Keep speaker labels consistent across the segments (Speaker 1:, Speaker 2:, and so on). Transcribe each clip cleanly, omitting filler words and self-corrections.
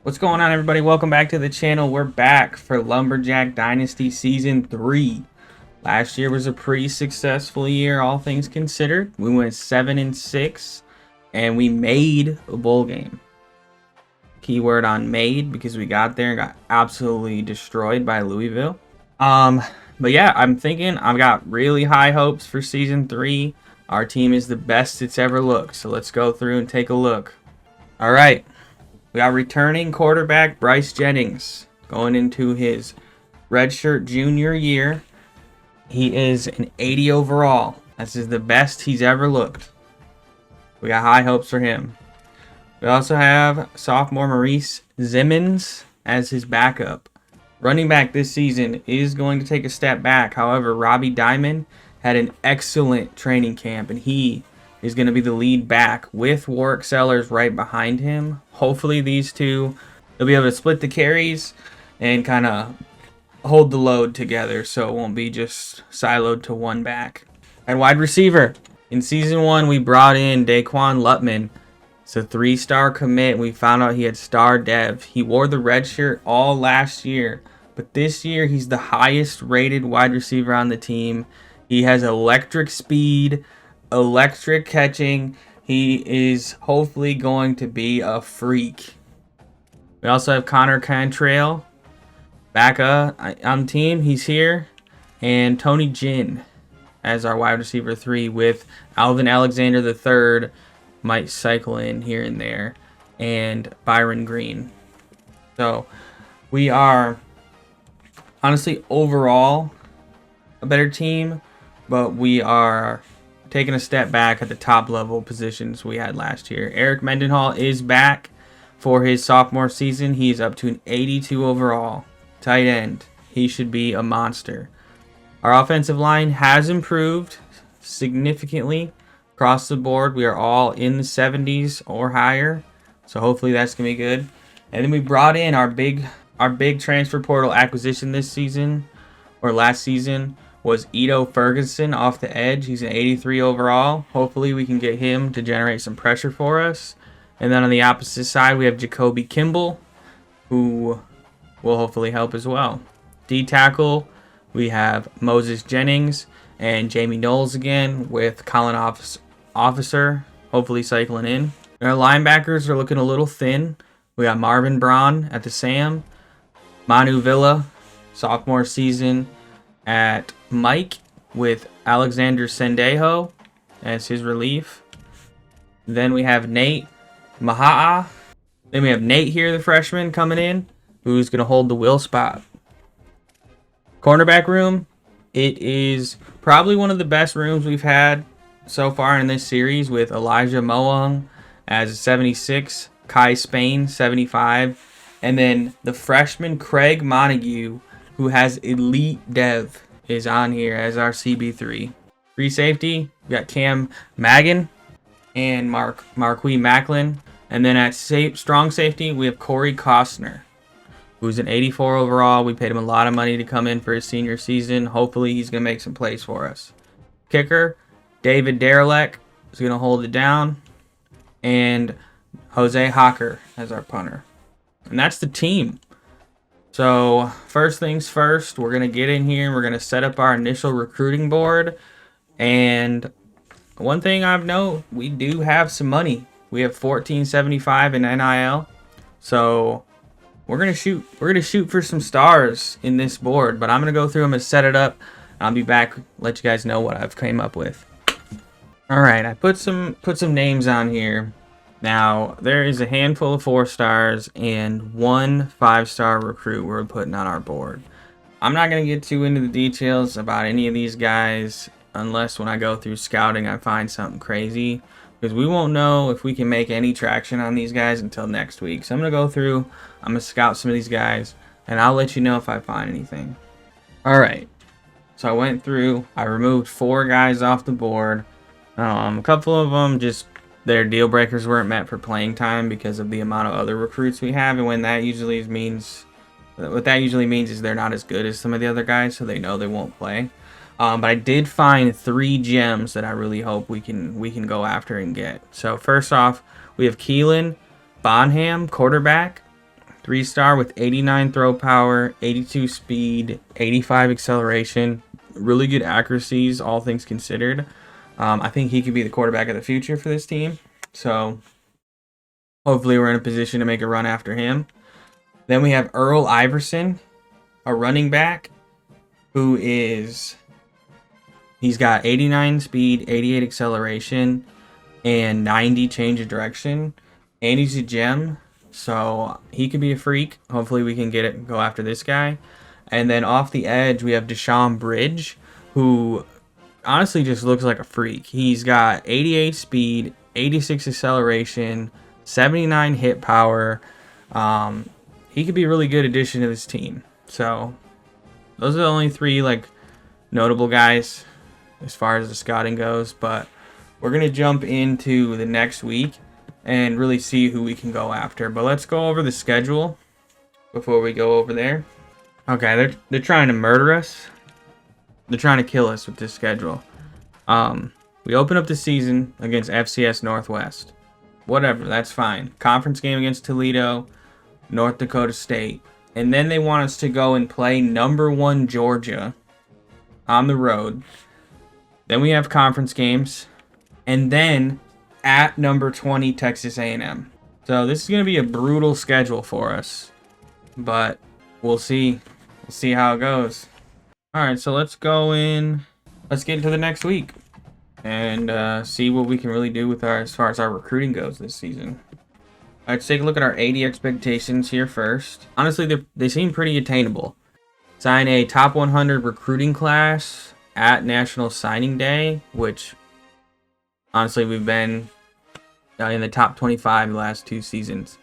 Speaker 1: What's going on, everybody? Welcome back to the channel. We're back for Lumberjack Dynasty Season 3. Last year was a pretty successful year, all things considered. We went 7-6, and we made a bowl game. Keyword on made, because we got there and got absolutely destroyed by Louisville. But yeah, I'm thinking I've got really high hopes for Season 3. Our team is the best it's ever looked, so let's go through and take a look. All right. We got returning quarterback Bryce Jennings going into his redshirt junior year. He is an 80 overall. This is the best he's ever looked. We got high hopes for him. We also have sophomore Maurice Zimmons as his backup. Running back this season is going to take a step back. However, Robbie Diamond had an excellent training camp, and he is going to be the lead back with Warwick Sellers right behind him. Hopefully these two, they'll be able to split the carries and kind of hold the load together so it won't be just siloed to one back. And wide receiver, in Season 1 we brought in Daquan Lutman. It's a 3-star commit. We found out he had star dev. He wore the red shirt all last year, but this year he's the highest rated wide receiver on the team. He has electric speed, electric catching. He is hopefully going to be a freak. We also have Connor Cantrell back on the team. He's here. And Tony Jin as our wide receiver 3 with Alvin Alexander III might cycle in here and there, and Byron Green. So we are honestly overall a better team, but we are taking a step back at the top level positions we had last year. Eric Mendenhall is back for his sophomore season. He's up to an 82 overall. Tight end. He should be a monster. Our offensive line has improved significantly across the board. We are all in the 70s or higher, so hopefully that's gonna be good. And then we brought in our big transfer portal acquisition this season, or last season, was Ito Ferguson off the edge. He's an 83 overall. Hopefully we can get him to generate some pressure for us. And then on the opposite side, we have Jacoby Kimball, who will hopefully help as well. D-tackle, we have Moses Jennings and Jamie Knowles again, with Colin Officer hopefully cycling in. Our linebackers are looking a little thin. We got Marvin Braun at the Sam, Manu Villa, sophomore season at Mike, with Alexander Sendejo as his relief. Then we have Nate Maha'a. Then we have Nate here, the freshman, coming in, who's going to hold the will spot. Cornerback room, it is probably one of the best rooms we've had so far in this series, with Elijah Moung as a 76, Kai Spain 75, and then the freshman Craig Montague, who has elite dev, is on here as our CB3. Free safety, we got Cam Magan and Marquis Macklin. And then at strong safety, we have Corey Costner, who's an 84 overall. We paid him a lot of money to come in for his senior season. Hopefully he's going to make some plays for us. Kicker, David Derelek is going to hold it down. And Jose Hawker as our punter. And that's the team. So first things first, we're going to get in here and we're going to set up our initial recruiting board. And one thing I've known, we do have some money. We have $14.75 in NIL. So we're going to shoot for some stars in this board, but I'm going to go through them and set it up. I'll be back, let you guys know what I've came up with. All right, I put some names on here. Now, there is a handful of 4 stars and 1 5-star recruit we're putting on our board. I'm not going to get too into the details about any of these guys unless when I go through scouting I find something crazy, because we won't know if we can make any traction on these guys until next week. So I'm going to go through, I'm going to scout some of these guys, and I'll let you know if I find anything. All right, so I went through, I removed 4 guys off the board. A couple of them just, their deal breakers weren't met for playing time because of the amount of other recruits we have, and what that usually means is they're not as good as some of the other guys, so they know they won't play. But I did find 3 gems that I really hope we can go after and get. So first off, we have Keelan Bonham, quarterback. 3-star with 89 throw power, 82 speed, 85 acceleration, really good accuracies, all things considered. I think he could be the quarterback of the future for this team. So hopefully we're in a position to make a run after him. Then we have Earl Iverson, a running back who is, he's got 89 speed, 88 acceleration, and 90 change of direction. And he's a gem, so he could be a freak. Hopefully we can get it, go after this guy. And then off the edge, we have Deshaun Bridge, who honestly just looks like a freak. He's got 88 speed, 86 acceleration, 79 hit power. He could be a really good addition to this team. So those are the only three like notable guys as far as the scouting goes. But we're going to jump into the next week and really see who we can go after. But let's go over the schedule before we go over there. Okay, they're trying to murder us. They're trying to kill us with this schedule. We open up the season against FCS Northwest. Whatever, that's fine. Conference game against Toledo, North Dakota State. And then they want us to go and play #1 Georgia on the road. Then we have conference games. And then at #20 Texas A&M. So this is going to be a brutal schedule for us. But we'll see. We'll see how it goes. Alright, so let's go in. Let's get into the next week. And see what we can really do with our, as far as our recruiting goes this season. Alright, let's take a look at our 80 expectations here first. Honestly, they seem pretty attainable. Sign a top 100 recruiting class at National Signing Day, which honestly we've been in the top 25 the last 2 seasons.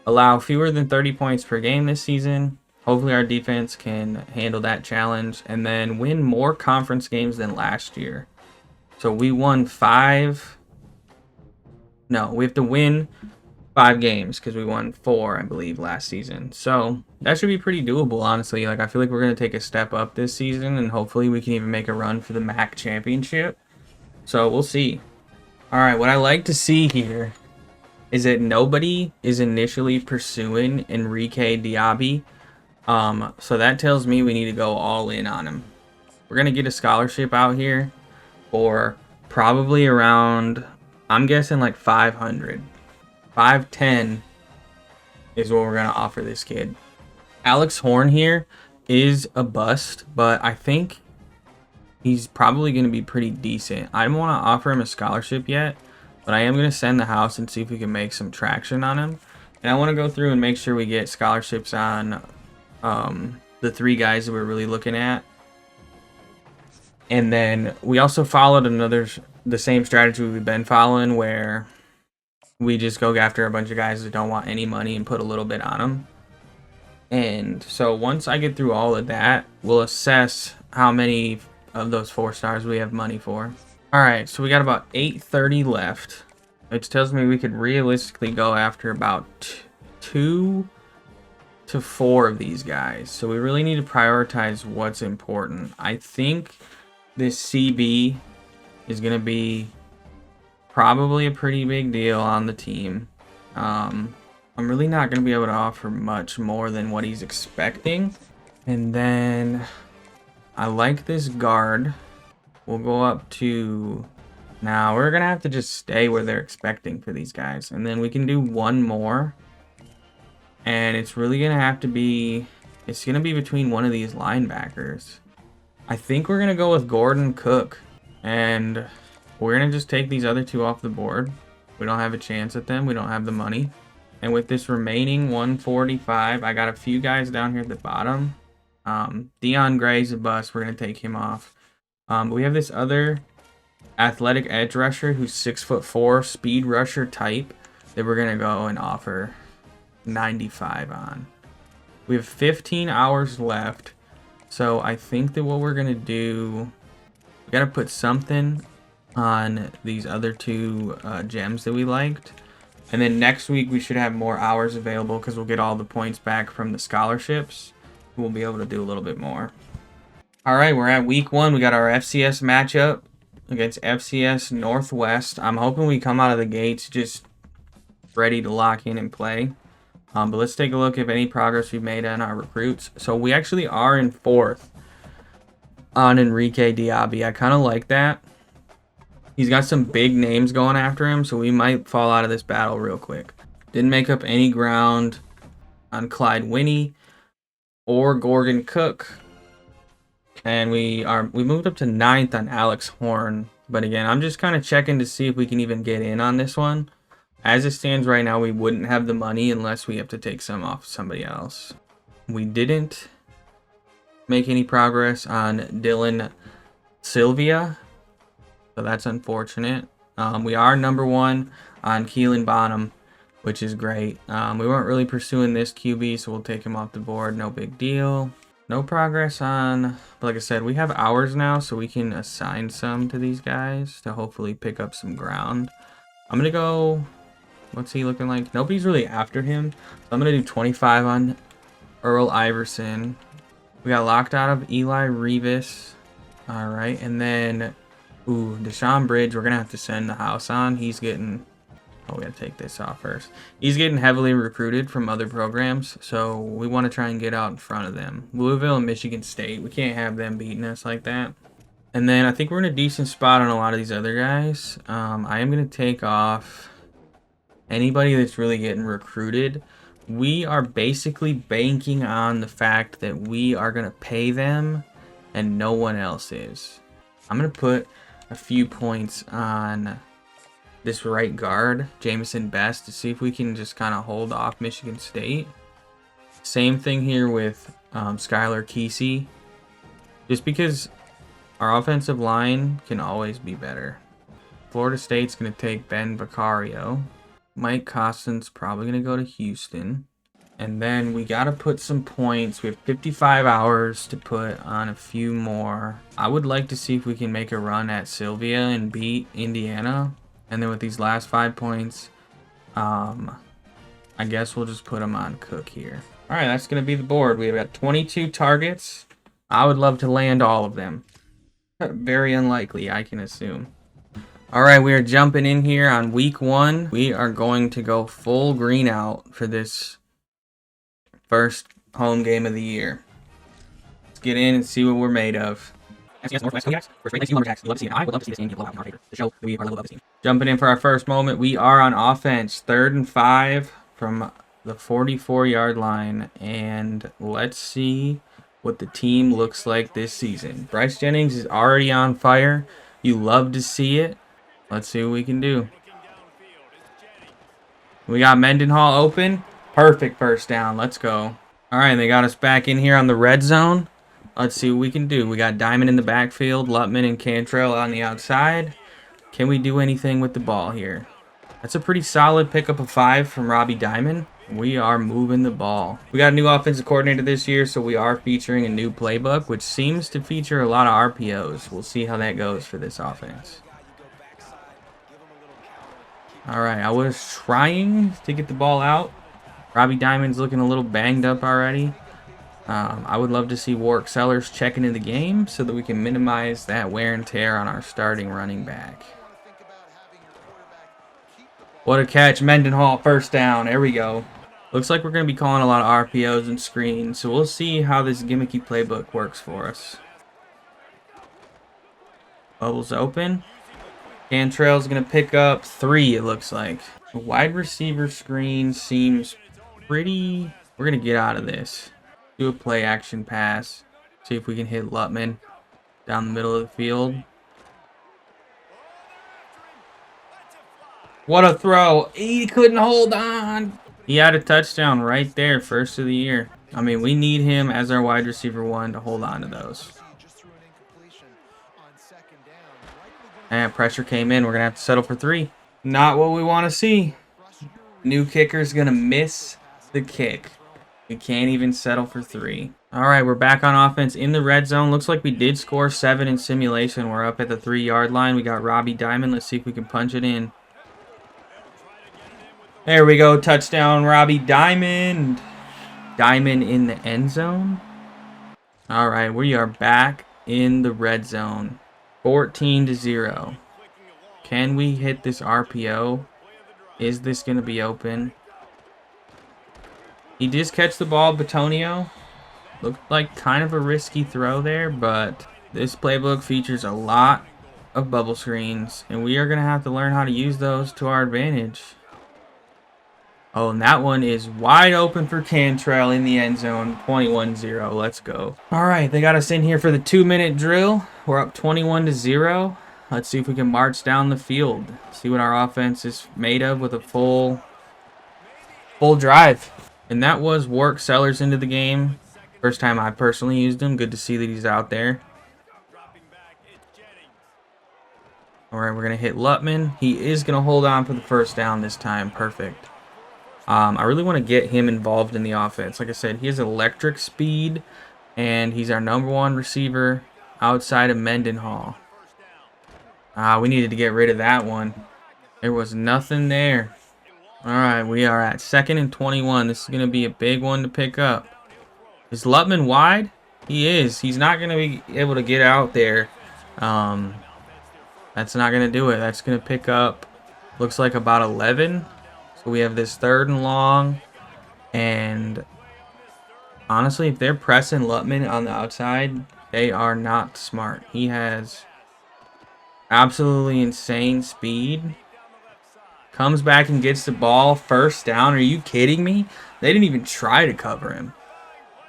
Speaker 1: Allow fewer than 30 points per game this season. Hopefully our defense can handle that challenge. And then win more conference games than last year. So we won 5. No, we have to win 5 games because we won 4, I believe, last season. So that should be pretty doable, honestly. Like, I feel like we're going to take a step up this season, and hopefully we can even make a run for the MAC championship. So we'll see. All right, what I like to see here is that nobody is initially pursuing Enrique Diaby. So that tells me we need to go all in on him. We're going to get a scholarship out here for probably around, I'm guessing like 500. 510 is what we're going to offer this kid. Alex Horn here is a bust, but I think he's probably going to be pretty decent. I don't want to offer him a scholarship yet, but I am going to send the house and see if we can make some traction on him. And I want to go through and make sure we get scholarships on the 3 guys that we're really looking at. And then we also followed the same strategy we've been following, where we just go after a bunch of guys that don't want any money and put a little bit on them. And so once I get through all of that, we'll assess how many of those 4 stars we have money for. Alright, so we got about 830 left, which tells me we could realistically go after about 2 to 4 of these guys. So we really need to prioritize what's important. I think this CB is going to be probably a pretty big deal on the team. I'm really not going to be able to offer much more than what he's expecting. And then I like this guard. We'll go up to, now we're going to have to just stay where they're expecting for these guys. And then we can do 1 more. And it's really going to have to be, it's going to be between one of these linebackers. I think we're going to go with Gordon Cook. And we're going to just take these other 2 off the board. We don't have a chance at them. We don't have the money. And with this remaining 145, I got a few guys down here at the bottom. Dion Gray's a bust. We're going to take him off. But we have this other athletic edge rusher who's 6'4", speed rusher type that we're going to go and offer 95 on. We have 15 hours left. So I think that what we're going to do, we got to put something on these other 2 gems that we liked. And then next week we should have more hours available because we'll get all the points back from the scholarships. We'll be able to do a little bit more. Alright, we're at week 1. We got our FCS matchup against FCS Northwest. I'm hoping we come out of the gates just ready to lock in and play. But let's take a look if any progress we've made on our recruits. So we actually are in 4th on Enrique Diaby. I kind of like that. He's got some big names going after him, so we might fall out of this battle real quick. Didn't make up any ground on Clyde Winnie or Gorgon Cook. And we moved up to 9th on Alex Horn. But again, I'm just kind of checking to see if we can even get in on this one. As it stands right now, we wouldn't have the money unless we have to take some off somebody else. We didn't make any progress on Dylan Sylvia, so that's unfortunate. We are number 1 on Keelan Bonham, which is great. We weren't really pursuing this QB, so we'll take him off the board. No big deal. No progress on, like I said, we have hours now, so we can assign some to these guys to hopefully pick up some ground. I'm going to go, what's he looking like? Nobody's really after him. So I'm going to do 25 on Earl Iverson. We got locked out of Eli Revis. All right, and then, Deshaun Bridge, we're going to have to send the house on. He's getting... Oh, we gotta take this off first. He's getting heavily recruited from other programs, so we want to try and get out in front of them. Louisville and Michigan State, we can't have them beating us like that. And then I think we're in a decent spot on a lot of these other guys. I am going to take off anybody that's really getting recruited. We are basically banking on the fact that we are going to pay them and no one else is. I'm going to put a few points on this right guard, Jamison Best, to see if we can just kind of hold off Michigan State. Same thing here with Skylar Kesey. Just because our offensive line can always be better. Florida State's going to take Ben Vicario. Mike Costin's probably going to go to Houston. And then we got to put some points. We have 55 hours to put on a few more. I would like to see if we can make a run at Sylvia and beat Indiana. And then with these last 5 points, I guess we'll just put them on Cook here. All right, that's going to be the board. We've got 22 targets. I would love to land all of them. Very unlikely, I can assume. All right, we are jumping in here on week 1. We are going to go full green out for this first home game of the year. Let's get in and see what we're made of. Lumberjacks. Love to see it. I would love to see this game get blowout in our favor. To show we are a little above this team. Jumping in for our first moment, we are on offense, 3rd and 5 from the 44-yard line, and let's see what the team looks like this season. Bryce Jennings is already on fire. You love to see it. Let's see what we can do. We got Mendenhall open. Perfect first down. Let's go. All right, they got us back in here on the red zone. Let's see what we can do. We got Diamond in the backfield, Lutman and Cantrell on the outside. Can we do anything with the ball here? That's a pretty solid pickup of 5 from Robbie Diamond. We are moving the ball. We got a new offensive coordinator this year, so we are featuring a new playbook, which seems to feature a lot of RPOs. We'll see how that goes for this offense. All right, I was trying to get the ball out. Robbie Diamond's looking a little banged up already. I would love to see Warwick Sellers checking in the game so that we can minimize that wear and tear on our starting running back. What a catch. Mendenhall, first down. There we go. Looks like we're going to be calling a lot of RPOs and screens, so we'll see how this gimmicky playbook works for us. Bubbles open. Cantrell's going to pick up 3, it looks like. The wide receiver screen seems pretty... We're going to get out of this. Do a play action pass. See if we can hit Lutman down the middle of the field. What a throw. He couldn't hold on. He had a touchdown right there, first of the year. I mean, we need him as our wide receiver 1 to hold on to those. And pressure came in. We're going to have to settle for 3. Not what we want to see. New kicker's going to miss the kick. We can't even settle for 3. All right, we're back on offense in the red zone. Looks like we did score 7 in simulation. We're up at the 3-yard line. We got Robbie Diamond. Let's see if we can punch it in. There we go. Touchdown, Robbie Diamond. Diamond in the end zone. All right, we are back in the red zone. 14-0. Can we hit this RPO? Is this going to be open? He did catch the ball, Batonio. Looked like kind of a risky throw there, but this playbook features a lot of bubble screens, and we are going to have to learn how to use those to our advantage. Oh, and that one is wide open for Cantrell in the end zone. 21-0. Let's go. All right, they got us in here for the 2-minute drill. We're up 21-0. Let's see if we can march down the field. See what our offense is made of with a full drive. And that was Warwick Sellers into the game. First time I personally used him. Good to see that he's out there. All right, we're going to hit Lutman. He is going to hold on for the first down this time. Perfect. I really want to get him involved in the offense. Like I said, he has electric speed, and he's our #1 receiver outside of Mendenhall. We needed to get rid of that one. There was nothing there. All right, we are at 2nd and 21. This is going to be a big one to pick up. Is Lutman wide? He is. He's not going to be able to get out there. That's not going to do it. That's going to pick up, looks like about 11. So we have this 3rd and long. And honestly, if they're pressing Lutman on the outside, they are not smart. He has absolutely insane speed. Comes back and gets the ball. First down. Are you kidding me? They didn't even try to cover him.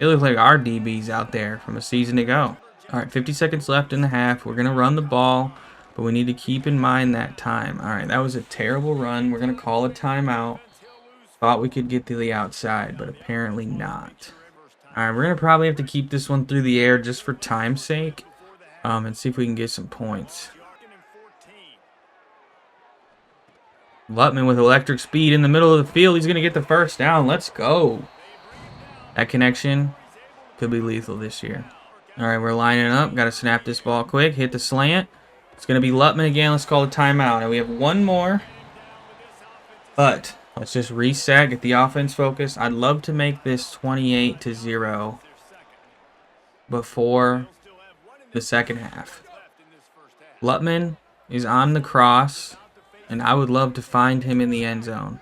Speaker 1: It looks like our DB's out there from a season ago. All right, 50 seconds left in the half. We're going to run the ball, but we need to keep in mind that time. All right, that was a terrible run. We're going to call a timeout. Thought we could get to the outside, but apparently not. All right, we're going to probably have to keep this one through the air just for time's sake, and see if we can get some points. Lutman with electric speed in the middle of the field. He's going to get the first down. Let's go. That connection could be lethal this year. All right, we're lining up. Got to snap this ball quick. Hit the slant. It's going to be Lutman again. Let's call a timeout. And we have one more. But let's just reset, get the offense focused. I'd love to make this 28-0 before the second half. Lutman is on the cross, and I would love to find him in the end zone.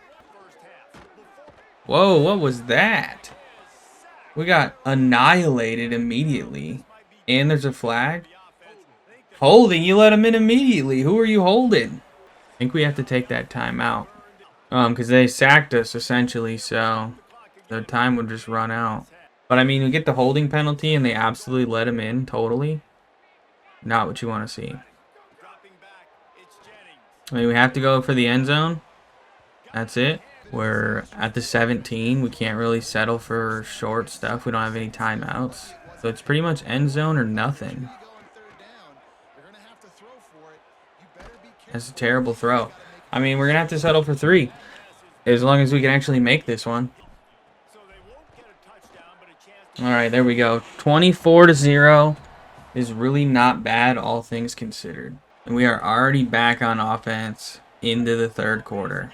Speaker 1: Whoa, what was that? We got annihilated immediately. And there's a flag. Holding, you let him in immediately. Who are you holding? I think we have to take that time out. Because they sacked us, essentially, so the time would just run out. But, I mean, we get the holding penalty, and they absolutely let him in, totally. Not what you want to see. I mean, we have to go for the end zone. That's it. We're at the 17. We can't really settle for short stuff. We don't have any timeouts. So it's pretty much end zone or nothing. That's a terrible throw. I mean, we're going to have to settle for 3. As long as we can actually make this one. Alright, there we go. 24-0 is really not bad, all things considered. And we are already back on offense into the 3rd quarter.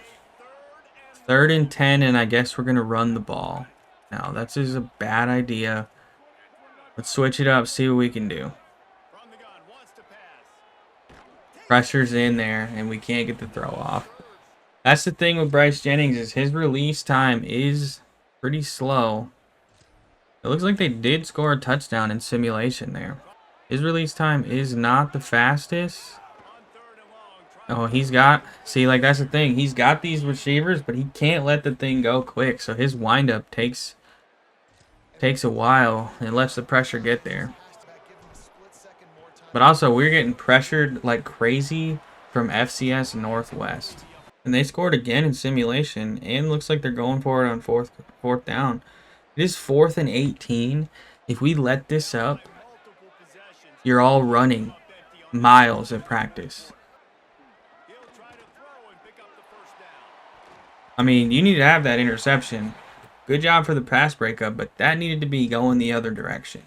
Speaker 1: 3rd and 10, and I guess we're going to run the ball. Now, that's just a bad idea. Let's switch it up, see what we can do. Pressure's in there, and we can't get the throw off. That's the thing with Bryce Jennings, is his release time is pretty slow. It looks like they did score a touchdown in simulation there. His release time is not the fastest. Oh, he's got... See, like, that's the thing. He's got these receivers, but he can't let the thing go quick. So his windup takes a while and lets the pressure get there. But also, we're getting pressured like crazy from FCS Northwest. And they scored again in simulation. And looks like they're going for it on fourth down. It is 4th and 18. If we let this up, you're all running miles at practice. I mean, you need to have that interception. Good job for the pass breakup, but that needed to be going the other direction.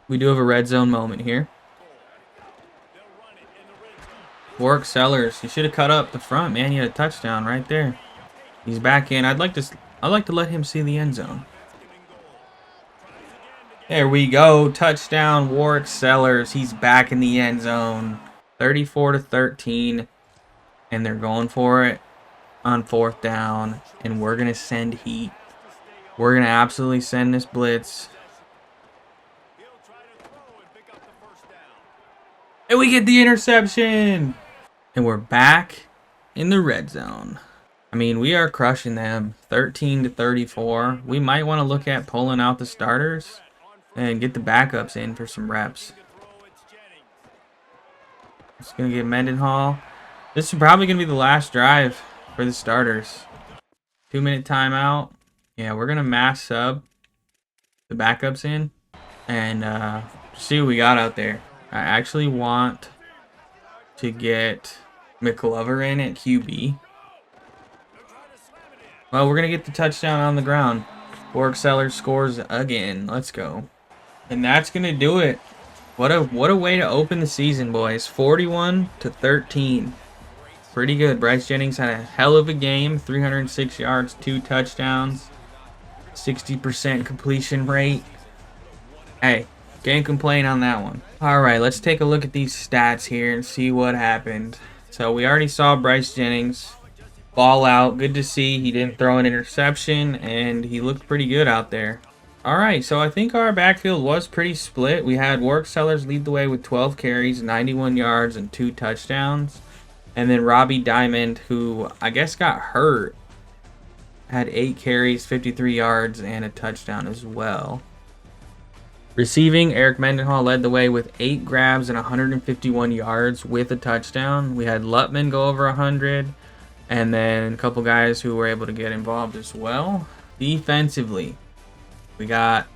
Speaker 1: We do have a red zone moment here. Warwick Sellers, he should have cut up the front, man. He had a touchdown right there. He's back in. I'd like to let him see the end zone. There we go. Touchdown, Warwick Sellers. He's back in the end zone. 34-13. And they're going for it on 4th down. And we're going to send heat. We're going to absolutely send this blitz. And we get the interception. And we're back in the red zone. I mean, we are crushing them 13-34. We might want to look at pulling out the starters and get the backups in for some reps. It's going to get Mendenhall. This is probably going to be the last drive for the starters. 2-minute timeout. Yeah, we're going to mass sub the backups in and see what we got out there. I actually want to get McLover in at QB. Well, we're going to get the touchdown on the ground. Borkseller scores again. Let's go. And that's going to do it. What a way to open the season, boys. 41-13. Pretty good. Bryce Jennings had a hell of a game. 306 yards, 2 touchdowns. 60% completion rate. Hey, can't complain on that one. All right, let's take a look at these stats here and see what happened. So we already saw Bryce Jennings ball out. Good to see. He didn't throw an interception, and he looked pretty good out there. All right, so I think our backfield was pretty split. We had Work Sellers lead the way with 12 carries, 91 yards, and 2 touchdowns. And then Robbie Diamond, who I guess got hurt, had 8 carries, 53 yards, and a touchdown as well. Receiving, Eric Mendenhall led the way with 8 grabs and 151 yards with a touchdown. We had Lutman go over 100, and then a couple guys who were able to get involved as well. Defensively, we got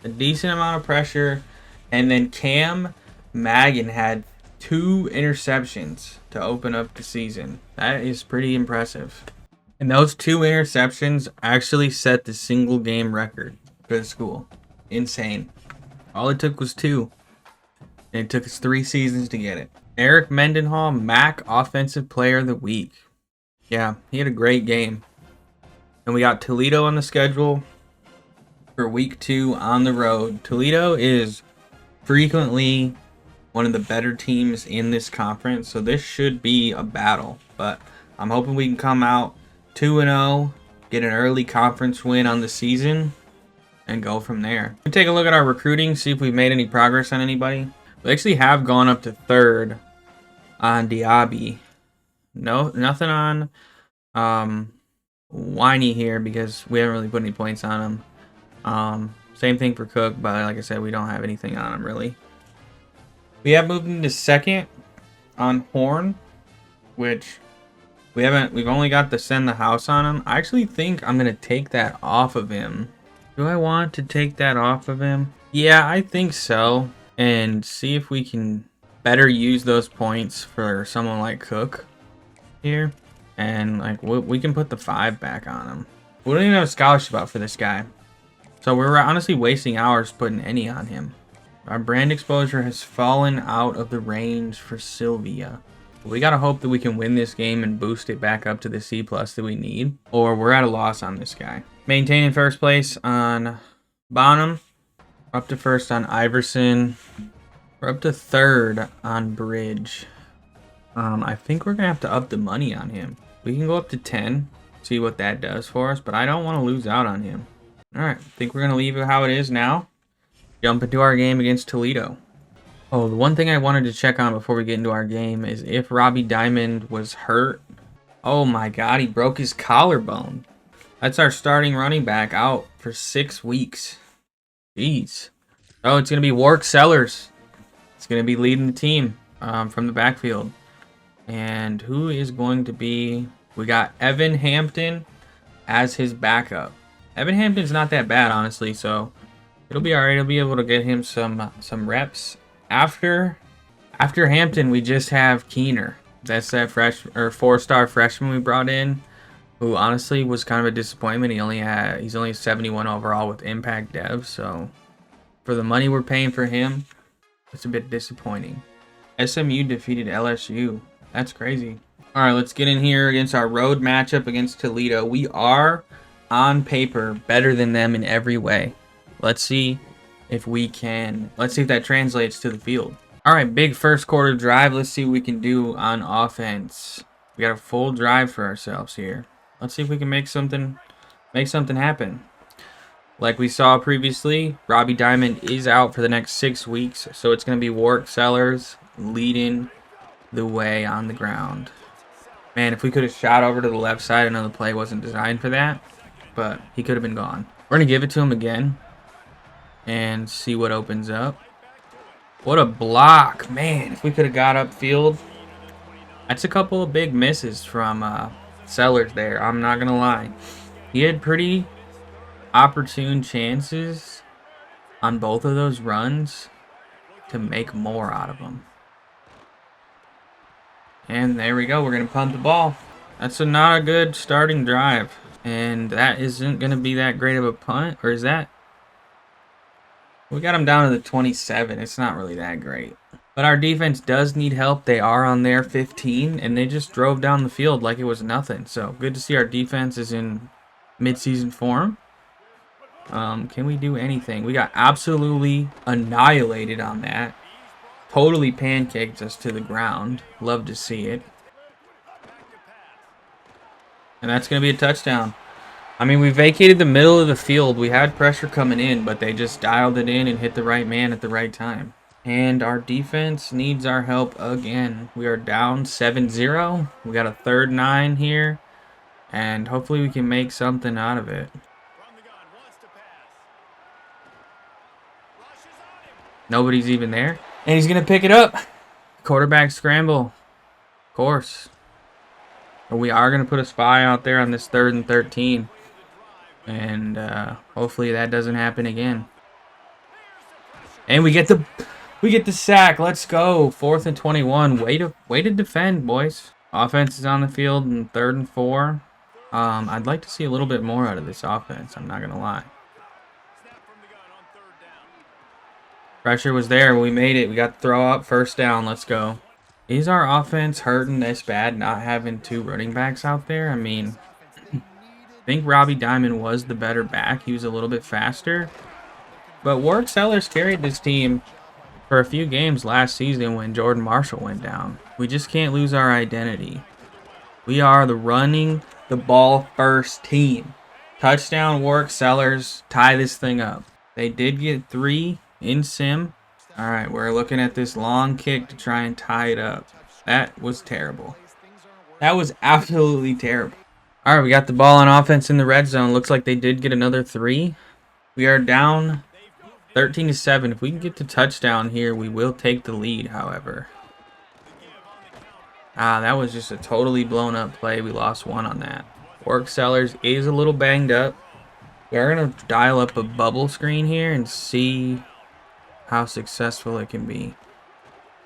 Speaker 1: a decent amount of pressure, and then Cam Magan had 2 interceptions to open up the season. That is pretty impressive. And those 2 interceptions actually set the single game record for the school. Insane. All it took was 2. And it took us 3 seasons to get it. Eric Mendenhall, MAC Offensive Player of the Week. Yeah, he had a great game. And we got Toledo on the schedule for week 2 on the road. Toledo is frequently one of the better teams in this conference, so this should be a battle. But I'm hoping we can come out 2-0, get an early conference win on the season, and go from there. We'll take a look at our recruiting, see if we've made any progress on anybody. We actually have gone up to 3rd on Diaby. No, nothing on Whiny here because we haven't really put any points on him. Same thing for Cook, but like I said, we don't have anything on him really. We have moved into 2nd on Horn, which we've only got to send the house on him. I actually think I'm gonna take that off of him. Do I want to take that off of him? Yeah, I think so. And see if we can better use those points for someone like Cook here. And like we can put the 5 back on him. We don't even have a scholarship out for this guy. So we're honestly wasting hours putting any on him. Our brand exposure has fallen out of the range for Sylvia. We gotta hope that we can win this game and boost it back up to the C+ that we need, or we're at a loss on this guy. Maintaining 1st place on Bonham. Up to 1st on Iverson. We're up to 3rd on Bridge. I think we're gonna have to up the money on him. We can go up to 10, see what that does for us, but I don't want to lose out on him. All right, I think we're gonna leave it how it is now. Jump into our game against Toledo. Oh, the one thing I wanted to check on before we get into our game is if Robbie Diamond was hurt. Oh my God, he broke his collarbone. That's our starting running back out for 6 weeks. Jeez. Oh, it's going to be Warwick Sellers. It's going to be leading the team from the backfield. And who is going to be... We got Evan Hampton as his backup. Evan Hampton's not that bad, honestly, so it'll be all right. I'll be able to get him some reps. After Hampton, we just have Keener. That's that 4-star freshman we brought in, who honestly was kind of a disappointment. He's only 71 overall with impact dev, so for the money we're paying for him, it's a bit disappointing. SMU defeated LSU. That's crazy. All right, let's get in here against our road matchup against Toledo. We are on paper better than them in every way. Let's see if that translates to the field. All right, big 1st quarter drive. Let's see what we can do on offense. We got a full drive for ourselves here. Let's see if we can make something happen. Like we saw previously, Robbie Diamond is out for the next 6 weeks, so it's going to be Warwick Sellers leading the way on the ground. Man, if we could have shot over to the left side, I know the play wasn't designed for that, but he could have been gone. We're going to give it to him again and see what opens up. What a block. Man, if we could have got upfield. That's a couple of big misses from Sellers there, I'm not going to lie. He had pretty opportune chances on both of those runs to make more out of them. And there we go. We're going to punt the ball. That's not a good starting drive. And that isn't going to be that great of a punt. Or is that? We got them down to the 27. It's not really that great. But our defense does need help. They are on their 15. And they just drove down the field like it was nothing. So good to see our defense is in mid-season form. Can we do anything? We got absolutely annihilated on that. Totally pancaked us to the ground. Love to see it. And that's going to be a touchdown. I mean, we vacated the middle of the field. We had pressure coming in, but they just dialed it in and hit the right man at the right time. And our defense needs our help again. We are down 7-0. We got a 3rd and 9 here. And hopefully we can make something out of it. Nobody's even there. And he's going to pick it up. Quarterback scramble. Of course. But we are going to put a spy out there on this 3rd and 13. And hopefully that doesn't happen again. And we get the sack. Let's go. 4th and 21. Way to defend, boys. Offense is on the field in 3rd and 4. I'd like to see a little bit more out of this offense. I'm not going to lie. Pressure was there. We made it. We got the throw up. 1st down. Let's go. Is our offense hurting this bad not having 2 running backs out there? I mean, I think Robbie Diamond was the better back. He was a little bit faster. But Warwick Sellers carried this team for a few games last season when Jordan Marshall went down. We just can't lose our identity. We are the running the ball first team. Touchdown, Warwick Sellers. Tie this thing up. They did get 3 in sim. All right, we're looking at this long kick to try and tie it up. That was terrible. That was absolutely terrible. All right, we got the ball on offense in the red zone. Looks like they did get another 3. We are down 13-7. If we can get to touchdown here, we will take the lead, however. That was just a totally blown up play. We lost 1 on that. Warwick Sellers is a little banged up. We're going to dial up a bubble screen here and see how successful it can be.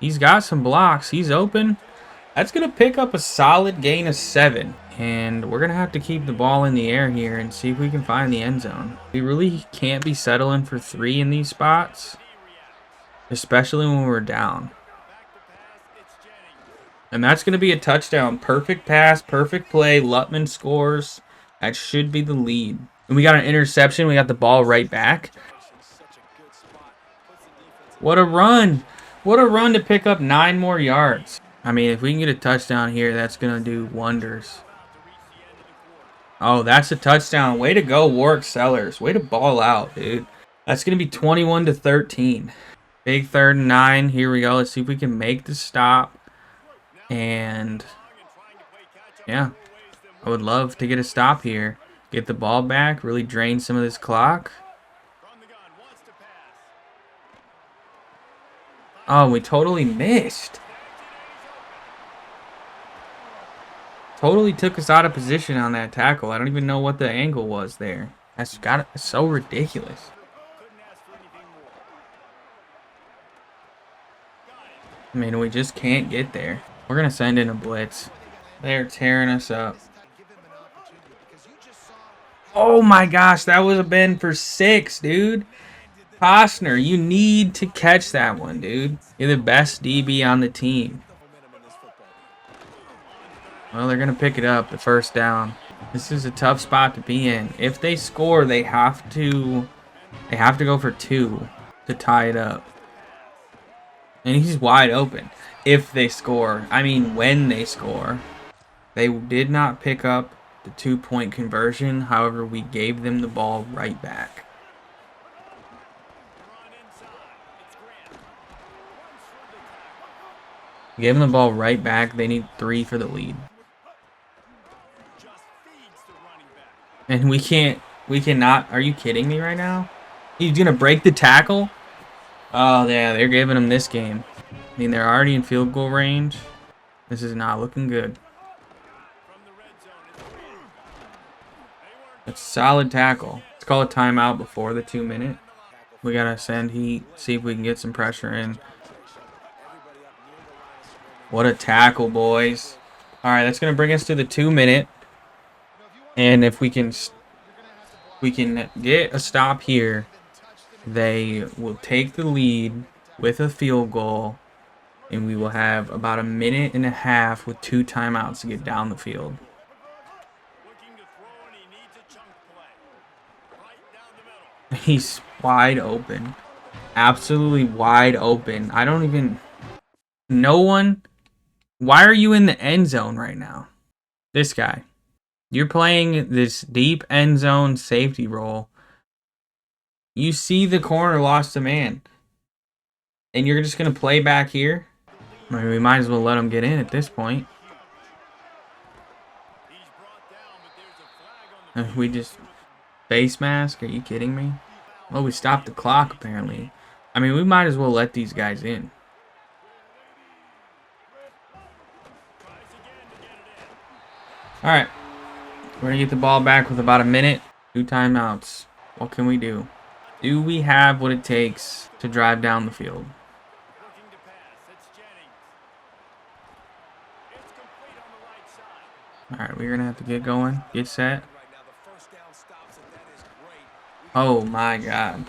Speaker 1: He's got some blocks. He's open. That's going to pick up a solid gain of 7. And we're going to have to keep the ball in the air here and see if we can find the end zone. We really can't be settling for 3 in these spots, especially when we're down. And that's going to be a touchdown. Perfect pass, perfect play. Lutman scores. That should be the lead. And we got an interception. We got the ball right back. What a run. What a run to pick up 9 more yards. I mean, if we can get a touchdown here, that's going to do wonders. Oh, that's a touchdown. Way to go, Warwick Sellers. Way to ball out, dude. That's going to be 21-13. Big 3rd and 9. Here we go. Let's see if we can make the stop. And, yeah, I would love to get a stop here. Get the ball back. Really drain some of this clock. Oh, we totally missed. Totally took us out of position on that tackle. I don't even know what the angle was there. That's so ridiculous. I mean, we just can't get there. We're going to send in a blitz. They're tearing us up. Oh my gosh, that was a bend for 6, dude. Costner, you need to catch that one, dude. You're the best DB on the team. Well, they're going to pick it up, the 1st down. This is a tough spot to be in. If they score, they have to go for 2 to tie it up. And he's wide open. If they score. I mean, when they score. They did not pick up the 2-point conversion. However, we gave them the ball right back. Give them the ball right back. They need 3 for the lead. And we cannot. Are you kidding me right now? He's going to break the tackle? Oh, yeah, they're giving him this game. I mean, they're already in field goal range. This is not looking good. That's a solid tackle. Let's call a timeout before the 2-minute. We got to send heat, see if we can get some pressure in. What a tackle, boys. All right, that's going to bring us to the 2-minute. And if we can get a stop here, they will take the lead with a field goal. And we will have about a minute and a half with 2 timeouts to get down the field. He's wide open. Absolutely wide open. I don't even... No one... Why are you in the end zone right now? This guy. You're playing this deep end zone safety role. You see the corner lost a man. And you're just going to play back here? I mean, we might as well let him get in at this point. And we just... Face mask? Are you kidding me? Well, we stopped the clock, apparently. I mean, we might as well let these guys in. Alright. We're going to get the ball back with about a minute. 2 timeouts. What can we do? Do we have what it takes to drive down the field? Alright, we're going to have to get going. Get set. Oh my God.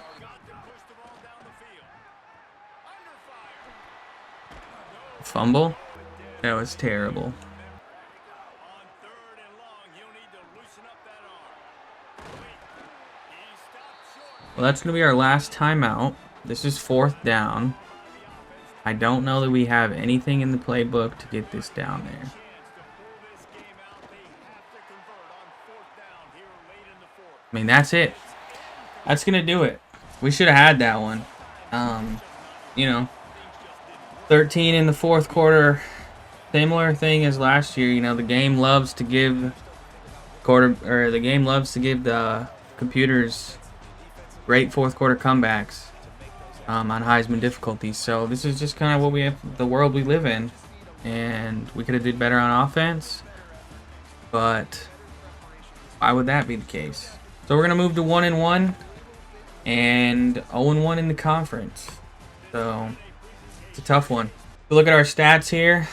Speaker 1: Fumble? That was terrible. Well, that's going to be our last timeout. This is 4th down. I don't know that we have anything in the playbook to get this down there. I mean, that's it. That's going to do it. We should have had that one. You know, 13 in the 4th quarter. Similar thing as last year. You know, the game loves to give the computers great 4th quarter comebacks on Heisman difficulties. So this is just kind of what we have, the world we live in. And we could have did better on offense. But why would that be the case? So we're going to move to 1-1 and 0-1 in the conference. So it's a tough one. Look at our stats here.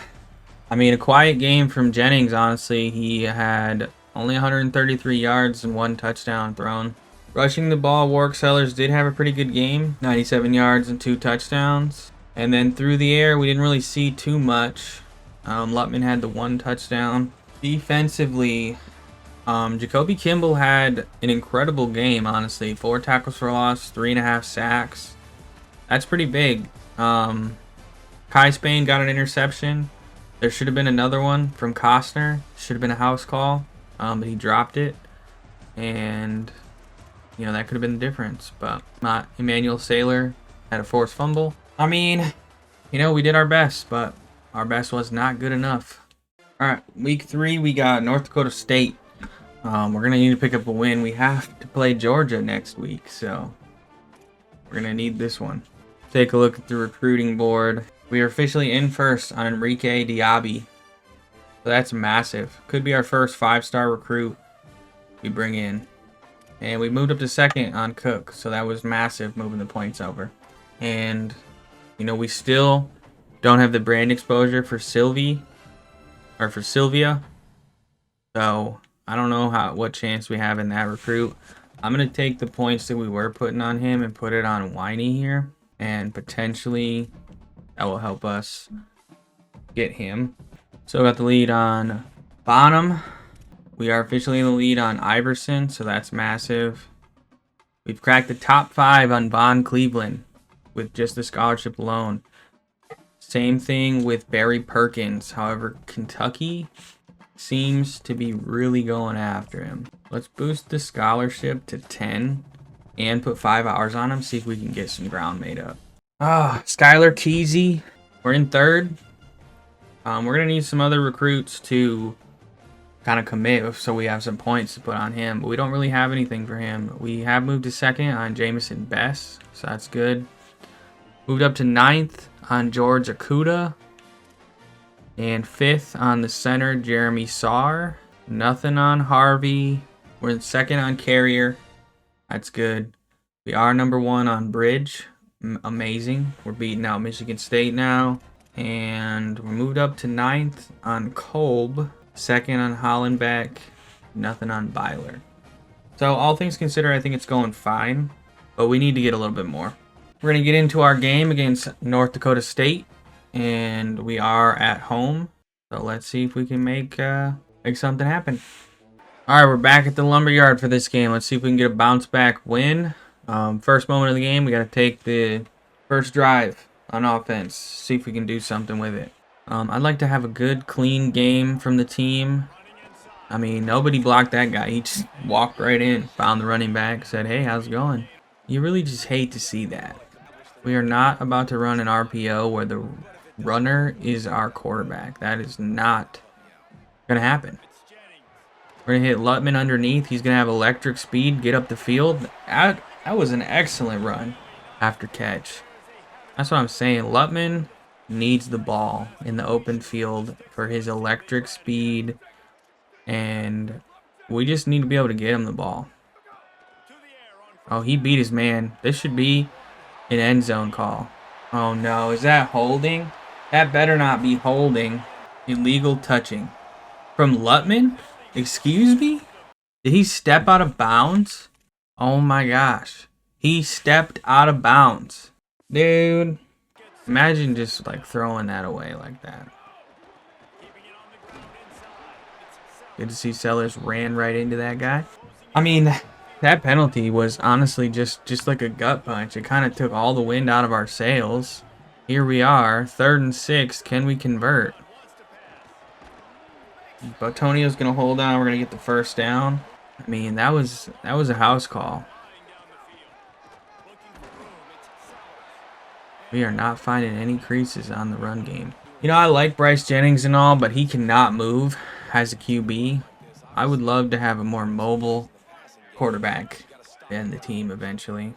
Speaker 1: I mean, a quiet game from Jennings, honestly. He had only 133 yards and 1 touchdown thrown. Rushing the ball, Warwick Sellers did have a pretty good game. 97 yards and 2 touchdowns. And then through the air, we didn't really see too much. Lutman had the 1 touchdown. Defensively, Jacoby Kimball had an incredible game, honestly. 4 tackles for loss, 3.5 sacks. That's pretty big. Kai Spain got an interception. There should have been another one from Costner. Should have been a house call, but he dropped it. And, you know, that could have been the difference. But not. Emmanuel Saylor had a forced fumble. I mean, you know, we did our best, but our best was not good enough. All right, week 3, we got North Dakota State. We're going to need to pick up a win. We have to play Georgia next week, so we're going to need this one. Take a look at the recruiting board. We are officially in first on Enrique Diaby. So that's massive. Could be our first 5-star recruit we bring in. And we moved up to second on Cook, so that was massive, moving the points over. And, you know, we still don't have the brand exposure for Sylvia. So I don't know what chance we have in that recruit. I'm going to take the points that we were putting on him and put it on Winey here. And potentially that will help us get him. So we got the lead on Bonham. We are officially in the lead on Iverson, so that's massive. We've cracked the top 5 on Von Cleveland with just the scholarship alone. Same thing with Barry Perkins. However, Kentucky seems to be really going after him. Let's boost the scholarship to 10 and put 5 hours on him. See if we can get some ground made up. Skylar Keezy. We're in 3rd. We're going to need some other recruits to kind of commit so we have some points to put on him. But we don't really have anything for him. We have moved to second on Jamison Best, so that's good. Moved up to 9th on George Akuda. And 5th on the center, Jeremy Saar. Nothing on Harvey. We're in second on Carrier. That's good. We are number 1 on Bridge. Amazing. We're beating out Michigan State now. And we're moved up to 9th on Kolb. 2nd on Hollenbeck. Nothing on Byler. So all things considered, I think it's going fine. But we need to get a little bit more. We're going to get into our game against North Dakota State. And we are at home. So let's see if we can make something happen. Alright, we're back at the Lumberyard for this game. Let's see if we can get a bounce back win. First moment of the game, we got to take the first drive on offense. See if we can do something with it. I'd like to have a good, clean game from the team. I mean, nobody blocked that guy. He just walked right in, found the running back, said, hey, how's it going? You really just hate to see that. We are not about to run an RPO where the runner is our quarterback. That is not going to happen. We're going to hit Lutman underneath. He's going to have electric speed, get up the field. That was an excellent run after catch. That's what I'm saying. Lutman needs the ball in the open field for his electric speed. And we just need to be able to get him the ball. Oh, he beat his man. This should be an end zone call. Oh, no. Is that holding? That better not be holding. Illegal touching. From Lutman? Excuse me? Did he step out of bounds? Oh my gosh. He stepped out of bounds. Dude. Imagine just like throwing that away like that. Good to see Sellers ran right into that guy. I mean, that penalty was honestly just like a gut punch. It kind of took all the wind out of our sails. Here we are, 3rd and 6. Can we convert? Botonio's going to hold on. We're going to get the first down. I mean, that was a house call. We are not finding any creases on the run game. You know, I like Bryce Jennings and all, but he cannot move as a QB. I would love to have a more mobile quarterback in the team eventually.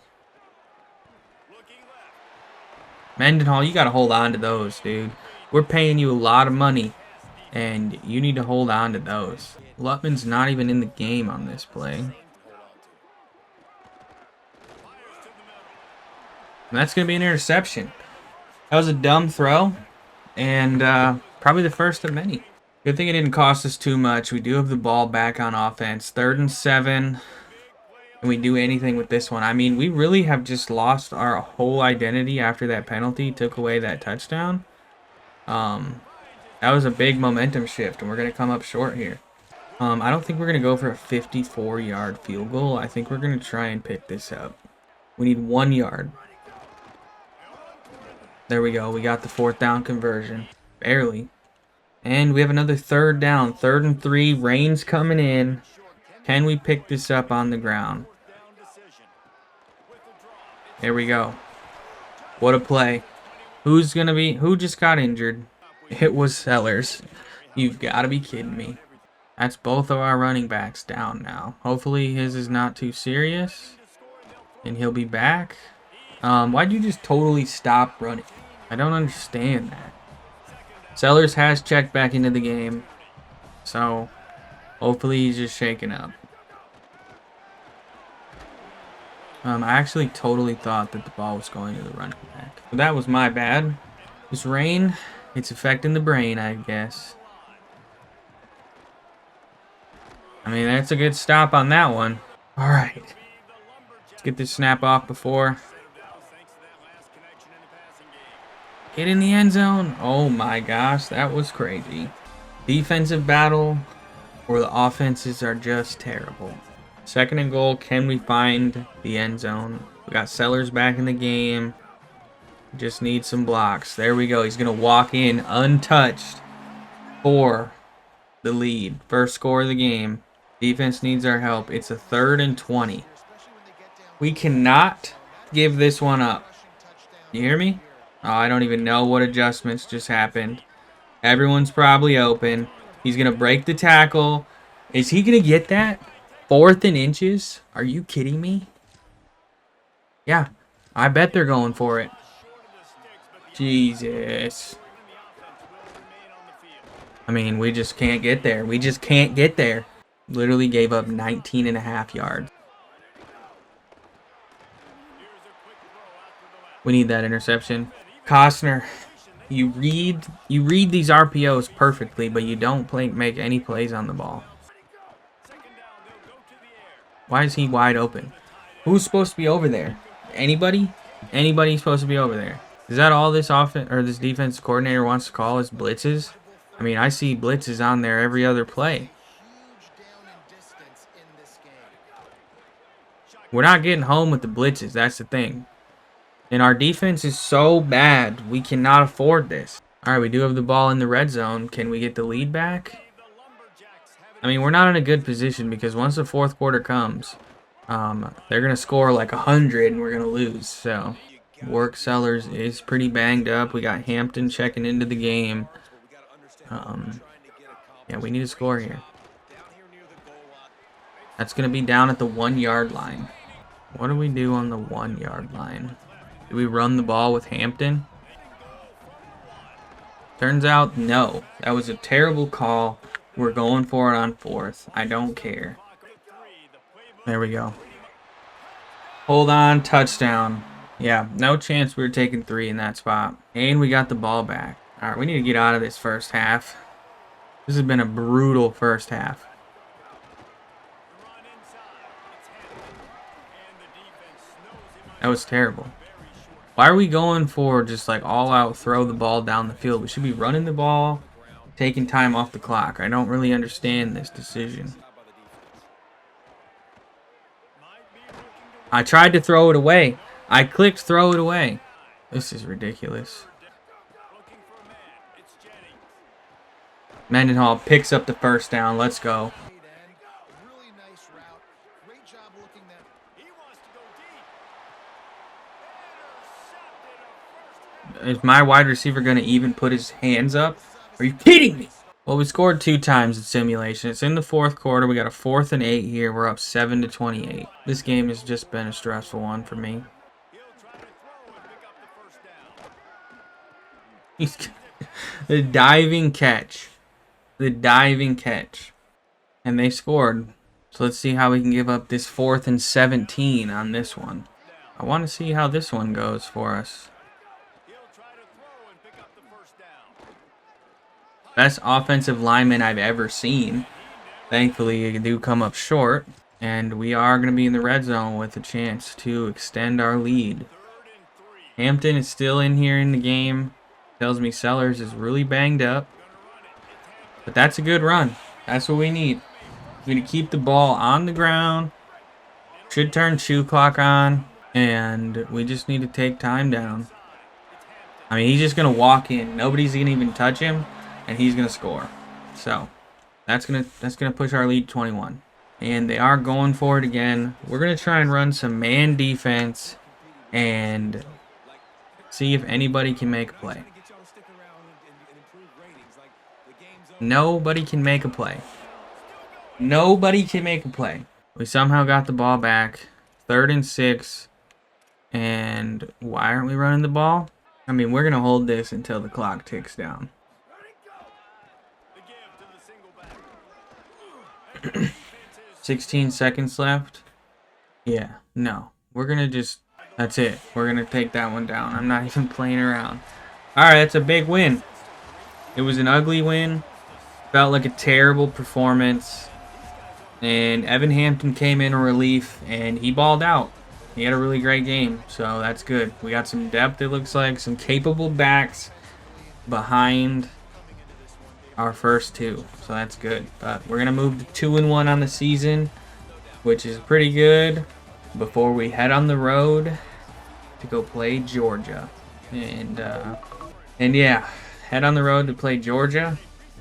Speaker 1: Mendenhall, you got to hold on to those, dude. We're paying you a lot of money. And you need to hold on to those. Lutman's not even in the game on this play. And that's going to be an interception. That was a dumb throw. And probably the first of many. Good thing it didn't cost us too much. We do have the ball back on offense. 3rd and 7. Can we do anything with this one? I mean, we really have just lost our whole identity after that penalty took away that touchdown. That was a big momentum shift, and we're going to come up short here. I don't think we're going to go for a 54-yard field goal. I think we're going to try and pick this up. We need 1 yard. There we go. We got the 4th down conversion. Barely. And we have another 3rd down. 3rd and 3. Rain's coming in. Can we pick this up on the ground? There we go. What a play. Who just got injured? It was Sellers. You've got to be kidding me. That's both of our running backs down now. Hopefully his is not too serious. And he'll be back. Why'd you just totally stop running? I don't understand that. Sellers has checked back into the game. So, hopefully he's just shaken up. I actually totally thought that the ball was going to the running back. But that was my bad. This rain, it's affecting the brain, I guess. I mean, that's a good stop on that one. All right. Let's get this snap off before. Get in the end zone. Oh my gosh, that was crazy. Defensive battle or the offenses are just terrible. 2nd and goal. Can we find the end zone? We got Sellers back in the game. Just need some blocks. There we go. He's going to walk in untouched for the lead. First score of the game. Defense needs our help. It's a 3rd and 20. We cannot give this one up. You hear me? Oh, I don't even know what adjustments just happened. Everyone's probably open. He's going to break the tackle. Is he going to get that? 4th and inches? Are you kidding me? Yeah, I bet they're going for it. Jesus. I mean, we just can't get there. We just can't get there. Literally gave up 19.5 yards. We need that interception. Costner, you read these RPOs perfectly, but you don't make any plays on the ball. Why is he wide open? Who's supposed to be over there? Anybody? Anybody's supposed to be over there. Is that all this offense or this defense coordinator wants to call is blitzes? I mean, I see blitzes on there every other play. We're not getting home with the blitzes. That's the thing. And our defense is so bad, we cannot afford this. All right, we do have the ball in the red zone. Can we get the lead back? I mean, we're not in a good position because once the 4th quarter comes, they're going to score like 100 and we're going to lose. So, Work Sellers is pretty banged up. We got Hampton checking into the game. Yeah, we need to score here. That's going to be down at the 1-yard line. What do we do on the 1-yard line? Do we run the ball with Hampton? Turns out, no. That was a terrible call. We're going for it on 4th. I don't care. There we go. Hold on, touchdown. Yeah, no chance we were taking 3 in that spot. And we got the ball back. All right, we need to get out of this first half. This has been a brutal first half. That was terrible. Why are we going for just like all out throw the ball down the field? We should be running the ball, taking time off the clock. I don't really understand this decision. I tried to throw it away. I clicked throw it away. This is ridiculous. Mendenhall picks up the first down. Let's go. Is my wide receiver going to even put his hands up? Are you kidding me? Well, we scored 2 times in simulation. It's in the 4th quarter. We got a 4th and 8 here. We're up 7-28. This game has just been a stressful one for me. The diving catch. The diving catch. And they scored. So let's see how we can give up this 4th and 17 on this one. I want to see how this one goes for us. Best offensive lineman I've ever seen. Thankfully, you do come up short. And we are going to be in the red zone with a chance to extend our lead. Hampton is still in here in the game. Tells me Sellers is really banged up. But that's a good run. That's what we need. We need to keep the ball on the ground. Should turn shoe clock on. And we just need to take time down. I mean, he's just going to walk in. Nobody's going to even touch him. And he's going to score. So, that's gonna push our lead 21. And they are going for it again. We're going to try and run some man defense and see if anybody can make a play. Nobody can make a play. Nobody can make a play. We somehow got the ball back. 3rd and 6. And why aren't we running the ball? I mean, we're going to hold this until the clock ticks down. 16 seconds left. Yeah, no. We're going to just... That's it. We're going to take that one down. I'm not even playing around. Alright, that's a big win. It was an ugly win. Felt like a terrible performance. And Evan Hampton came in relief, and he balled out. He had a really great game, so that's good. We got some depth, it looks like. Some capable backs behind our first 2, so that's good. But we're going to move to 2-1 on the season, which is pretty good, before we head on the road to go play Georgia. And yeah, head on the road to play Georgia.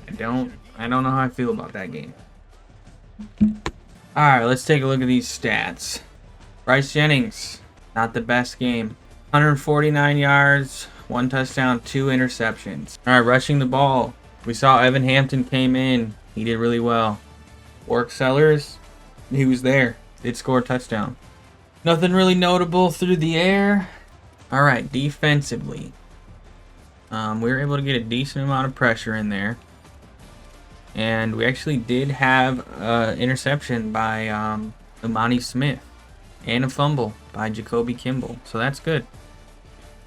Speaker 1: I don't know how I feel about that game. Alright, let's take a look at these stats. Bryce Jennings, not the best game. 149 yards, 1 touchdown, 2 interceptions. Alright, rushing the ball. We saw Evan Hampton came in. He did really well. Work Sellers, he was there. Did score a touchdown. Nothing really notable through the air. All right, defensively. We were able to get a decent amount of pressure in there. And we actually did have an interception by Imani Smith. And a fumble by Jacoby Kimball. So that's good.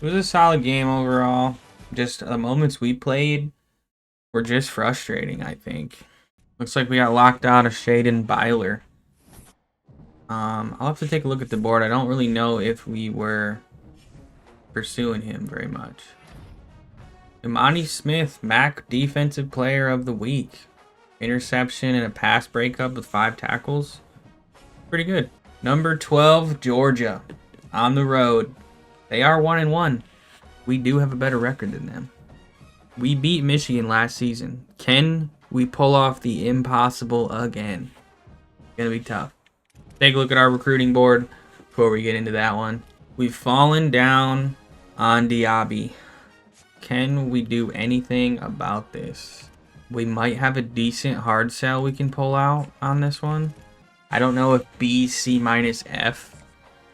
Speaker 1: It was a solid game overall. Just the moments we played were just frustrating, I think. Looks like we got locked out of Shaden Byler. I'll have to take a look at the board. I don't really know if we were pursuing him very much. Imani Smith, MAC Defensive Player of the Week. Interception and a pass breakup with 5 tackles. Pretty good. Number 12, Georgia. On the road. They are 1-1. We do have a better record than them. We beat Michigan last season. Can we pull off the impossible again? Gonna be tough. Take a look at our recruiting board before we get into that one. We've fallen down on Diaby. Can we do anything about this? We might have a decent hard sell we can pull out on this one. I don't know if B, C minus F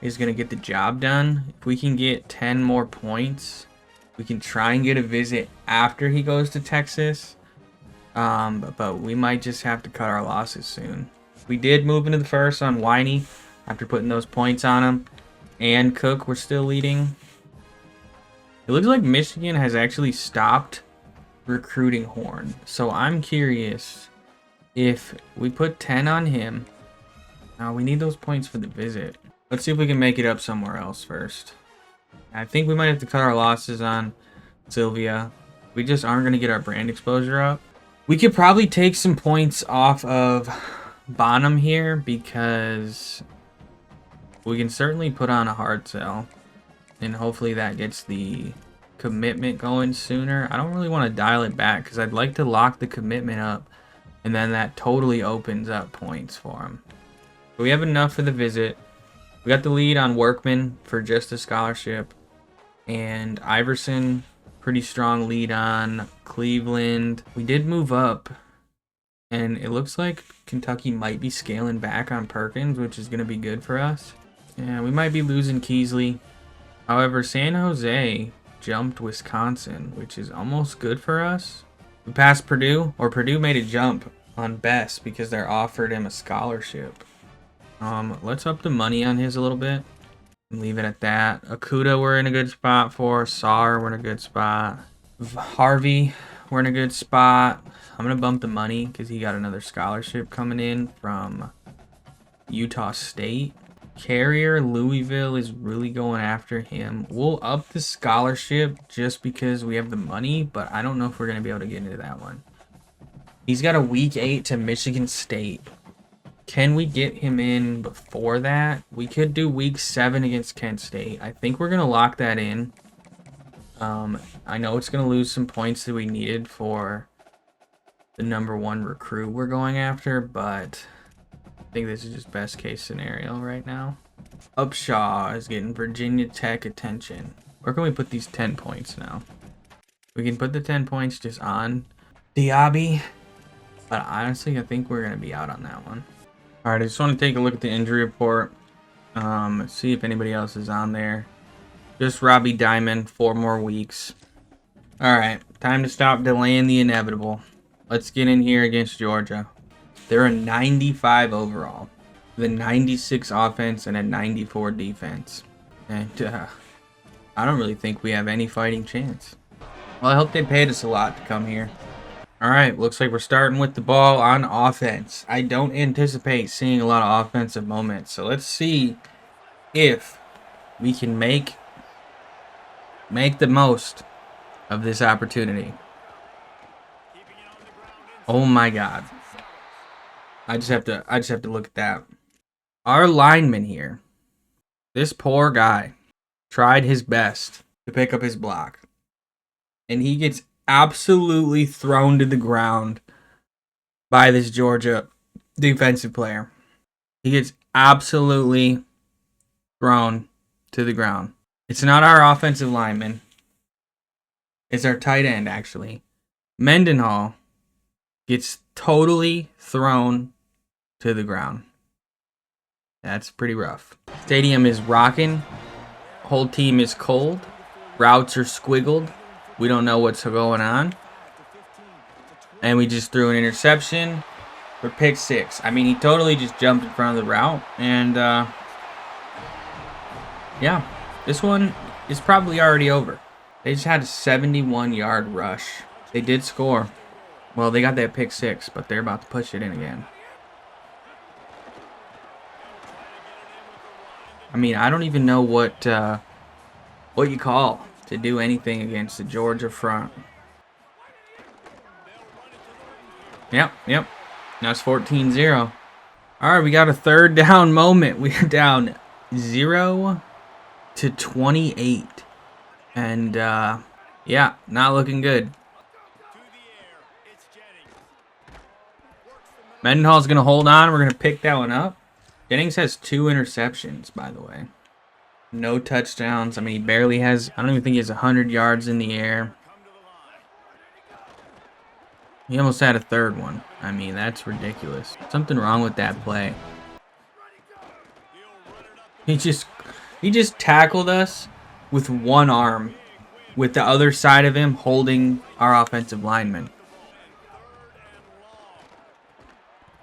Speaker 1: is going to get the job done. If we can get 10 more points, we can try and get a visit after he goes to Texas. But we might just have to cut our losses soon. We did move into the first on Winey after putting those points on him. And Cook, we're still leading. It looks like Michigan has actually stopped recruiting Horn. So I'm curious if we put 10 on him. Now we need those points for the visit. Let's see if we can make it up somewhere else first. I think we might have to cut our losses on Sylvia. We just aren't going to get our brand exposure up. We could probably take some points off of Bonham here because we can certainly put on a hard sell. And hopefully that gets the commitment going sooner. I don't really want to dial it back because I'd like to lock the commitment up. And then that totally opens up points for him. But we have enough for the visit. We got the lead on Workman for just a scholarship. And Iverson, pretty strong lead on Cleveland. We did move up. And it looks like Kentucky might be scaling back on Perkins, which is going to be good for us. Yeah, we might be losing Keasley. However, San Jose jumped Wisconsin, which is almost good for us. We passed Purdue, or Purdue made a jump on Best because they're offered him a scholarship. Let's up the money on his a little bit and leave it at that. Akuda, we're in a good spot for. Saar, we're in a good spot. Harvey, we're in a good spot. I'm going to bump the money because he got another scholarship coming in from Utah State. Carrier, Louisville is really going after him. We'll up the scholarship just because we have the money, but I don't know if we're going to be able to get into that one. He's got a week 8 to Michigan State. Can we get him in before that? We could do week 7 against Kent State. I think we're going to lock that in. I know it's going to lose some points that we needed for the number 1 recruit we're going after, but I think this is just best case scenario right now. Upshaw is getting Virginia Tech attention. Where can we put these 10 points now? We can put the 10 points just on Diaby, but honestly, I think we're going to be out on that one. All right, I just want to take a look at the injury report. See if anybody else is on there. Just Robbie Diamond, 4 more weeks. All right, time to stop delaying the inevitable. Let's get in here against Georgia. They're a 95 overall, with a 96 offense and a 94 defense. And I don't really think we have any fighting chance. Well, I hope they paid us a lot to come here. All right, looks like we're starting with the ball on offense. I don't anticipate seeing a lot of offensive moments. So let's see if we can make the most of this opportunity. Oh my God. I just have to look at that. Our lineman here, this poor guy, tried his best to pick up his block. And he gets absolutely thrown to the ground by this Georgia defensive player. He gets absolutely thrown to the ground. It's not our offensive lineman. It's our tight end, actually. Mendenhall gets totally thrown to the ground. That's pretty rough. Stadium is rocking. Whole team is cold. Routes are squiggled. We don't know what's going on. And we just threw an interception for pick 6. I mean, he totally just jumped in front of the route. And, yeah, this one is probably already over. They just had a 71-yard rush. They did score. Well, they got that pick 6, but they're about to push it in again. I mean, I don't even know what you call to do anything against the Georgia front. Yep. Now it's 14-0. All right, we got a third down moment. We're down 0-28. And, yeah, not looking good. Mendenhall's going to hold on. We're going to pick that one up. Jennings has 2 interceptions, by the way. No touchdowns. I mean, he barely has, I don't even think he has 100 yards in the air. He almost had a third one. I mean, that's ridiculous. Something wrong with that play. He just tackled us with one arm, with the other side of him holding our offensive lineman.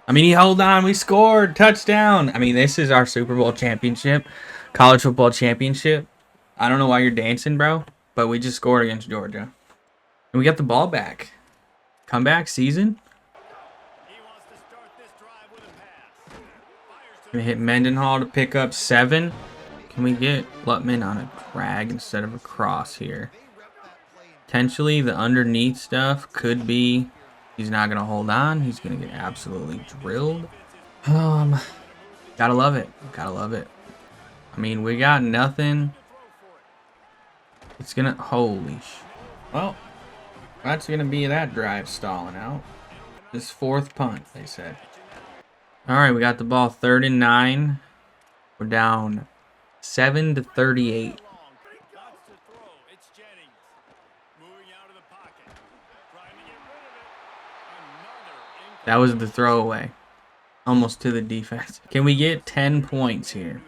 Speaker 1: I mean, he held on. We scored. Touchdown. I mean, this is our Super Bowl championship. College football championship. I don't know why you're dancing, bro. But we just scored against Georgia. And we got the ball back. Comeback season. Gonna hit Mendenhall to pick up 7. Can we get Lutman on a drag instead of a cross here? Potentially the underneath stuff could be. He's not going to hold on. He's going to get absolutely drilled. Gotta love it. Gotta love it. I mean, we got nothing. It's going to... Holy sh... Well, that's going to be that drive stalling out. This 4th punt, they said. All right, we got the ball 3rd and 9. We're down 7-38. That was the throwaway. Almost to the defense. Can we get 10 points here?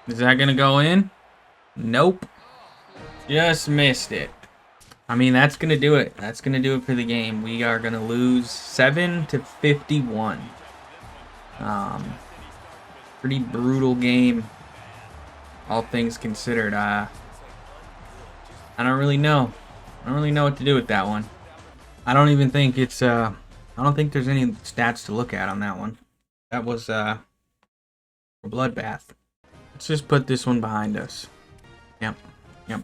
Speaker 1: Is that going to go in? Nope. Just missed it. I mean, that's going to do it. That's going to do it for the game. We are going to lose 7-51. Pretty brutal game. All things considered. I don't really know. I don't really know what to do with that one. I don't even think it's... I don't think there's any stats to look at on that one. That was a bloodbath. Let's just put this one behind us. Yep. All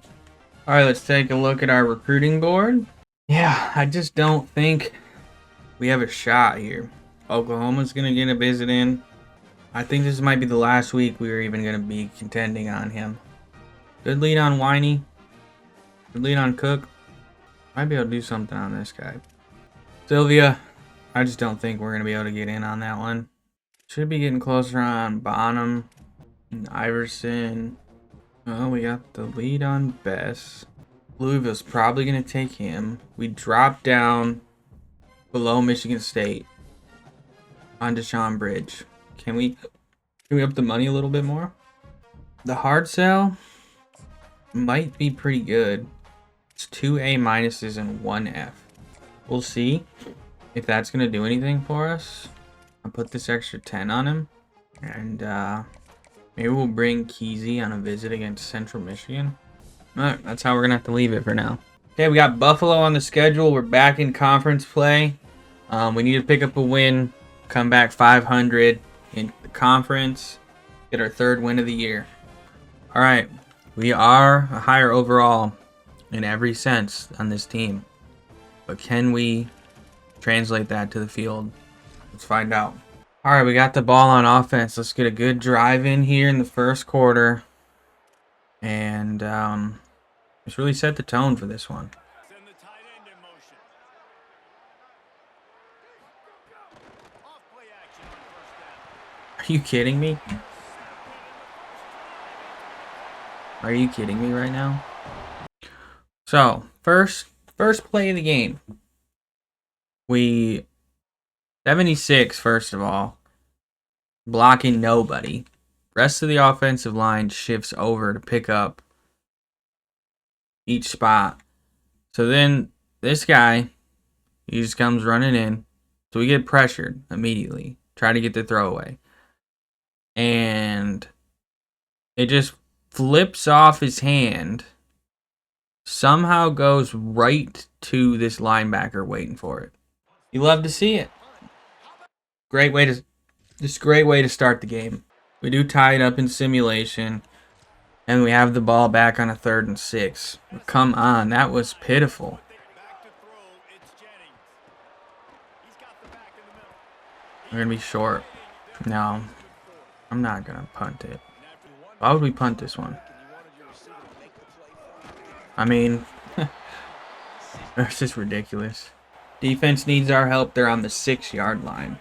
Speaker 1: right, let's take a look at our recruiting board. Yeah, I just don't think we have a shot here. Oklahoma's going to get a visit in. I think this might be the last week we are even going to be contending on him. Good lead on Winey. Good lead on Cook. Might be able to do something on this guy. Sylvia. I just don't think we're going to be able to get in on that one. Should be getting closer on Bonham and Iverson. Oh, we got the lead on Bess. Louisville's probably going to take him. We drop down below Michigan State on Deshaun Bridge. Can we up the money a little bit more? The hard sell might be pretty good. It's 2 A minuses and 1 F. We'll see if that's going to do anything for us. I'll put this extra 10 on him. And maybe we'll bring Kesey on a visit against Central Michigan. Alright, that's how we're going to have to leave it for now. Okay, we got Buffalo on the schedule. We're back in conference play. We need to pick up a win. Come back 500 in the conference. Get our 3rd win of the year. Alright, we are a higher overall in every sense on this team. But can we translate that to the field? Let's find out. All right, we got the ball on offense. Let's get a good drive in here in the 1st quarter. And let's really set the tone for this one. Are you kidding me? Are you kidding me right now? So, first play of the game. We 76, first of all, blocking nobody. Rest of the offensive line shifts over to pick up each spot. So then this guy, he just comes running in. So we get pressured immediately. Try to get the throwaway. And it just flips off his hand. Somehow goes right to this linebacker waiting for it. You love to see it. Great way to start the game. We do tie it up in simulation. And we have the ball back on a 3rd and 6. Come on, that was pitiful. We're going to be short. No, I'm not going to punt it. Why would we punt this one? I mean, it's just ridiculous. Defense needs our help. They're on the 6-yard line.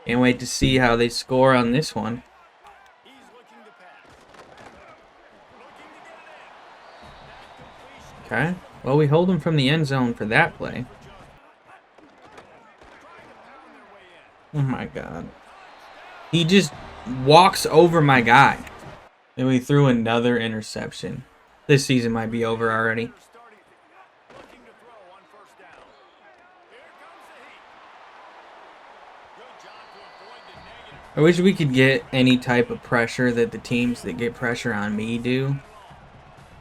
Speaker 1: Can't wait to see how they score on this one. Okay. Well, we hold them from the end zone for that play. Oh my God. He just walks over my guy. And we threw another interception. This season might be over already. I wish we could get any type of pressure that the teams that get pressure on me do.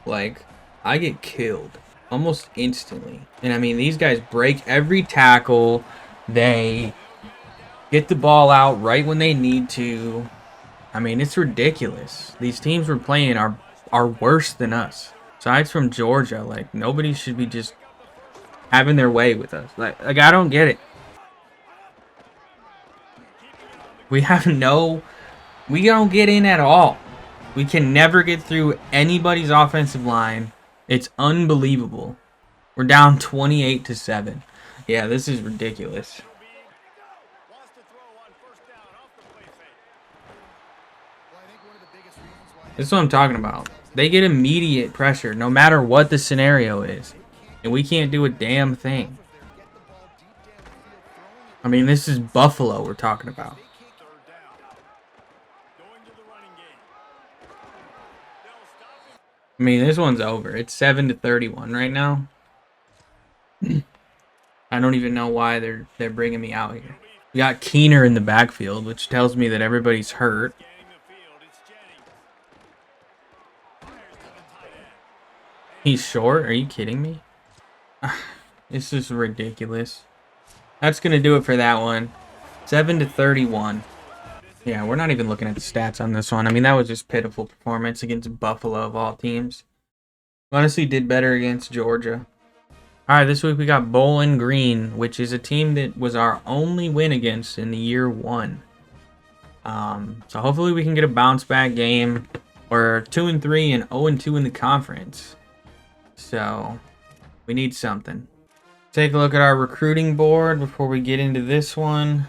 Speaker 1: Like, I get killed almost instantly. And I mean, these guys break every tackle. They get the ball out right when they need to. I mean, it's ridiculous. These teams we're playing are worse than us. Besides from Georgia, like, nobody should be just having their way with us. Like I don't get it. We don't get in at all. We can never get through anybody's offensive line. It's unbelievable. We're down 28-7. Yeah, this is ridiculous. This is what I'm talking about. They get immediate pressure no matter what the scenario is. And we can't do a damn thing. I mean, this is Buffalo we're talking about. I mean, this one's over. It's 7-31 right now. I don't even know why they're bringing me out here. We got Keener in the backfield, which tells me that everybody's hurt. He's short? Are you kidding me? This is ridiculous. That's going to do it for that one. 7-31. Yeah, we're not even looking at the stats on this one. I mean, that was just pitiful performance against Buffalo of all teams. Honestly, did better against Georgia. All right, this week we got Bowling Green, which is a team that was our only win against in the year 1. So hopefully we can get a bounce back game. We're 2-3 and 0-2 in the conference. So we need something. Take a look at our recruiting board before we get into this one.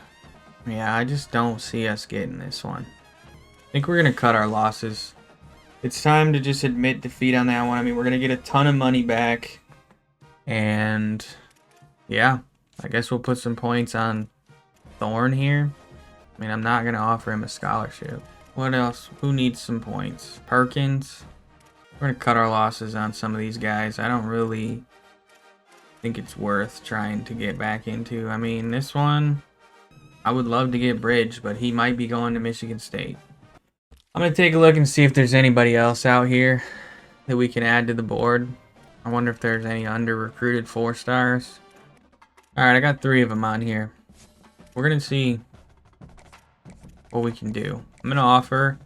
Speaker 1: Yeah, I just don't see us getting this one. I think we're going to cut our losses. It's time to just admit defeat on that one. I mean, we're going to get a ton of money back. And yeah, I guess we'll put some points on Thorne here. I mean, I'm not going to offer him a scholarship. What else? Who needs some points? Perkins. We're going to cut our losses on some of these guys. I don't really think it's worth trying to get back into. I mean, this one, I would love to get Bridge, but he might be going to Michigan State. I'm going to take a look and see if there's anybody else out here that we can add to the board. I wonder if there's any under-recruited 4-stars. Alright, I got 3 of them on here. We're going to see what we can do. I'm going to offer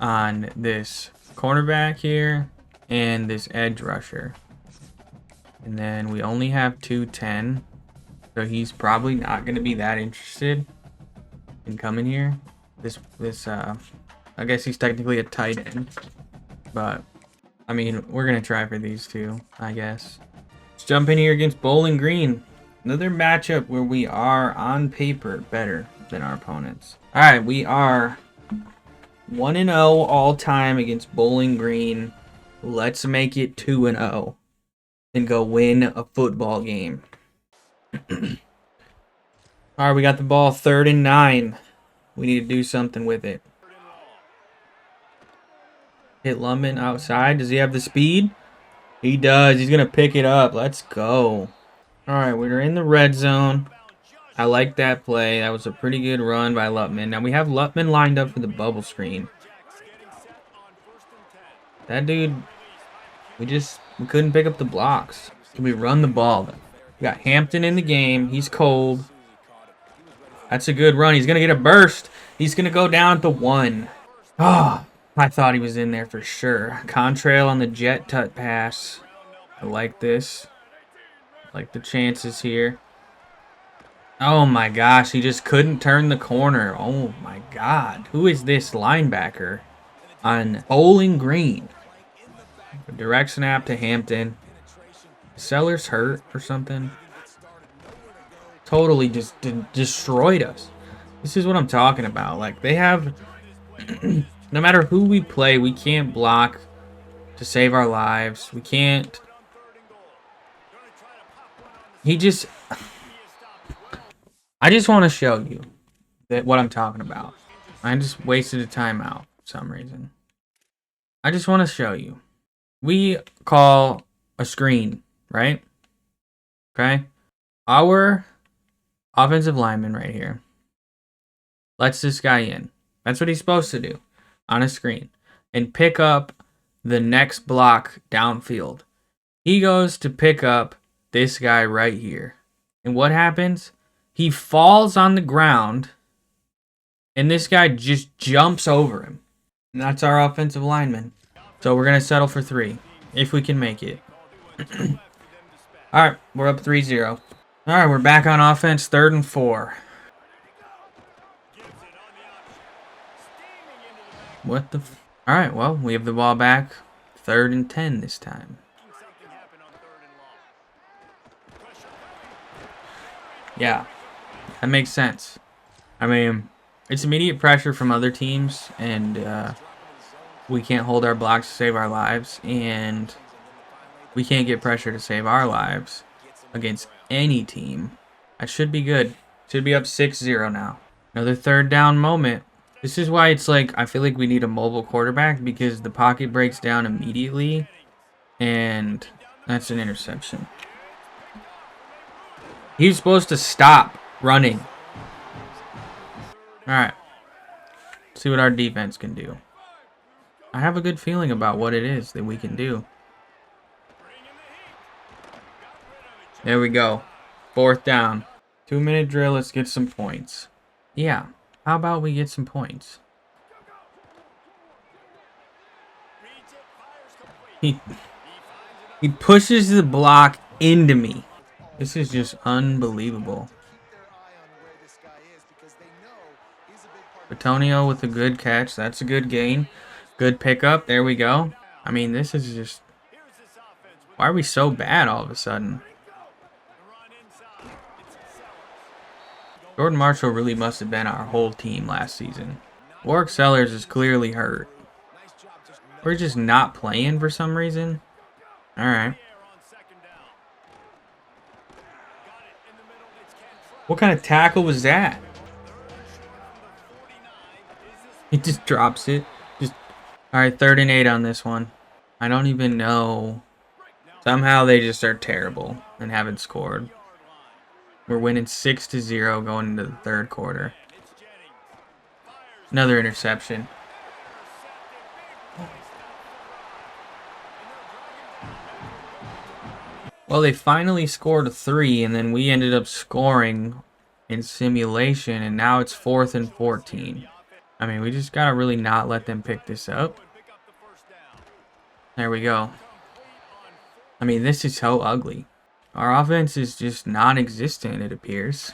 Speaker 1: on this cornerback here and this edge rusher. And then we only have 210. So he's probably not going to be that interested in coming here. I guess he's technically a tight end. But, I mean, we're going to try for these two, I guess. Let's jump in here against Bowling Green. Another matchup where we are, on paper, better than our opponents. Alright, we are 1-0 all-time against Bowling Green. Let's make it 2-0 and go win a football game. All right, we got the ball 3rd and 9. We need to do something with it. Hit Lundman outside. Does he have the speed? He does. He's going to pick it up. Let's go. All right, we're in the red zone. I like that play. That was a pretty good run by Lutman. Now we have Lutman lined up for the bubble screen. That dude, we couldn't pick up the blocks. Can we run the ball? We got Hampton in the game. He's cold. That's a good run. He's going to get a burst. He's going to go down to 1. Oh, I thought he was in there for sure. Contrail on the jet tut pass. I like this. I like the chances here. Oh my gosh, he just couldn't turn the corner. Oh my god. Who is this linebacker on Bowling Green? A direct snap to Hampton. Sellers hurt or something. Totally just destroyed us. This is what I'm talking about. Like, they have... no matter who we play, we can't block to save our lives. We can't... I just want to show you what I'm talking about. I just wasted a timeout for some reason. I just want to show you. We call a screen, right? Okay? Our offensive lineman right here lets this guy in. That's what he's supposed to do on a screen. And pick up the next block downfield. He goes to pick up this guy right here. And what happens? He falls on the ground, and this guy just jumps over him. And that's our offensive lineman. So we're going to settle for 3, if we can make it. All right, we're up 3-0. All right, we're back on offense, 3rd and 4. What the... All right, well, we have the ball back. 3rd and 10 this time. Yeah. That makes sense. I mean, it's immediate pressure from other teams, and we can't hold our blocks to save our lives, and we can't get pressure to save our lives against any team. That should be good. Should be up 6-0 now. Another 3rd down moment. This is why it's like, I feel like we need a mobile quarterback, because the pocket breaks down immediately, and that's an interception. He's supposed to stop running. Alright. See what our defense can do. I have a good feeling about what it is that we can do. There we go. 4th down. 2-minute drill. Let's get some points. Yeah. How about we get some points? He pushes the block into me. This is just unbelievable. Antonio with a good catch. That's a good gain. Good pickup. There we go. I mean, this is just... Why are we so bad all of a sudden? Jordan Marshall really must have been our whole team last season. Warwick Sellers is clearly hurt. We're just not playing for some reason. Alright. What kind of tackle was that? He just drops it. Alright, 3rd and 8 on this one. I don't even know. Somehow they just are terrible and haven't scored. We're winning 6-0 going into the 3rd quarter. Another interception. Well, they finally scored 3, and then we ended up scoring in simulation, and now it's 4th and 14. I mean, we just gotta really not let them pick this up. There we go. I mean, this is so ugly. Our offense is just non-existent, it appears.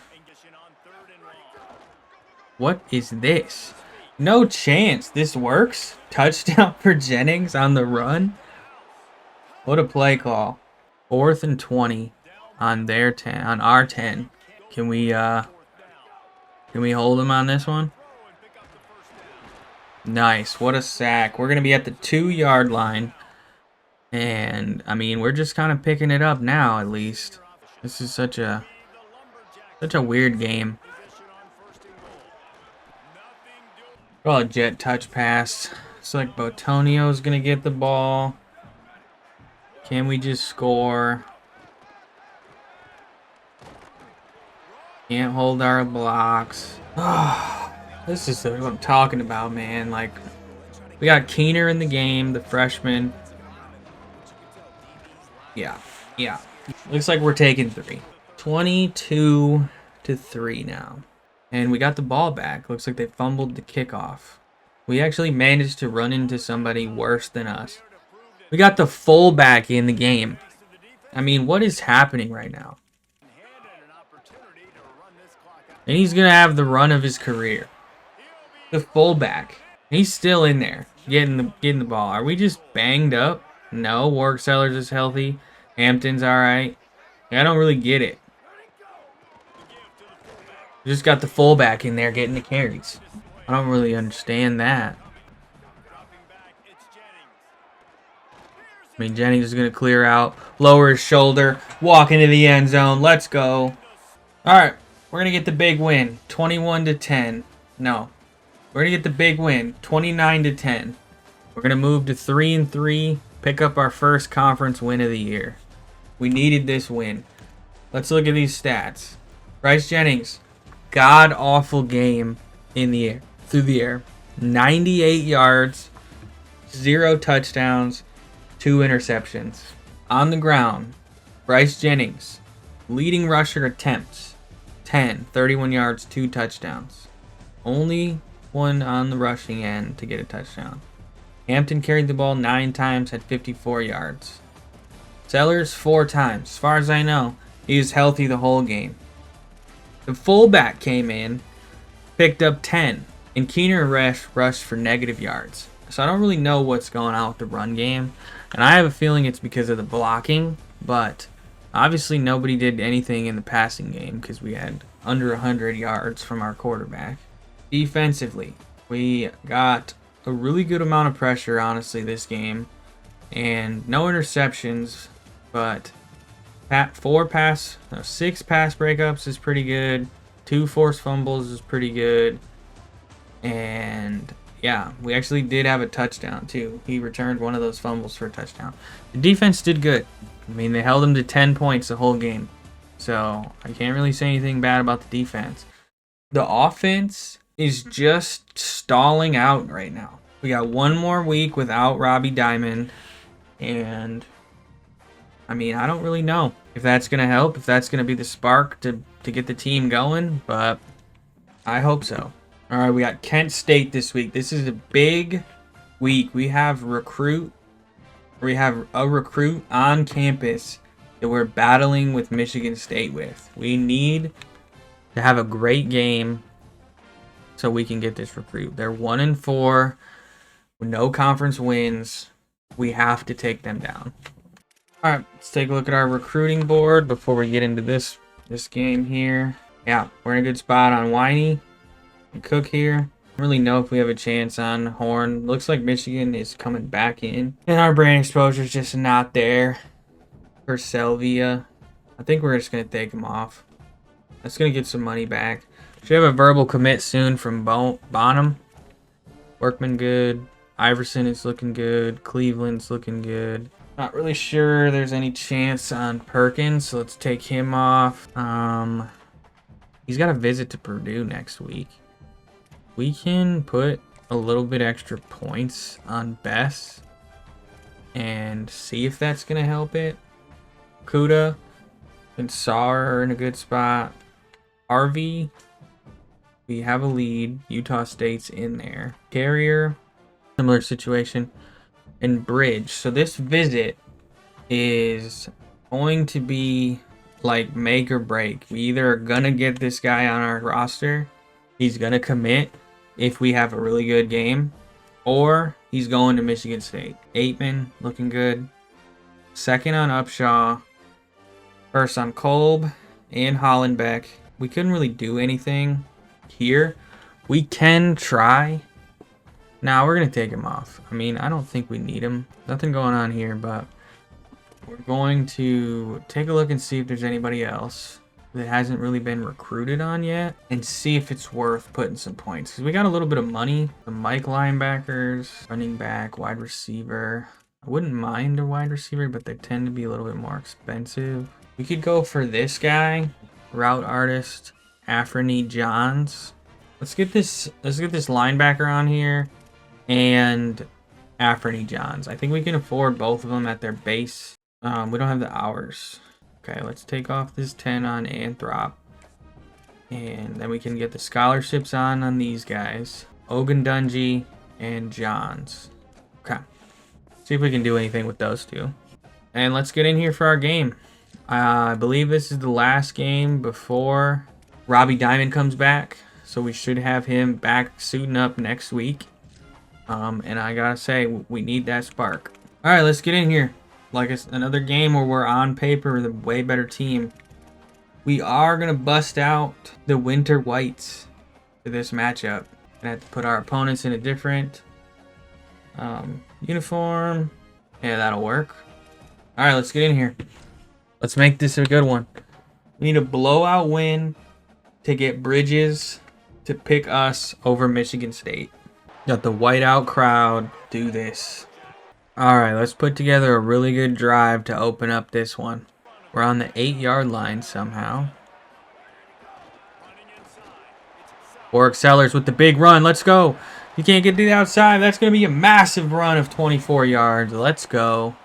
Speaker 1: What is this? No chance this works. Touchdown for Jennings on the run. What a play call. 4th and 20 on their 10, on our 10. Can we hold them on this one? Nice. What a sack. We're going to be at the 2-yard line. And, I mean, we're just kind of picking it up now, at least. This is such a weird game. Well, a jet touch pass. It's like Botonio's gonna get the ball. Can we just score? Can't hold our blocks. This is what I'm talking about, man. Like, we got Keener in the game, the freshman. Yeah. Looks like we're taking 3. 22-3 now. And we got the ball back. Looks like they fumbled the kickoff. We actually managed to run into somebody worse than us. We got the fullback in the game. I mean, what is happening right now? And he's going to have the run of his career. The fullback. He's still in there, getting the ball. Are we just banged up? No, Warwick Sellers is healthy. Hampton's all right. I don't really get it. Just got the fullback in there getting the carries. I don't really understand that. I mean, Jennings is going to clear out, lower his shoulder, walk into the end zone. Let's go. All right, we're going to get the big win, 21-10. No, we're going to get the big win, 29-10. We're going to move to 3-3, pick up our first conference win of the year. We needed this win. Let's look at these stats. Bryce Jennings, god-awful game in the air, through the air. 98 yards, 0 touchdowns, 2 interceptions. On the ground, Bryce Jennings, leading rusher attempts, 10, 31 yards, 2 touchdowns. Only one on the rushing end to get a touchdown. Hampton carried the ball 9 times, had 54 yards. Sellers 4 times. As far as I know, he was healthy the whole game. The fullback came in, picked up 10, and Keener rushed for negative yards. So I don't really know what's going on with the run game. And I have a feeling it's because of the blocking, but obviously nobody did anything in the passing game because we had under 100 yards from our quarterback. Defensively, we got a really good amount of pressure, honestly, this game. And no interceptions, but 6 pass breakups is pretty good. 2 forced fumbles is pretty good. And yeah, we actually did have a touchdown too. He returned one of those fumbles for a touchdown. The defense did good. I mean, they held him to 10 points the whole game. So I can't really say anything bad about the defense. The offense is just stalling out right now. We got one more week without Robbie Diamond. And I mean, I don't really know if that's going to help, if that's going to be the spark to get the team going, but I hope so. All right, we got Kent State this week. This is a big week. We have a recruit on campus that we're battling with Michigan State with. We need to have a great game so we can get this recruit. They're 1-4 with no conference wins. We have to take them down. All right, let's take a look at our recruiting board before we get into this game here. Yeah, we're in a good spot on Winey and Cook here. I don't really know if we have a chance on Horn. Looks like Michigan is coming back in. And our brand exposure is just not there for Selvia. I think we're just going to take him off. That's going to get some money back. Should have a verbal commit soon from Bonham. Workman good. Iverson is looking good. Cleveland's looking good. Not really sure there's any chance on Perkins, so let's take him off. He's got a visit to Purdue next week. We can put a little bit extra points on Bess and see if that's going to help it. Kuda and Saar are in a good spot. RV, we have a lead. Utah State's in there. Carrier, similar situation. And Bridge. So this visit is going to be like make or break. We either are going to get this guy on our roster, he's going to commit if we have a really good game, or he's going to Michigan State. Aitman looking good. Second on Upshaw. First on Kolb and Hollenbeck. We couldn't really do anything here. We can try. Now we're going to take him off. I mean, I don't think we need him. Nothing going on here, but we're going to take a look and see if there's anybody else. that hasn't really been recruited on yet, and see if it's worth putting some points. Because we got a little bit of money. The Mike linebackers, running back, wide receiver. I wouldn't mind a wide receiver, but they tend to be a little bit more expensive. We could go for this guy, route artist, Afrani Johns. Let's get this linebacker on here and Afrani Johns. I think we can afford both of them at their base. We don't have the hours. Okay, let's take off this 10 on Anthrop. And then we can get the scholarships on these guys. Ogundunji and Johns. Okay. See if we can do anything with those two. And let's get in here for our game. I believe this is the last game before Robbie Diamond comes back. So we should have him back suiting up next week. And I gotta say, we need that spark. Alright, let's get in here. Like it's another game where we're on paper the way better team. We are going to bust out the Winter Whites for this matchup. Gonna have to put our opponents in a different uniform. Yeah, that'll work. Alright, let's get in here. Let's make this a good one. We need a blowout win to get Bridges to pick us over Michigan State. Got the whiteout crowd. Do this. Alright, let's put together a really good drive to open up this one. We're on the 8-yard line somehow. Warwick Sellers with the big run. Let's go. You can't get to the outside. That's going to be a massive run of 24 yards. Let's go.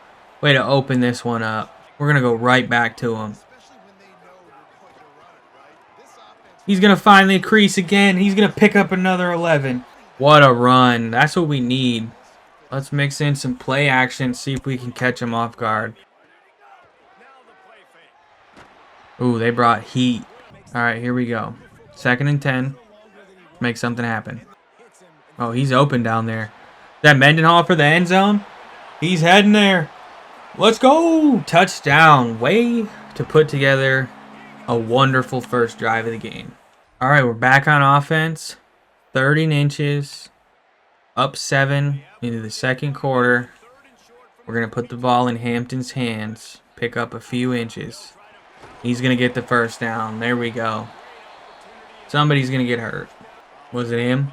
Speaker 1: Way to open this one up. We're going to go right back to him. He's going to find the crease again. He's going to pick up another 11. What a run. That's what we need. Let's mix in some play action, see if we can catch him off guard. Ooh, they brought heat. All right, here we go. 2nd and 10. Make something happen. Oh, he's open down there. Is that Mendenhall for the end zone? He's heading there. Let's go. Touchdown. Way to put together a wonderful first drive of the game. All right, we're back on offense. 30 inches. Up 7 into the second quarter. We're going to put the ball in Hampton's hands. Pick up a few inches. He's going to get the first down. There we go. Somebody's going to get hurt. Was it him?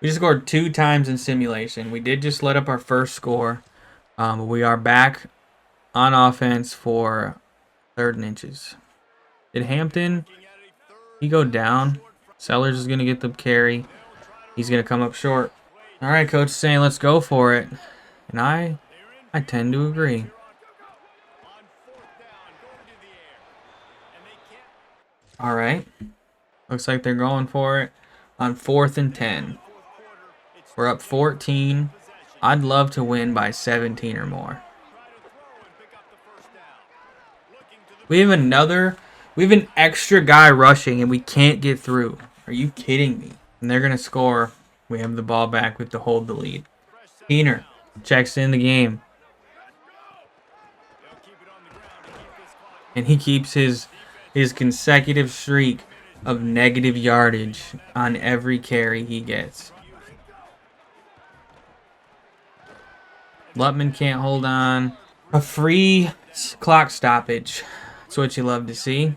Speaker 1: We just scored 2 times in simulation. We did just let up our first score. But we are back on offense for 3rd and inches. Did Hampton, he go down? Sellers is going to get the carry. He's going to come up short. All right, coach is saying let's go for it. And I tend to agree. All right. Looks like they're going for it on 4th and 10. We're up 14. I'd love to win by 17 or more. We have an extra guy rushing and we can't get through. Are you kidding me? And they're going to score. We have the ball back with to hold the lead. Keener checks in the game. And he keeps his consecutive streak of negative yardage on every carry he gets. Lutman can't hold on. A free clock stoppage. That's what you love to see.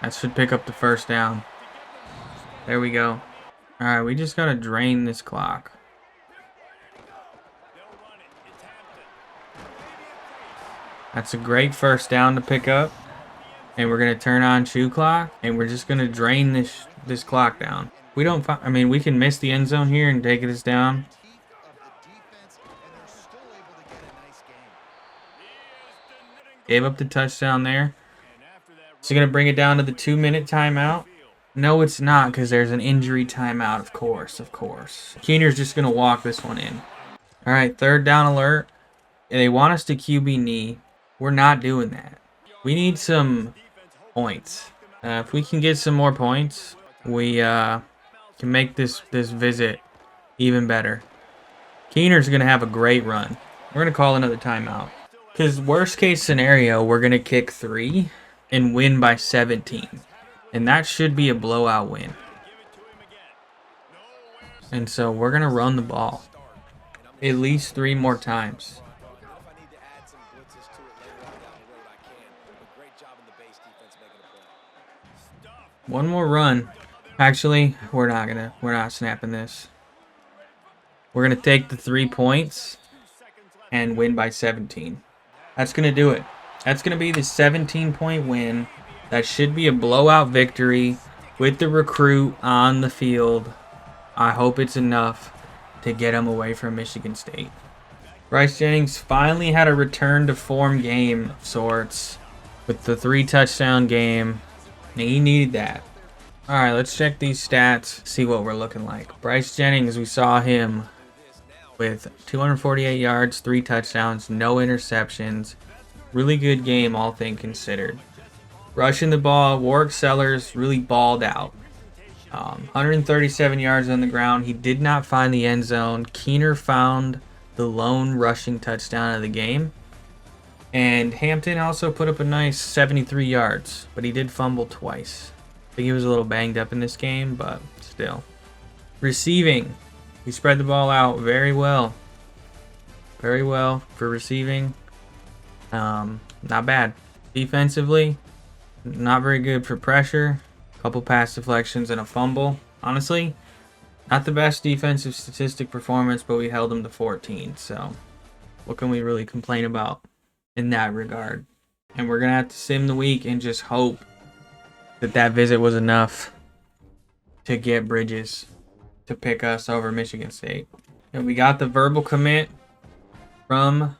Speaker 1: That should pick up the first down. There we go. Alright, we just got to drain this clock. That's a great first down to pick up. And we're going to turn on shoe clock. And we're just going to drain this clock down. We don't... I mean, we can miss the end zone here and take this down. Gave up the touchdown there. So going to bring it down to the 2-minute timeout. No, it's not, because there's an injury timeout, of course. Keener's just going to walk this one in. All right, 3rd down alert. They want us to QB knee. We're not doing that. We need some points. If we can get some more points, we can make this visit even better. Keener's going to have a great run. We're going to call another timeout. Because worst case scenario, we're going to kick 3 and win by 17. And that should be a blowout win. And so we're going to run the ball at least 3 more times. One more run. Actually, we're not snapping this. We're gonna take the 3 points and win by 17. That's gonna do it. That's gonna be the 17-point win. That should be a blowout victory with the recruit on the field. I hope it's enough to get him away from Michigan State. Bryce Jennings finally had a return to form game of sorts with the 3-touchdown game. He needed that. All right, let's check these stats, see what we're looking like. Bryce Jennings, we saw him with 248 yards, 3 touchdowns, no interceptions. Really good game, all things considered. Rushing the ball, Warwick Sellers really balled out. 137 yards on the ground. He did not find the end zone. Keener found the lone rushing touchdown of the game. And Hampton also put up a nice 73 yards, but he did fumble twice. I think he was a little banged up in this game, but still. Receiving. We spread the ball out very well. Very well for receiving. Not bad. Defensively, not very good for pressure. Couple pass deflections and a fumble. Honestly, not the best defensive statistic performance, but we held them to 14. So what can we really complain about in that regard? And we're going to have to sim the week and just hope that that visit was enough to get Bridges to pick us over Michigan State. And we got the verbal commit from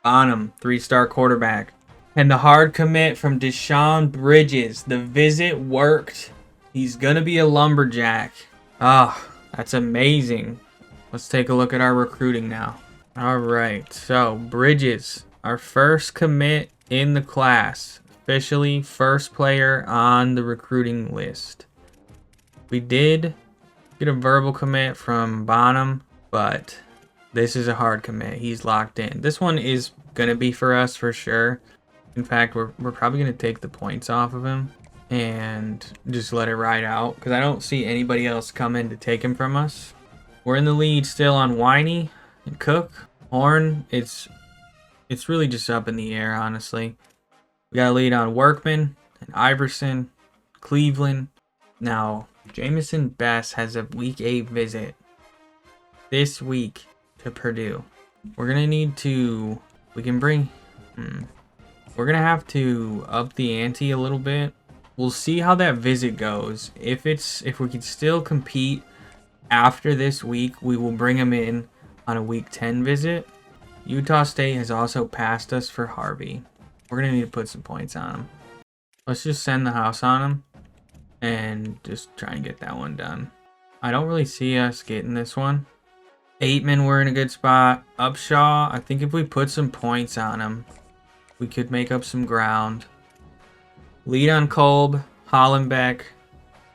Speaker 1: Bonham, 3-star quarterback. And the hard commit from Deshaun Bridges. The visit worked. He's going to be a Lumberjack. Oh, that's amazing. Let's take a look at our recruiting now. All right, so Bridges, our first commit in the class. Officially first player on the recruiting list. We did get a verbal commit from Bonham, but this is a hard commit. He's locked in. This one is going to be for us for sure. In fact, we're probably going to take the points off of him and just let it ride out because I don't see anybody else coming to take him from us. We're in the lead still on Winey and Cook. Horn, it's really just up in the air, honestly. We got a lead on Workman and Iverson, Cleveland. Now, Jamison Best has a week 8 visit this week to Purdue. We're going to need to... We can bring... We're going to have to up the ante a little bit. We'll see how that visit goes. If we can still compete after this week, we will bring him in on a week 10 visit. Utah State has also passed us for Harvey. We're going to need to put some points on him. Let's just send the house on him and just try and get that one done. I don't really see us getting this one. Aitman, we're in a good spot. Upshaw, I think if we put some points on him, we could make up some ground. Lead on Kolb, Hollenbeck.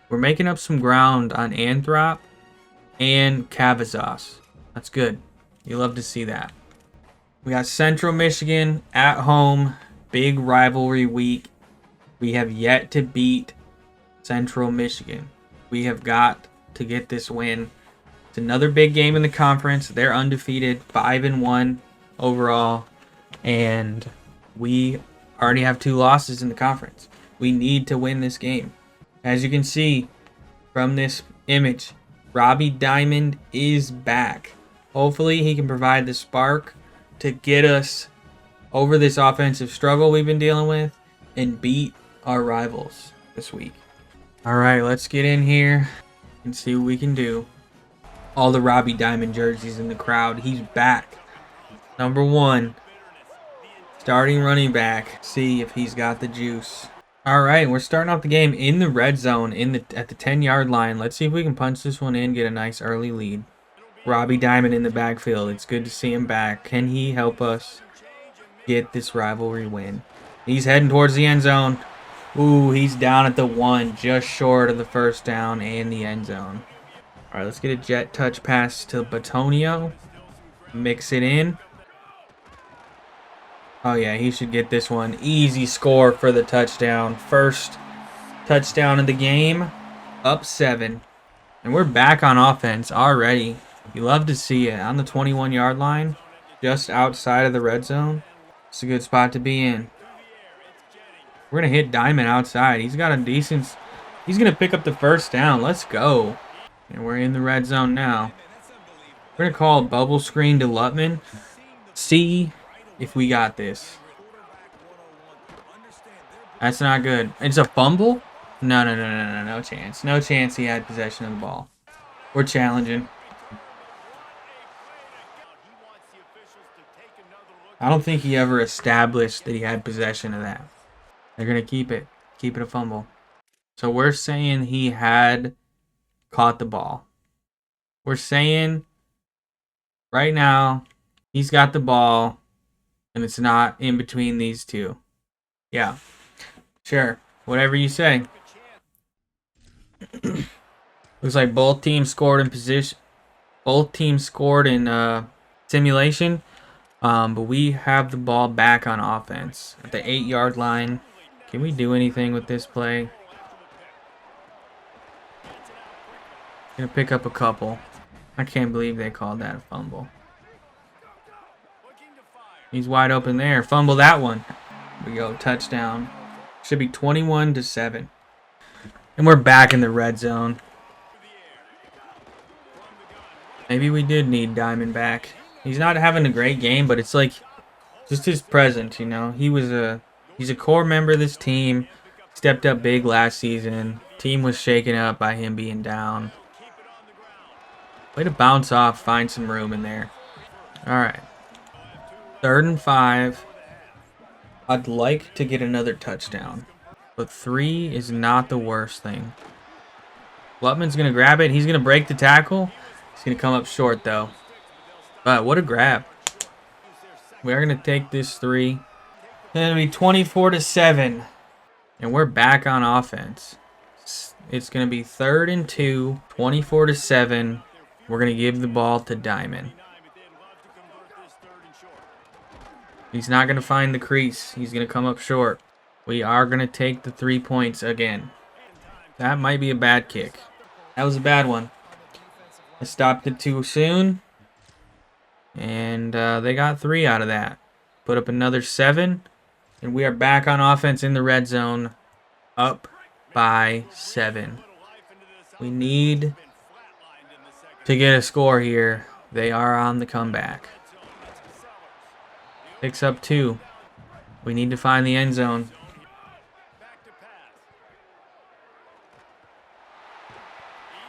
Speaker 1: We're making up some ground on Anthrop and Cavazos. That's good. You love to see that. We got Central Michigan at home. Big rivalry week. We have yet to beat Central Michigan. We have got to get this win. It's another big game in the conference. They're undefeated, 5-1 overall. And we already have 2 losses in the conference. We need to win this game. As you can see from this image, Robbie Diamond is back. Hopefully he can provide the spark to get us over this offensive struggle we've been dealing with and beat our rivals this week. All right, let's get in here and see what we can do. All the Robbie Diamond jerseys in the crowd. He's back. Number 1. Starting running back. See if he's got the juice. All right, we're starting off the game in the red zone at the 10-yard line. Let's see if we can punch this one in, get a nice early lead. Robbie Diamond in the backfield. It's good to see him back. Can he help us get this rivalry win? He's heading towards the end zone. Ooh, he's down at the 1, just short of the first down and the end zone. All right, let's get a jet touch pass to Batonio. Mix it in. Oh, yeah, he should get this one. Easy score for the touchdown. First touchdown of the game. Up 7. And we're back on offense already. You love to see it. On the 21-yard line, just outside of the red zone. It's a good spot to be in. We're going to hit Diamond outside. He's got a decent He's going to pick up the first down. Let's go. And we're in the red zone now. We're going to call a bubble screen to Lutman. See if we got this. That's not good. It's a fumble? No chance. No chance he had possession of the ball. We're challenging. I don't think he ever established that he had possession of that. They're going to keep it. Keep it a fumble. So we're saying he had caught the ball. We're saying right now he's got the ball and it's not in between these two. Yeah. Sure. Whatever you say. Looks like both teams scored in position. Both teams scored in simulation. But we have the ball back on offense at the 8-yard line. Can we do anything with this play? Gonna pick up a couple. I can't believe they called that a fumble. He's wide open there. Fumble that one. Here we go. Touchdown. Should be 21-7. And we're back in the red zone. Maybe we did need Diamond back. He's not having a great game, but it's like just his presence, you know. He's a core member of this team. Stepped up big last season. Team was shaken up by him being down. Way to bounce off, find some room in there. All right. 3rd and 5. I'd like to get another touchdown, but 3 is not the worst thing. Lutman's going to grab it. He's going to break the tackle. He's going to come up short, though. But what a grab. We are going to take this 3. It'll be 24-7. And we're back on offense. It's going to be 3rd and 2, 24-7. We're going to give the ball to Diamond. He's not going to find the crease. He's going to come up short. We are going to take the 3 points again. That might be a bad kick. That was a bad one. I stopped it too soon. And they got 3 out of that. Put up another 7. And we are back on offense in the red zone. Up by 7. We need to get a score here. They are on the comeback. Picks up 2. We need to find the end zone.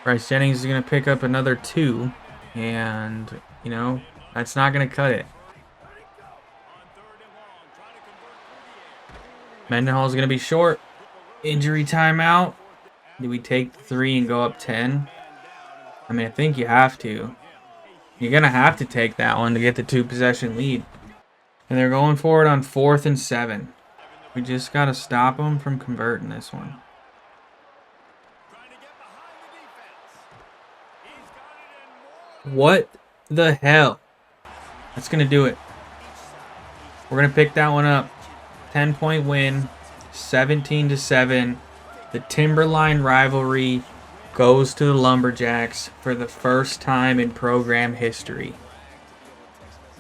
Speaker 1: Bryce Jennings is going to pick up another 2. And, you know, that's not going to cut it. Mendenhall is going to be short. Injury timeout. Do we take the 3 and go up 10? I mean, I think you have to. You're going to have to take that one to get the 2-possession lead. And they're going for it on 4th and 7. We just got to stop them from converting this one. What the hell? That's going to do it. We're going to pick that one up. 10-point win. 17-7. The Timberline rivalry goes to the Lumberjacks for the first time in program history.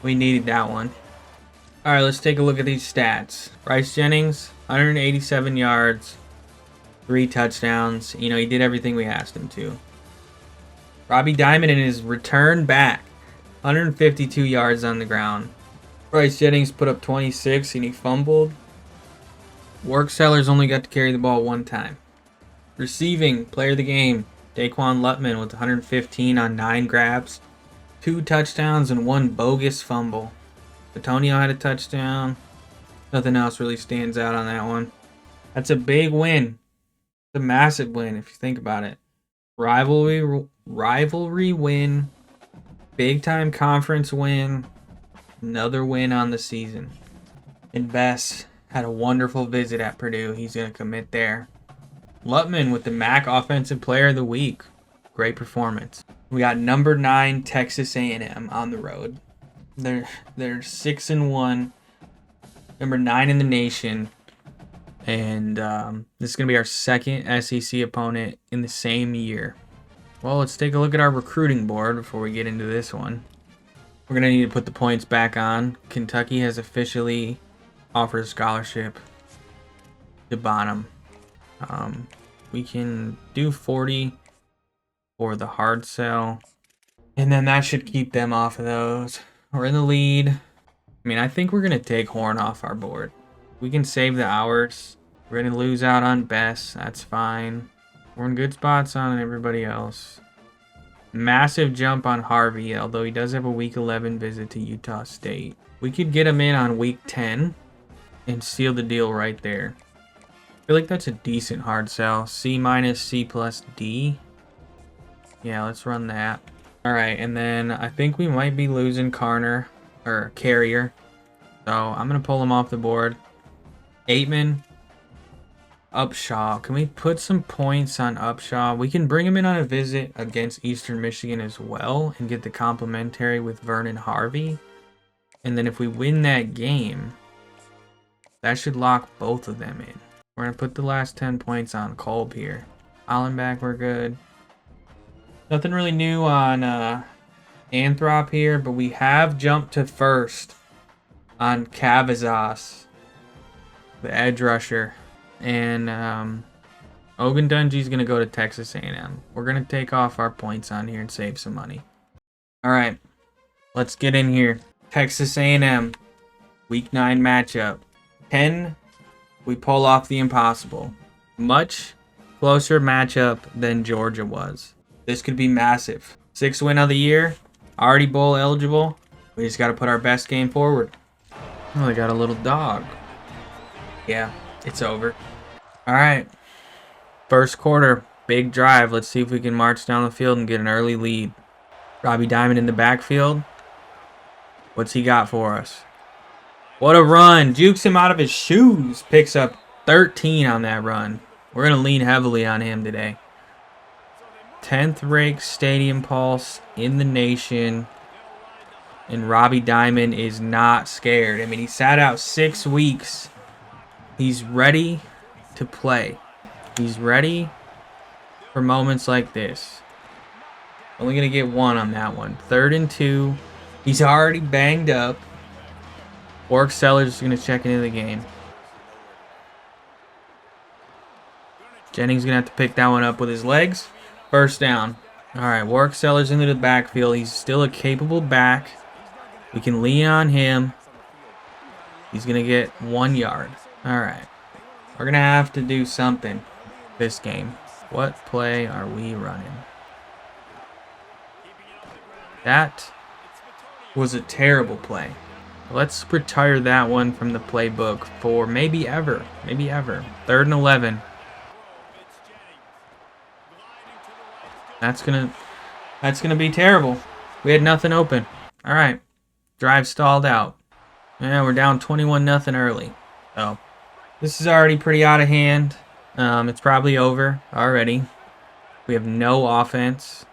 Speaker 1: We needed that one. All right, let's take a look at these stats. Bryce Jennings, 187 yards, 3 touchdowns. You know, he did everything we asked him to. Robbie Diamond in his return back, 152 yards on the ground. Bryce Jennings put up 26 and he fumbled. Work Sellers only got to carry the ball 1 time. Receiving, player of the game, Daquan Lutman with 115 on 9 grabs, 2 touchdowns and 1 bogus fumble. Antonio had a touchdown. Nothing else really stands out on that one. That's a big win. It's a massive win if you think about it. Rivalry win. Big time conference win. Another win on the season. And Bess had a wonderful visit at Purdue. He's going to commit there. Lutman with the MAC Offensive Player of the Week. Great performance. We got number 9 Texas A&M on the road. They're 6-1, number 9 in the nation, and this is going to be our second SEC opponent in the same year. Well, let's take a look at our recruiting board before we get into this one. We're going to need to put the points back on. Kentucky has officially offered a scholarship to Bonham. We can do 40 for the hard sell. And then that should keep them off of those. We're in the lead. I mean, I think we're going to take Horn off our board. We can save the hours. We're going to lose out on Bess. That's fine. We're in good spots on everybody else. Massive jump on Harvey, although he does have a week 11 visit to Utah State. We could get him in on week 10 and seal the deal right there. I feel like that's a decent hard sell. C minus C plus D. Yeah, let's run that. All right, and then I think we might be losing Carrier. So I'm going to pull him off the board. Aitman. Upshaw. Can we put some points on Upshaw? We can bring him in on a visit against Eastern Michigan as well and get the complimentary with Vernon Harvey. And then if we win that game, that should lock both of them in. We're going to put the last 10 points on Kolb here. Allenback, we're good. Nothing really new on Anthrop here, but we have jumped to first on Cavazos, the edge rusher. And Ogundunji's going to go to Texas A&M. We're going to take off our points on here and save some money. All right, let's get in here. Texas A&M, Week 9 matchup. 10, we pull off the impossible. Much closer matchup than Georgia was. This could be massive. 6th win of the year, already bowl eligible. We just got to put our best game forward. Oh, they got a little dog. Yeah, it's over. All right. First quarter, big drive. Let's see if we can march down the field and get an early lead. Robbie Diamond in the backfield. What's he got for us? What a run. Jukes him out of his shoes. Picks up 13 on that run. We're going to lean heavily on him today. 10th ranked stadium pulse in the nation. And Robbie Diamond is not scared. I mean, he sat out 6 weeks. He's ready to play. He's ready for moments like this. Only going to get 1 on that one. 3rd and 2. He's already banged up. Warwick Sellers is going to check into the game. Jennings going to have to pick that one up with his legs. First down. All right, Warwick Sellers into the backfield. He's still a capable back. We can lean on him. He's going to get 1 yard. All right. We're going to have to do something this game. What play are we running? That was a terrible play. Let's retire that one from the playbook for maybe ever. Maybe ever. 3rd and 11. That's gonna be terrible. We had nothing open. All right. Drive stalled out. Yeah, we're down 21-0 early. So this is already pretty out of hand. It's probably over already. We have no offense.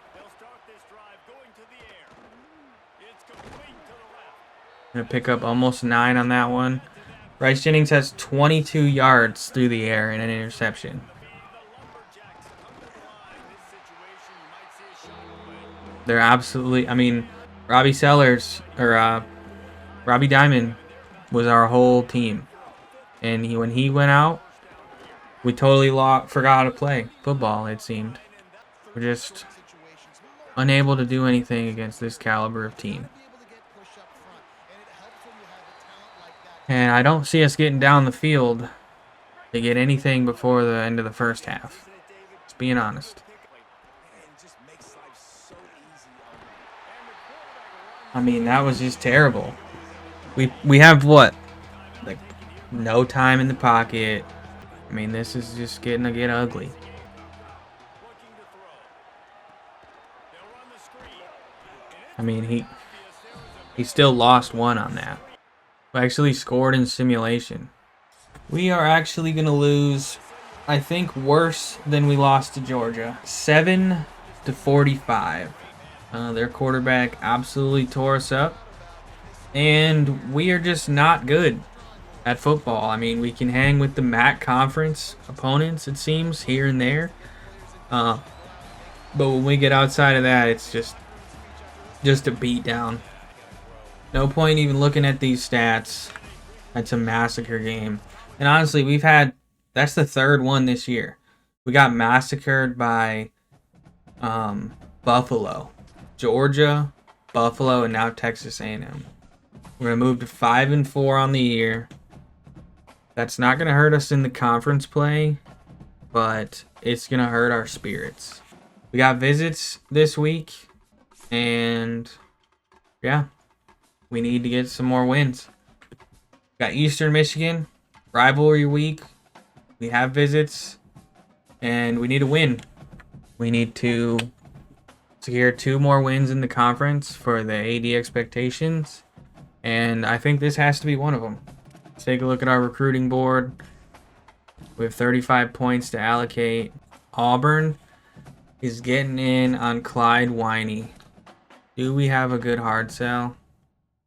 Speaker 1: Gonna pick up almost 9 on that one. Bryce Jennings has 22 yards through the air and an interception. They're absolutely, I mean, Robbie Diamond was our whole team. And when he went out, we totally forgot how to play football, it seemed. We're just unable to do anything against this caliber of team. And I don't see us getting down the field to get anything before the end of the first half. Just being honest. I mean, that was just terrible. We have what? Like, no time in the pocket. I mean, this is just getting to get ugly. I mean, he still lost 1 on that. We actually scored in simulation. We are actually going to lose, I think, worse than we lost to Georgia. 7-45. Their quarterback absolutely tore us up. And we are just not good at football. I mean, we can hang with the MAC conference opponents, it seems, here and there. But when we get outside of that, it's just a beat down. No point even looking at these stats. That's a massacre game. And honestly, that's the 3rd one this year. We got massacred by Buffalo, Georgia, Buffalo, and now Texas A&M. We're gonna move to 5-4 on the year. That's not gonna hurt us in the conference play, but it's gonna hurt our spirits. We got visits this week, and yeah, we need to get some more wins. Got Eastern Michigan, rivalry week. We have visits, and we need a win. We need to secure 2 more wins in the conference for the AD expectations, and I think this has to be one of them. Let's take a look at our recruiting board. We have 35 points to allocate. Auburn is getting in on Clyde Winey. Do we have a good hard sell?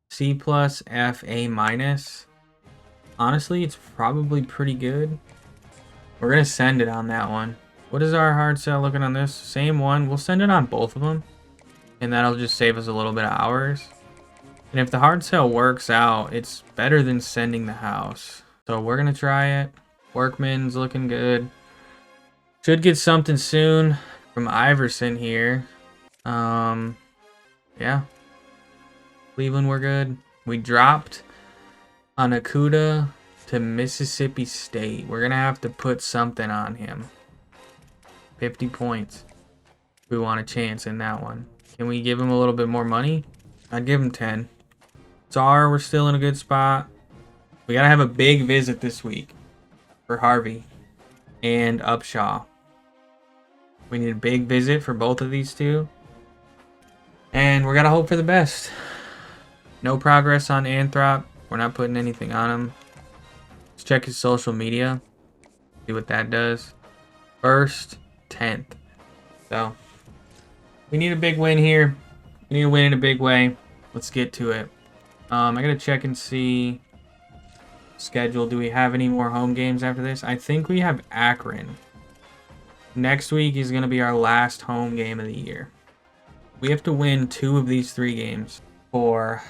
Speaker 1: C+, F, A-. Honestly, it's probably pretty good. We're going to send it on that one. What is our hard sell looking on this? Same one. We'll send it on both of them. And that'll just save us a little bit of hours. And if the hard sell works out, it's better than sending the house. So we're going to try it. Workman's looking good. Should get something soon from Iverson here. Yeah. Cleveland, we're good. We dropped on Akuda to Mississippi State. We're going to have to put something on him. 50 points. We want a chance in that one. Can we give him a little bit more money? I'd give him 10. Czar, we're still in a good spot. We got to have a big visit this week for Harvey and Upshaw. We need a big visit for both of these two. And we're going to hope for the best. No progress on Anthrop. We're not putting anything on him. Let's check his social media. See what that does. 1st, 10th. So, we need a big win here. We need to win in a big way. Let's get to it. I got to check and see schedule. Do we have any more home games after this? I think we have Akron. Next week is going to be our last home game of the year. We have to win 2 of these 3 games for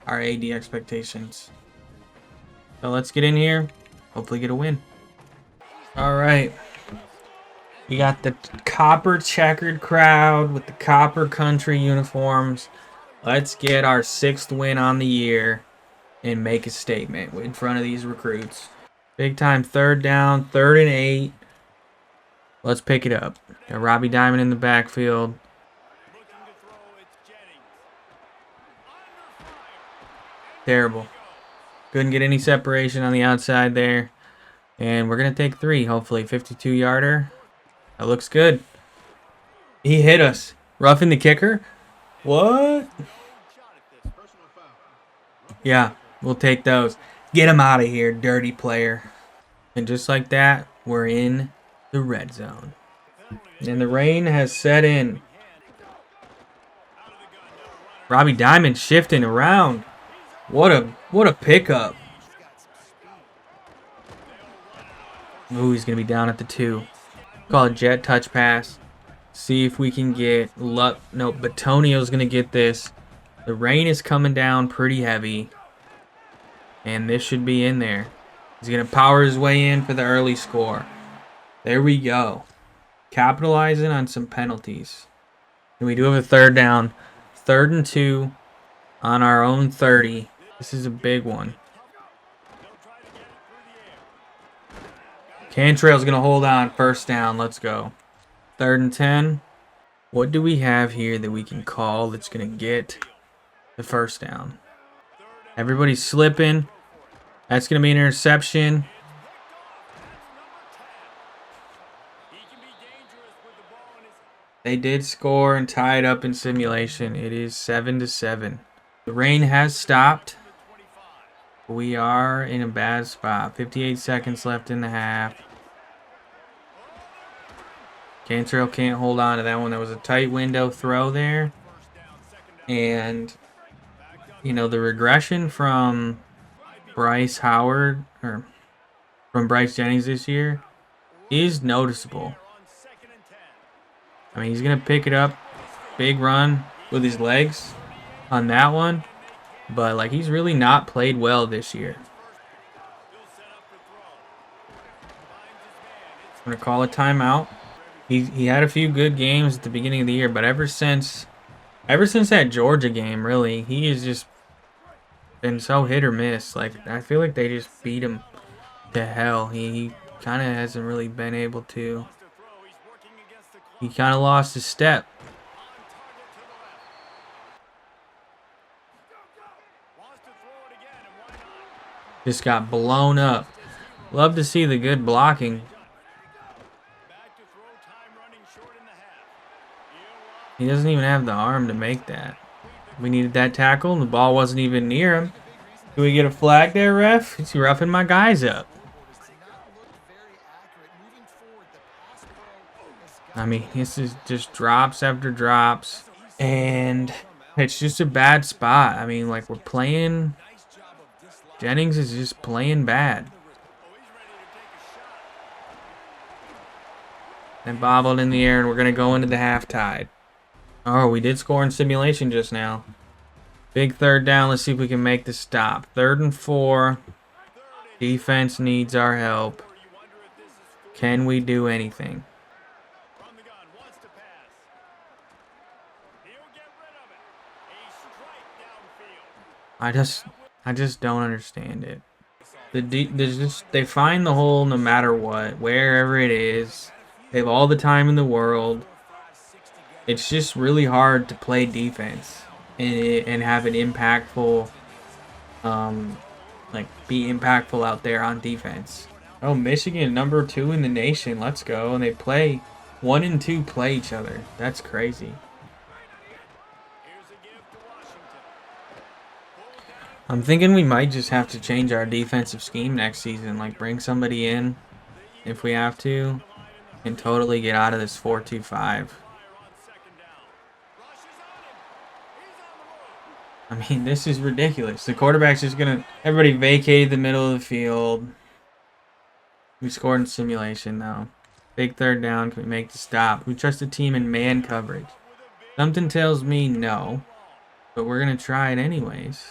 Speaker 1: our AD expectations. So let's get in here. Hopefully get a win. All right. We got the copper checkered crowd with the copper country uniforms. Let's get our 6th win on the year and make a statement in front of these recruits. Big time 3rd down, 3rd and 8. Let's pick it up. Got Robbie Diamond in the backfield. Terrible. Couldn't get any separation on the outside there. And we're going to take 3, hopefully. 52-yarder. That looks good. He hit us. Roughing the kicker? What? Yeah, we'll take those. Get him out of here, dirty player. And just like that, we're in the red zone. And the rain has set in. Robbie Diamond shifting around. What a pickup. Ooh, he's going to be down at the 2. Call a jet touch pass. See if we can get luck. No, Batonio's going to get this. The rain is coming down pretty heavy. And this should be in there. He's going to power his way in for the early score. There we go. Capitalizing on some penalties. And we do have a 3rd down. 3rd and 2 on our own 30. This is a big one. Cantrell's going to hold on. 1st down. Let's go. 3rd and 10. What do we have here that we can call that's going to get the 1st down? Everybody's slipping. That's going to be an interception. They did score and tie it up in simulation. It is 7-7. The rain has stopped. We are in a bad spot. 58 seconds left in the half. Cantrell can't hold on to that one. That was a tight window throw there. And, you know, the regression from Bryce Howard, or from Bryce Jennings this year, is noticeable. I mean, he's going to pick it up. Big run with his legs on that one. But, like, he's really not played well this year. I'm going to call a timeout. He had a few good games at the beginning of the year, but ever since that Georgia game, really, he has just been so hit or miss. Like, I feel like they just beat him to hell. He kind of hasn't really been able to. He kind of lost his step. Just got blown up. Love to see the good blocking. He doesn't even have the arm to make that. We needed that tackle, and the ball wasn't even near him. Do we get a flag there, ref? Is he roughing my guys up? I mean, this is just drops after drops, and it's just a bad spot. I mean, like, we're playing... Jennings is just playing bad. And bobbled in the air, and we're going to go into the half tide. Oh, we did score in simulation just now. Big third down. Let's see if we can make the stop. 3rd and 4. Defense needs our help. Can we do anything? I just don't understand it. They find the hole no matter what, wherever it is. They have all the time in the world. It's just really hard to play defense and have an impactful, be impactful out there on defense. Oh, Michigan, number 2 in the nation. Let's go. And they play 1 and 2 play each other. That's crazy. I'm thinking we might just have to change our defensive scheme next season. Like, bring somebody in if we have to and totally get out of this 4-2-5. I mean, this is ridiculous. The quarterback's just going to... Everybody vacated the middle of the field. We scored in simulation, though. Big third down. Can we make the stop? We trust the team in man coverage. Something tells me no. But we're going to try it anyways.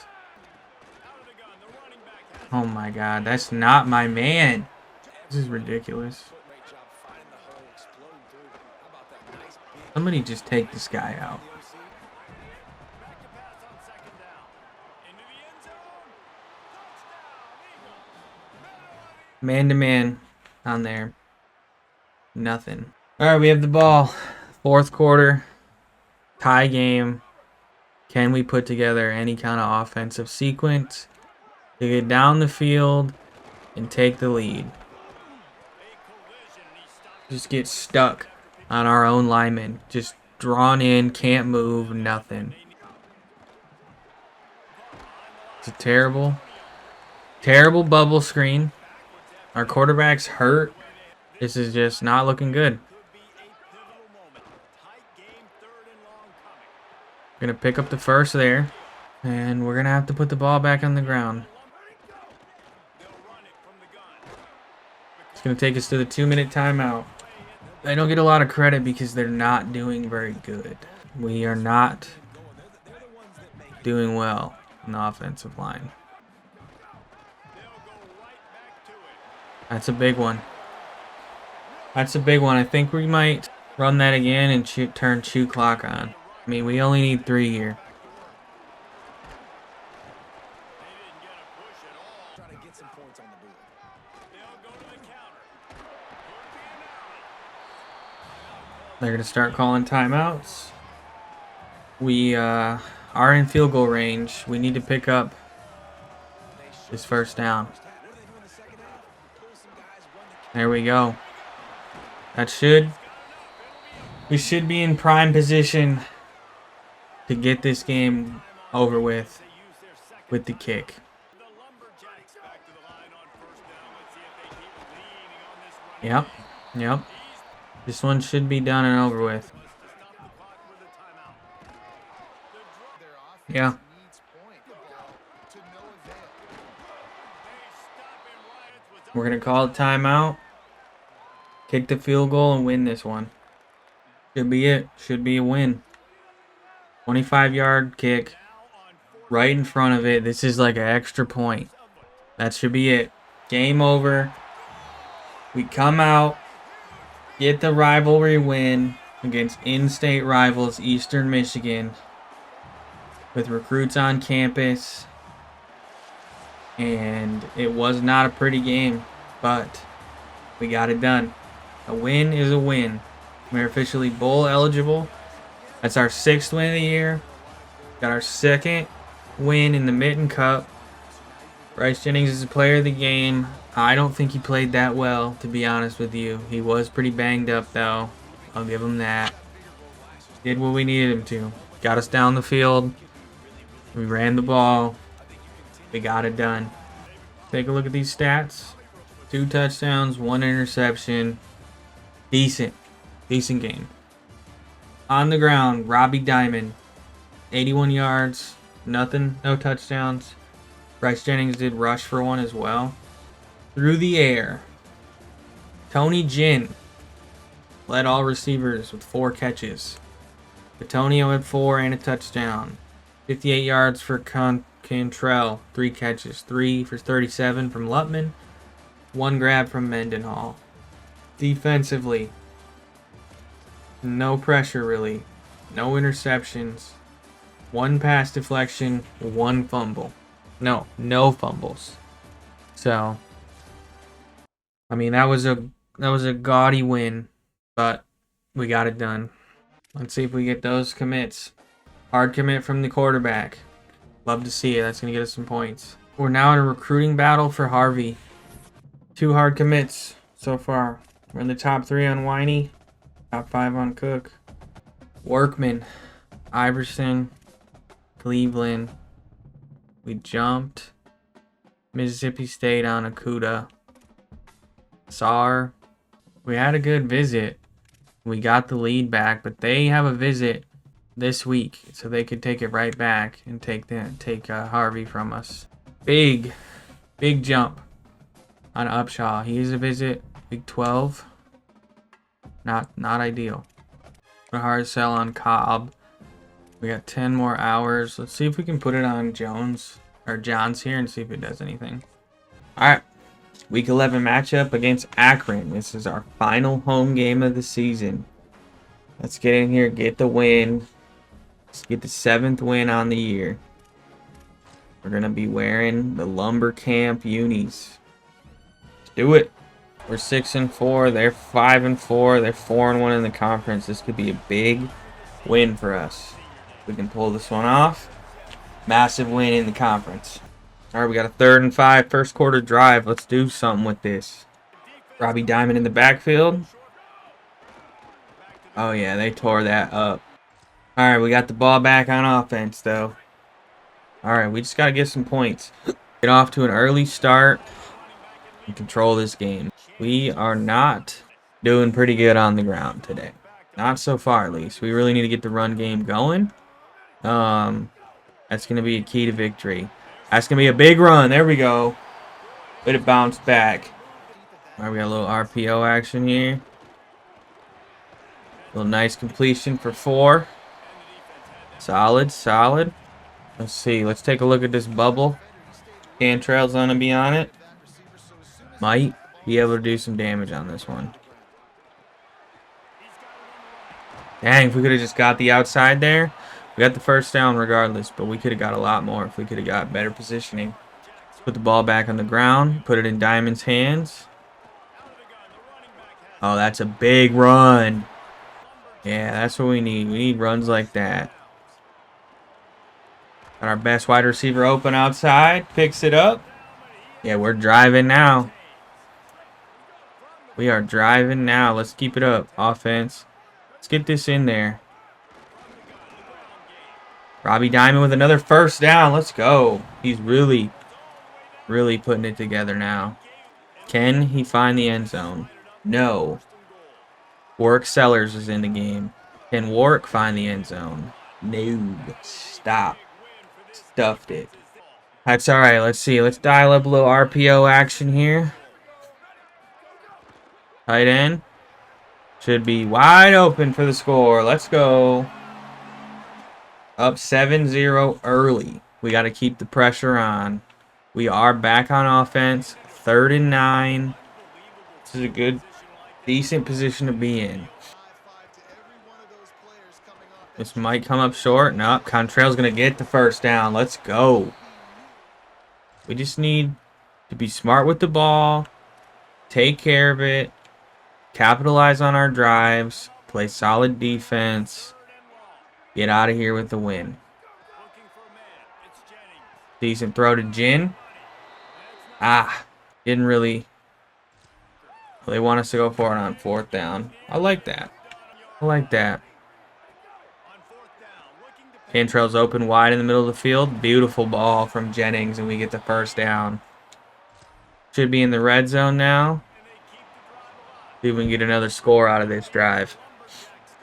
Speaker 1: Oh my god, that's not my man. This is ridiculous. Somebody just take this guy out. Man to man on there. Nothing. Alright, we have the ball. 4th quarter. Tie game. Can we put together any kind of offensive sequence to get down the field and take the lead? Just get stuck on our own lineman. Just drawn in, can't move, nothing. It's a terrible, terrible bubble screen. Our quarterback's hurt. This is just not looking good. Gonna pick up the first there. And we're gonna have to put the ball back on the ground. It's gonna take us to the 2-minute timeout. They don't get a lot of credit because they're not doing very good. We are not doing well in the offensive line. That's a big one. That's a big one. I think we might run that again and turn chew clock on. I mean, we only need 3 here. They're going to start calling timeouts. We are in field goal range. We need to pick up this first down. There we go. We should be in prime position to get this game over with the kick. Yep. This one should be done and over with. Yeah. We're going to call a timeout, kick the field goal, and win this one. Should be it. Should be a win. 25-yard kick right in front of it. This is like an extra point. That should be it. Game over. We come out. Get the rivalry win against in-state rivals Eastern Michigan with recruits on campus. And it was not a pretty game, but we got it done. A win is a win. We're officially bowl eligible. That's our 6th win of the year. Got our 2nd win in the Mitten Cup. Bryce Jennings is the player of the game. I don't think he played that well, to be honest with you. He was pretty banged up, though. I'll give him that. Did what we needed him to. Got us down the field. We ran the ball. We got it done. Take a look at these stats. 2 touchdowns, 1 interception. Decent game. On the ground, Robbie Diamond. 81 yards. Nothing. No touchdowns. Bryce Jennings did rush for 1 as well. Through the air, Tony Ginn led all receivers with 4 catches. Antonio had 4 and a touchdown. 58 yards for Cantrell, 3 catches. 3 for 37 from Lutman. 1 grab from Mendenhall. Defensively, no pressure really. No interceptions. 1 pass deflection, 1 fumble. No fumbles. So, I mean, that was a gaudy win, but we got it done. Let's see if we get those commits. Hard commit from the quarterback. Love to see it. That's going to get us some points. We're now in a recruiting battle for Harvey. 2 hard commits so far. We're in the top 3 on Winey. Top 5 on Cook. Workman. Iverson. Cleveland. We jumped. Mississippi State on Akuda. Saar. We had a good visit. We got the lead back, but they have a visit this week, so they could take it right back and take Harvey from us. Big jump on Upshaw. He is a visit week 12. Not ideal. A hard sell on Cobb. We got 10 more hours. Let's see if we can put it on Johns here and see if it does anything. All right. Week 11 matchup against Akron. This is our final home game of the season. Let's get in here, get the win. Let's get the 7th win on the year. We're going to be wearing the Lumber Camp unis. Let's do it. We're 6-4. They're 5-4. They're 4-1 in the conference. This could be a big win for us. We can pull this one off. Massive win in the conference. All right, we got a 3rd and 5, first quarter drive. Let's do something with this. Robbie Diamond in the backfield. Oh, yeah, they tore that up. All right, we got the ball back on offense, though. All right, we just got to get some points. Get off to an early start and control this game. We are not doing pretty good on the ground today. Not so far, at least. We really need to get the run game going. That's going to be a key to victory. That's going to be a big run. There we go. Let it bounce back. All right, we got a little RPO action here. A little nice completion for 4. Solid. Let's see. Let's take a look at this bubble. Cantrell's going to be on it. Might be able to do some damage on this one. Dang, if we could have just got the outside there. We got the first down regardless, but we could have got a lot more if we could have got better positioning. Let's put the ball back on the ground. Put it in Diamond's hands. Oh, that's a big run. Yeah, that's what we need. We need runs like that. Got our best wide receiver open outside. Picks it up. Yeah, we're driving now. We are driving now. Let's keep it up. Offense. Let's get this in there. Robbie Diamond with another first down. Let's go. He's really putting it together now. Can he find the end zone? No. Warwick Sellers is in the game. Can Warwick find the end zone? No. Stop. Stuffed it. That's all right. Let's see. Let's dial up a little RPO action here. Tight end. Should be wide open for the score. Let's go. Up 7-0 early. We got to keep the pressure on. We are back on offense. 3rd and 9. This is a Decent position to be in. This might come up short. Nope. Contrail's going to get the first down. Let's go. We just need to be smart with the ball, take care of it, capitalize on our drives, play solid defense, get out of here with the win. Decent throw to Jin. Didn't really. They want us to go for it on 4th down. I like that. I like that. Cantrell's open wide in the middle of the field. Beautiful ball from Jennings, and we get the first down. Should be in the red zone now. See if we can get another score out of this drive.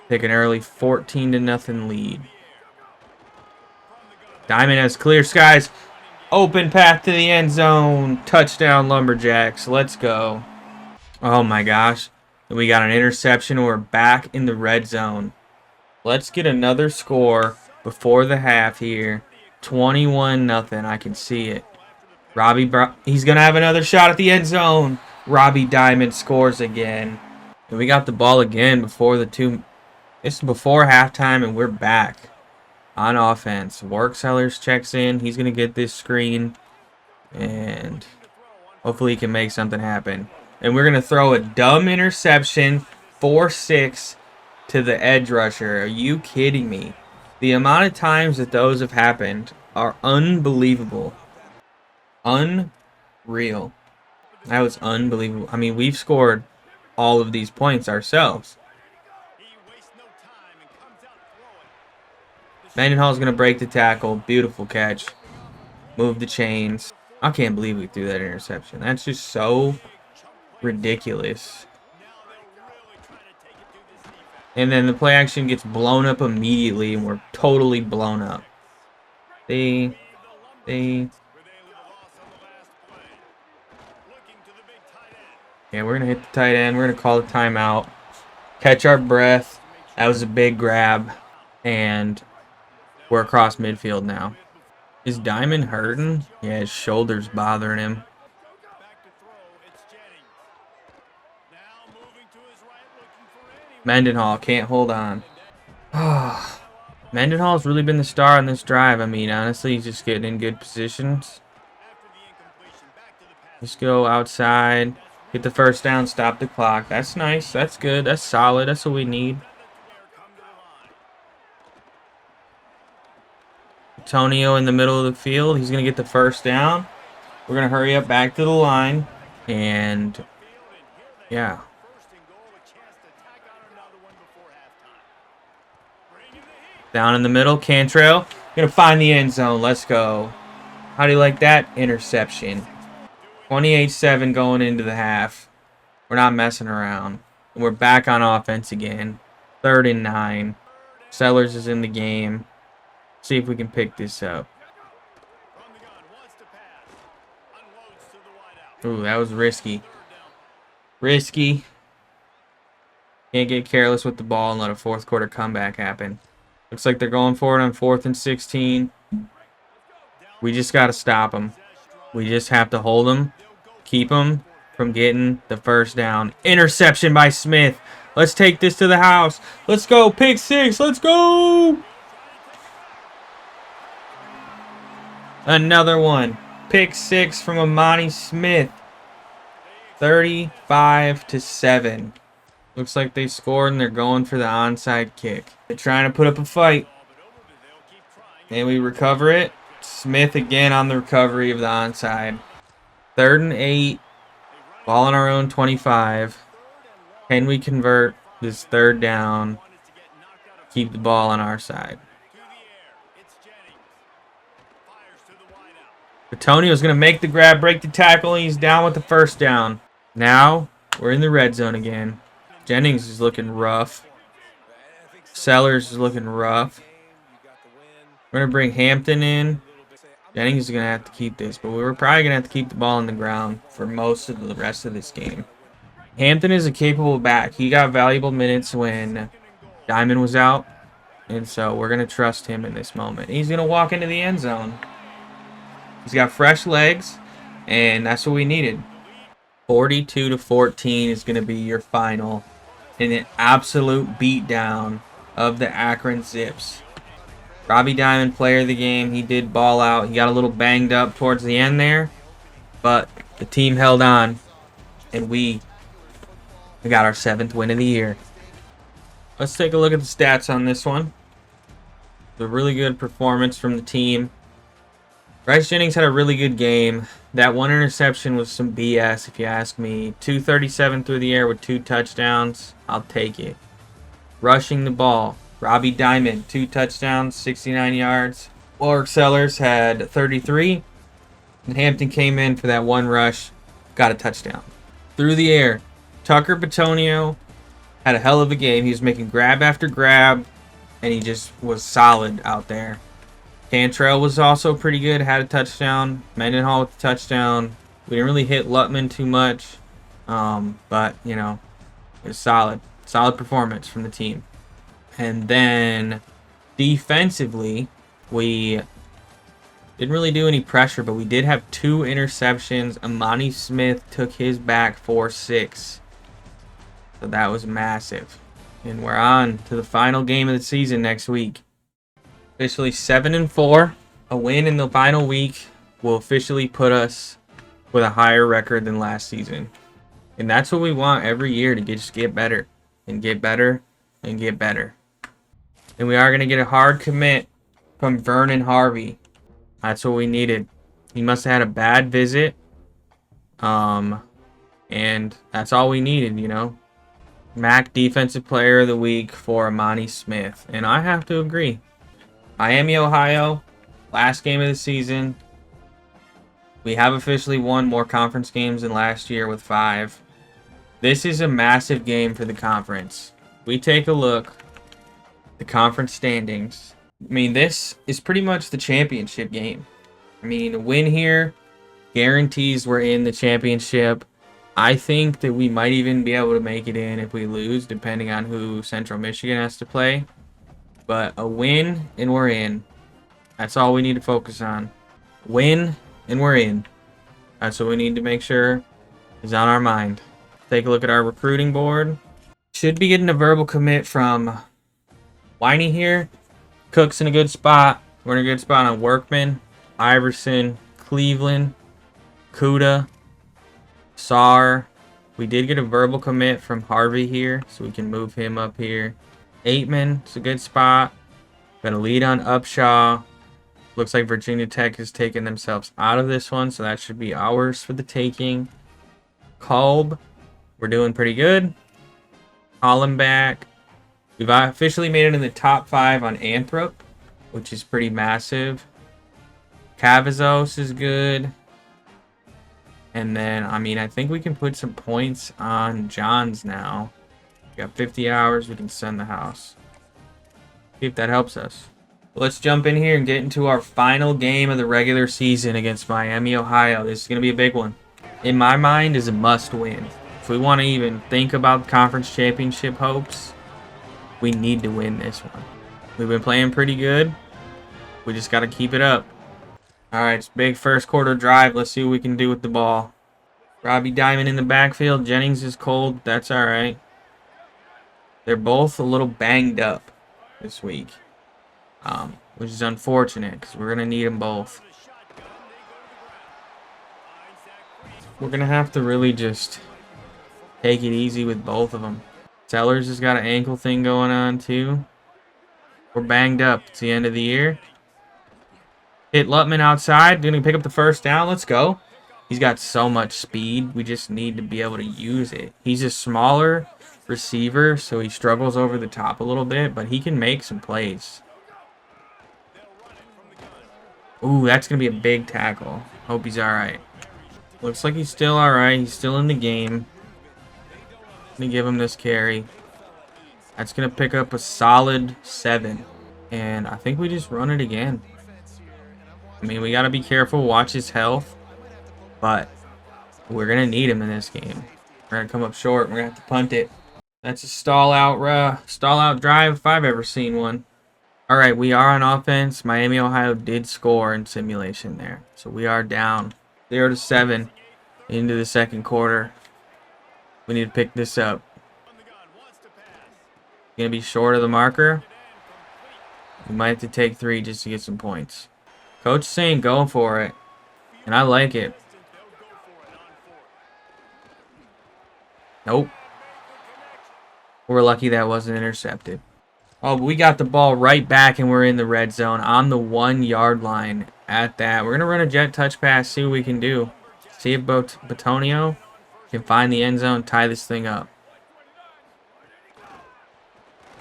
Speaker 1: Take an early 14-0 lead. Diamond has clear skies. Open path to the end zone. Touchdown, Lumberjacks. Let's go. Oh my gosh. We got an interception. We're back in the red zone. Let's get another score before the half here. 21-0. I can see it. He's going to have another shot at the end zone. Robbie Diamond scores again. And we got the ball again before This is before halftime, and we're back on offense. Work Sellers checks in. He's going to get this screen. And hopefully he can make something happen. And we're going to throw a dumb interception, 4-6, to the edge rusher. Are you kidding me? The amount of times that those have happened are unbelievable. Unreal. That was unbelievable. I mean, we've scored all of these points ourselves. Mendenhall's going to break the tackle. Beautiful catch. Move the chains. I can't believe we threw that interception. That's just so ridiculous. And then the play action gets blown up immediately, and we're totally blown up. Yeah, we're going to hit the tight end. We're going to call the timeout. Catch our breath. That was a big grab. And we're across midfield now. Is Diamond hurting? Yeah, his shoulder's bothering him. Mendenhall can't hold on. Mendenhall's really been the star on this drive. I mean, honestly, he's just getting in good positions. Just go outside. Get the first down, stop the clock. That's nice. That's good. That's solid. That's what we need. Antonio in the middle of the field. He's going to get the first down. We're going to hurry up back to the line. And, yeah. Down in the middle, Cantrell. Going to find the end zone. Let's go. How do you like that? Interception. 28-7 going into the half. We're not messing around. We're back on offense again. 3rd and 9. Sellers is in the game. See if we can pick this up. Ooh, that was risky. Risky. Can't get careless with the ball and let a 4th quarter comeback happen. Looks like they're going for it on 4th and 16. We just got to stop them. We just have to hold them. Keep them from getting the first down. Interception by Smith. Let's take this to the house. Let's go. Pick 6. Let's go. Another one. Pick 6 from Amani Smith. 35-7. Looks like they scored and they're going for the onside kick. They're trying to put up a fight. And we recover it. Smith again on the recovery of the onside. 3rd and 8. Ball on our own 25. Can we convert this 3rd down? Keep the ball on our side. Antonio's going to make the grab, break the tackle, and he's down with the first down. Now, we're in the red zone again. Jennings is looking rough. Sellers is looking rough. We're going to bring Hampton in. Jennings is going to have to keep this, but we were probably going to have to keep the ball on the ground for most of the rest of this game. Hampton is a capable back. He got valuable minutes when Diamond was out, and so we're going to trust him in this moment. He's going to walk into the end zone. He's got fresh legs, and that's what we needed. 42-14 is going to be your final in an absolute beatdown of the Akron Zips. Robbie Diamond, player of the game. He did ball out. He got a little banged up towards the end there, but the team held on, and we got our 7th win of the year. Let's take a look at the stats on this one. A really good performance from the team. Bryce Jennings had a really good game. That one interception was some BS, if you ask me. 237 through the air with 2 touchdowns. I'll take it. Rushing the ball. Robbie Diamond, 2 touchdowns, 69 yards. Warwick Sellers had 33. And Hampton came in for that one rush. Got a touchdown. Through the air. Tucker Batonio had a hell of a game. He was making grab after grab. And he just was solid out there. Cantrell was also pretty good. Had a touchdown. Mendenhall with a touchdown. We didn't really hit Lutman too much. But, you know, it was solid. Solid performance from the team. And then defensively, we didn't really do any pressure, but we did have 2 interceptions. Amani Smith took his back for 6. So that was massive. And we're on to the final game of the season next week. Officially 7-4. A win in the final week will officially put us with a higher record than last season. And that's what we want every year, to just get better and get better and get better. And we are going to get a hard commit from Vernon Harvey. That's what we needed. He must have had a bad visit. And that's all we needed, you know. MAC Defensive Player of the Week for Amani Smith. And I have to agree. Miami, Ohio, last game of the season. We have officially won more conference games than last year with 5. This is a massive game for the conference. We take a look at the conference standings. I mean, this is pretty much the championship game. I mean, a win here guarantees we're in the championship. I think that we might even be able to make it in if we lose, depending on who Central Michigan has to play. But a win and we're in. That's all we need to focus on. Win and we're in. That's what we need to make sure is on our mind. Take a look at our recruiting board. Should be getting a verbal commit from Winey here. Cook's in a good spot. We're in a good spot on Workman, Iverson, Cleveland, Kuda, Saar. We did get a verbal commit from Harvey here, so we can move him up here. Aitman, it's a good spot. Got a lead on Upshaw. Looks like Virginia Tech has taken themselves out of this one, so that should be ours for the taking. Kolb, we're doing pretty good. Hollenbach. We've officially made it in the top 5 on Anthrop, which is pretty massive. Cavazos is good. And then, I mean, I think we can put some points on Johns now. We got 50 hours. We can send the house. See if that helps us. Let's jump in here and get into our final game of the regular season against Miami, Ohio. This is going to be a big one. In my mind, is a must-win. If we want to even think about conference championship hopes, we need to win this one. We've been playing pretty good. We just got to keep it up. All right, it's big first quarter drive. Let's see what we can do with the ball. Robbie Diamond in the backfield. Jennings is cold. That's all right. They're both a little banged up this week, which is unfortunate because we're going to need them both. We're going to have to really just take it easy with both of them. Sellers has got an ankle thing going on too. We're banged up. It's the end of the year. Hit Lutman outside. Going to pick up the first down. Let's go. He's got so much speed. We just need to be able to use it. He's a smaller receiver, so he struggles over the top a little bit, but he can make some plays. Ooh, that's going to be a big tackle. Hope he's all right. Looks like he's still all right. He's still in the game. Let me give him this carry. That's going to pick up a solid 7. And I think we just run it again. I mean, we got to be careful, watch his health. But we're going to need him in this game. We're going to come up short. We're going to have to punt it. That's a stall out drive if I've ever seen one. All right, we are on offense. Miami, Ohio did score in simulation there. So we are down 0-7 into the second quarter. We need to pick this up. Gonna be short of the marker. We might have to take 3 just to get some points. Coach saying go for it, and I like it. Nope. We're lucky that wasn't intercepted. Oh, but we got the ball right back, and we're in the red zone on the 1-yard line at that. We're going to run a jet touch pass, see what we can do. See if Batonio can find the end zone, tie this thing up.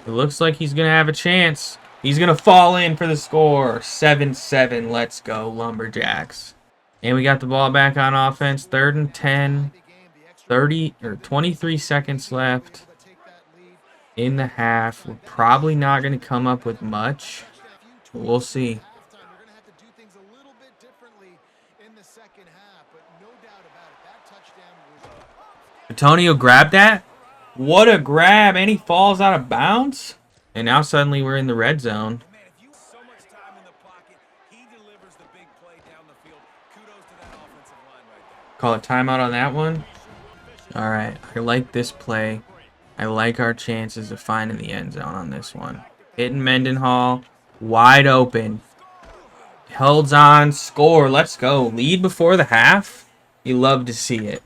Speaker 1: It looks like he's going to have a chance. He's going to fall in for the score. 7-7. Let's go, Lumberjacks. And we got the ball back on offense. 3rd and 10. 23 seconds left in the half. We're probably not going to come up with much. But we'll see. Antonio grabbed that. What a grab. And he falls out of bounds. And now suddenly we're in the red zone. Call a timeout on that one. All right. I like this play. I like our chances of finding the end zone on this one. Hitting Mendenhall. Wide open. Holds on. Score. Let's go. Lead before the half. You love to see it.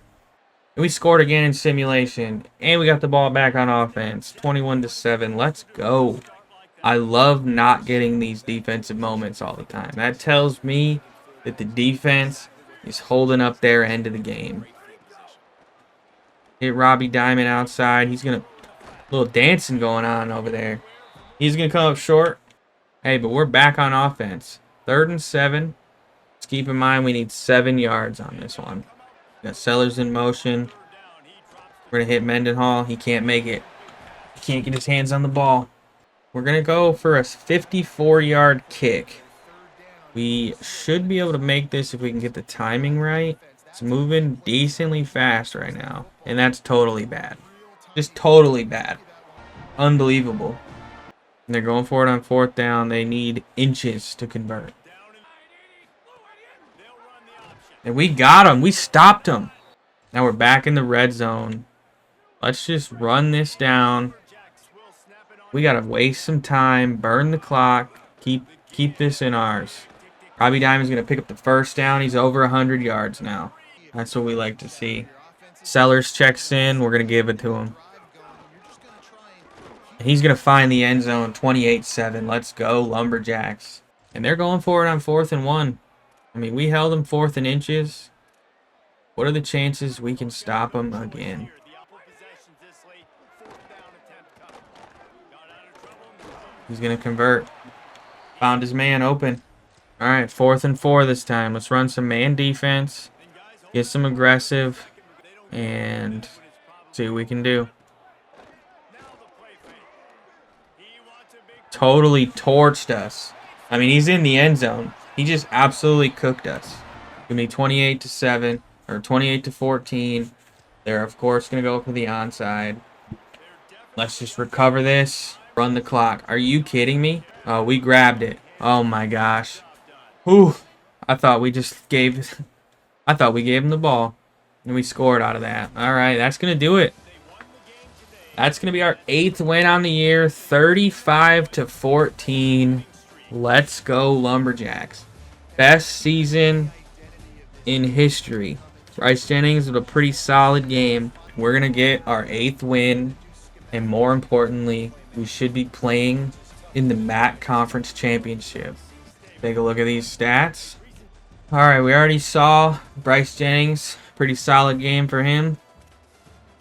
Speaker 1: And we scored again in simulation. And we got the ball back on offense. 21-7. Let's go. I love not getting these defensive moments all the time. That tells me that the defense is holding up their end of the game. Hit Robbie Diamond outside. He's going to... little dancing going on over there. He's going to come up short. Hey, but we're back on offense. 3rd and 7. Let's keep in mind we need 7 yards on this one. Got Sellers in motion. We're going to hit Mendenhall. He can't make it. He can't get his hands on the ball. We're going to go for a 54-yard kick. We should be able to make this if we can get the timing right. It's moving decently fast right now. And that's totally bad. Just totally bad. Unbelievable. And they're going for it on 4th down. They need inches to convert. And we got him. We stopped him. Now we're back in the red zone. Let's just run this down. We got to waste some time. Burn the clock. Keep this in ours. Robbie Diamond's going to pick up the 1st down. He's over 100 yards now. That's what we like to see. Sellers checks in. We're going to give it to him. He's going to find the end zone. 28-7. Let's go, Lumberjacks. And they're going for it on 4th and 1. I mean, we held them 4th and inches. What are the chances we can stop them again? He's going to convert. Found his man open. All right, 4th and 4 this time. Let's run some man defense. Get some aggressive. And see what we can do. Totally torched us. I mean, he's in the end zone. He just absolutely cooked us. Give me 28-7 or 28-14. They're of course gonna go for the onside. Let's just recover this. Run the clock. Are you kidding me? Oh, we grabbed it. Oh my gosh. Whew. I thought we gave him the ball. And we scored out of that. Alright, that's gonna do it. That's gonna be our 8th win on the year. 35-14. Let's go, Lumberjacks. Best season in history. Bryce Jennings with a pretty solid game. We're going to get our 8th win. And more importantly, we should be playing in the MAC Conference Championship. Take a look at these stats. Alright, we already saw Bryce Jennings. Pretty solid game for him.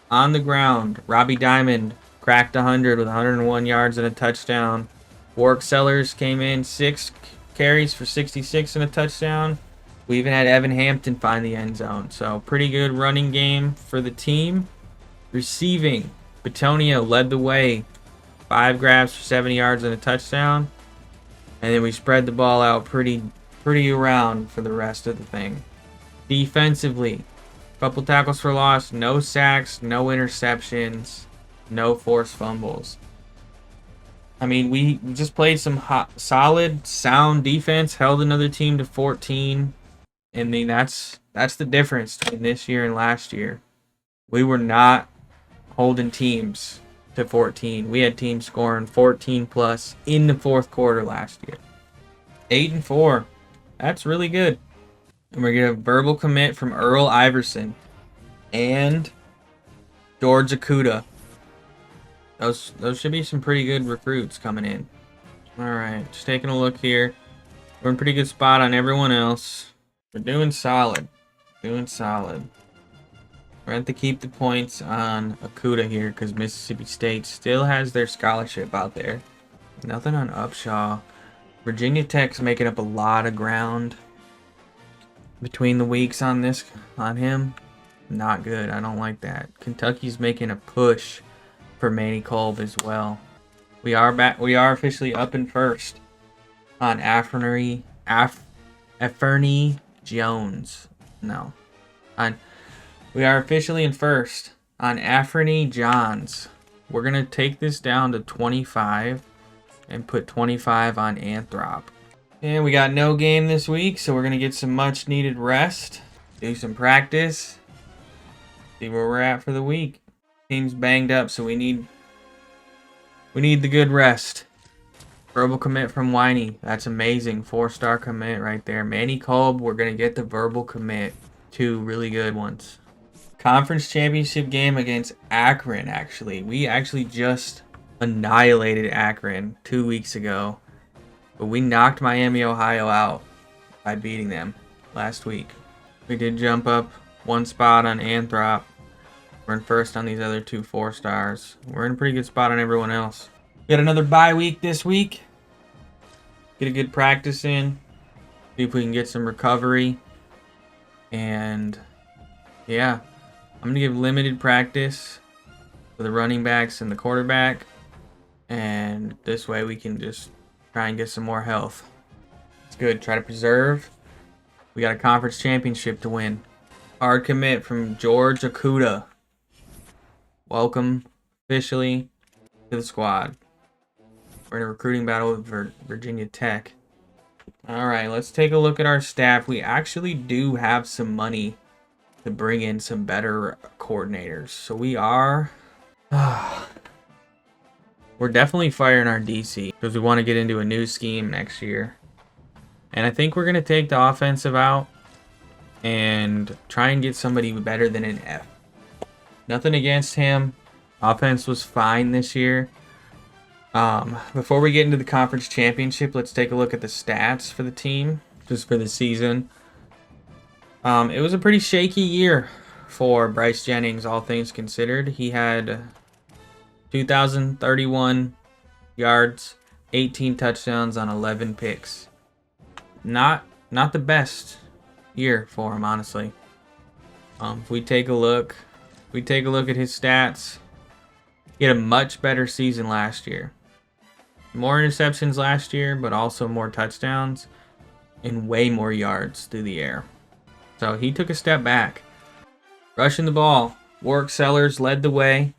Speaker 1: On the ground, Robbie Diamond cracked 100 with 101 yards and a touchdown. Warwick Sellers came in 6 carries for 66 and a touchdown. We even had Evan Hampton find the end zone. So pretty good running game for the team. Receiving, Batonio led the way. 5 grabs for 70 yards and a touchdown. And then we spread the ball out pretty around for the rest of the thing. Defensively, couple tackles for loss, no sacks, no interceptions, no forced fumbles. I mean, we just played some solid, sound defense, held another team to 14. I mean, that's the difference between this year and last year. We were not holding teams to 14. We had teams scoring 14 plus in the fourth quarter last year. 8-4. That's really good. And we're going to verbal commit from Earl Iverson and Georgia Bulldogs. Those should be some pretty good recruits coming in. All right, just taking a look here. We're in a pretty good spot on everyone else. We're doing solid. Doing solid. We're going to have to keep the points on Akuda here because Mississippi State still has their scholarship out there. Nothing on Upshaw. Virginia Tech's making up a lot of ground between the weeks on him. Not good. I don't like that. Kentucky's making a push for Manny Kolb as well. We are back. We are officially up in first on Afferny Jones. No. We are officially in first on Afferny Johns. We're going to take this down to 25 and put 25 on Anthrop. And we got no game this week, so we're going to get some much needed rest, do some practice, see where we're at for the week. Team's banged up, so we need the good rest. Verbal commit from Winey. That's amazing. 4-star commit right there. Manny Kolb, we're going to get the verbal commit. 2 really good ones. Conference championship game against Akron, actually. We actually just annihilated Akron 2 weeks ago. But we knocked Miami, Ohio out by beating them last week. We did jump up 1 spot on Anthrop. We're in first on these other 2 4-stars. We're in a pretty good spot on everyone else. We got another bye week this week. Get a good practice in. See if we can get some recovery. And yeah, I'm going to give limited practice for the running backs and the quarterback. And this way we can just try and get some more health. It's good. Try to preserve. We got a conference championship to win. Hard commit from Georgia Bulldogs. Welcome officially to the squad. We're in a recruiting battle with Virginia Tech. All right, let's take a look at our staff. We actually do have some money to bring in some better coordinators. So we are... we're definitely firing our DC because we want to get into a new scheme next year. And I think we're going to take the offensive out and try and get somebody better than an F. Nothing against him. Offense was fine this year. Before we get into the conference championship, let's take a look at the stats for the team, just for the season. It was a pretty shaky year for Bryce Jennings, all things considered. He had 2,031 yards, 18 touchdowns on 11 picks. Not the best year for him, honestly. If we take a look at his stats, he had a much better season last year. More interceptions last year, but also more touchdowns and way more yards through the air. So he took a step back. Rushing the ball, Warwick Sellers led the way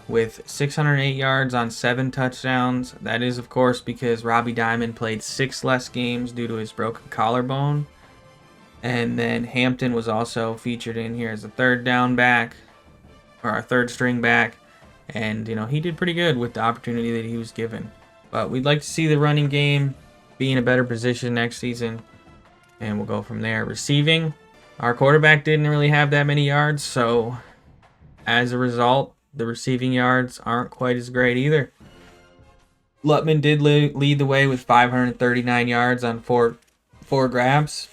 Speaker 1: with 608 yards on 7 touchdowns. That is, of course, because Robbie Diamond played 6 less games due to his broken collarbone. And then Hampton was also featured in here as a third down back, or our third string back. And, he did pretty good with the opportunity that he was given. But we'd like to see the running game be in a better position next season. And we'll go from there. Receiving, our quarterback didn't really have that many yards. So, as a result, the receiving yards aren't quite as great either. Lutman did lead the way with 539 yards on 4 grabs.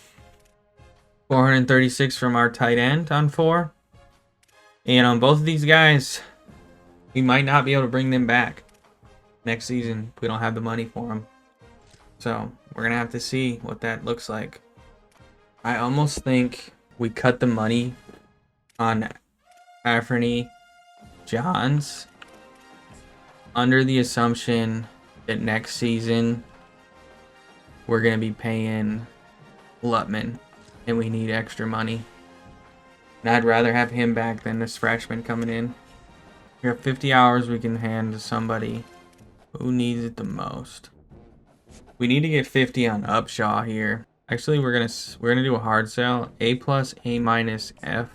Speaker 1: 436 from our tight end on 4. And on both of these guys, we might not be able to bring them back next season if we don't have the money for them. So we're going to have to see what that looks like. I almost think we cut the money on Afferny Johns under the assumption that next season we're going to be paying Lutman and we need extra money. And I'd rather have him back than this freshman coming in. We have 50 hours we can hand to somebody who needs it the most. We need to get 50 on Upshaw here. Actually, we're gonna do a hard sell. A+, A-, F.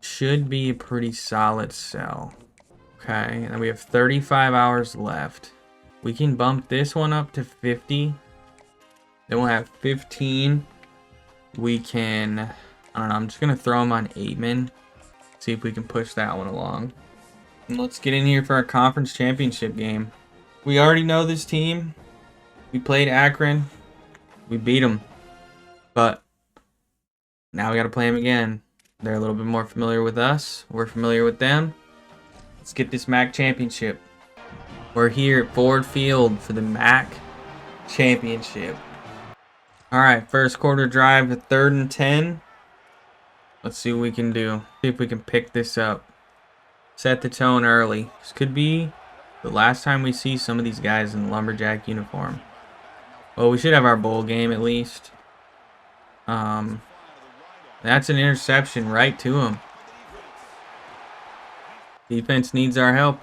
Speaker 1: Should be a pretty solid sell. Okay, and we have 35 hours left. We can bump this one up to 50. Then we'll have 15. We can, I don't know, I'm just going to throw them on 8-man. See if we can push that one along. And let's get in here for our conference championship game. We already know this team. We played Akron. We beat them. But now we got to play them again. They're a little bit more familiar with us. We're familiar with them. Let's get this MAC championship. We're here at Ford Field for the MAC championship. All right, first quarter drive to 3rd and 10. Let's see what we can do. See if we can pick this up. Set the tone early. This could be the last time we see some of these guys in Lumberjack uniform. Well, we should have our bowl game at least. That's an interception right to him. Defense needs our help.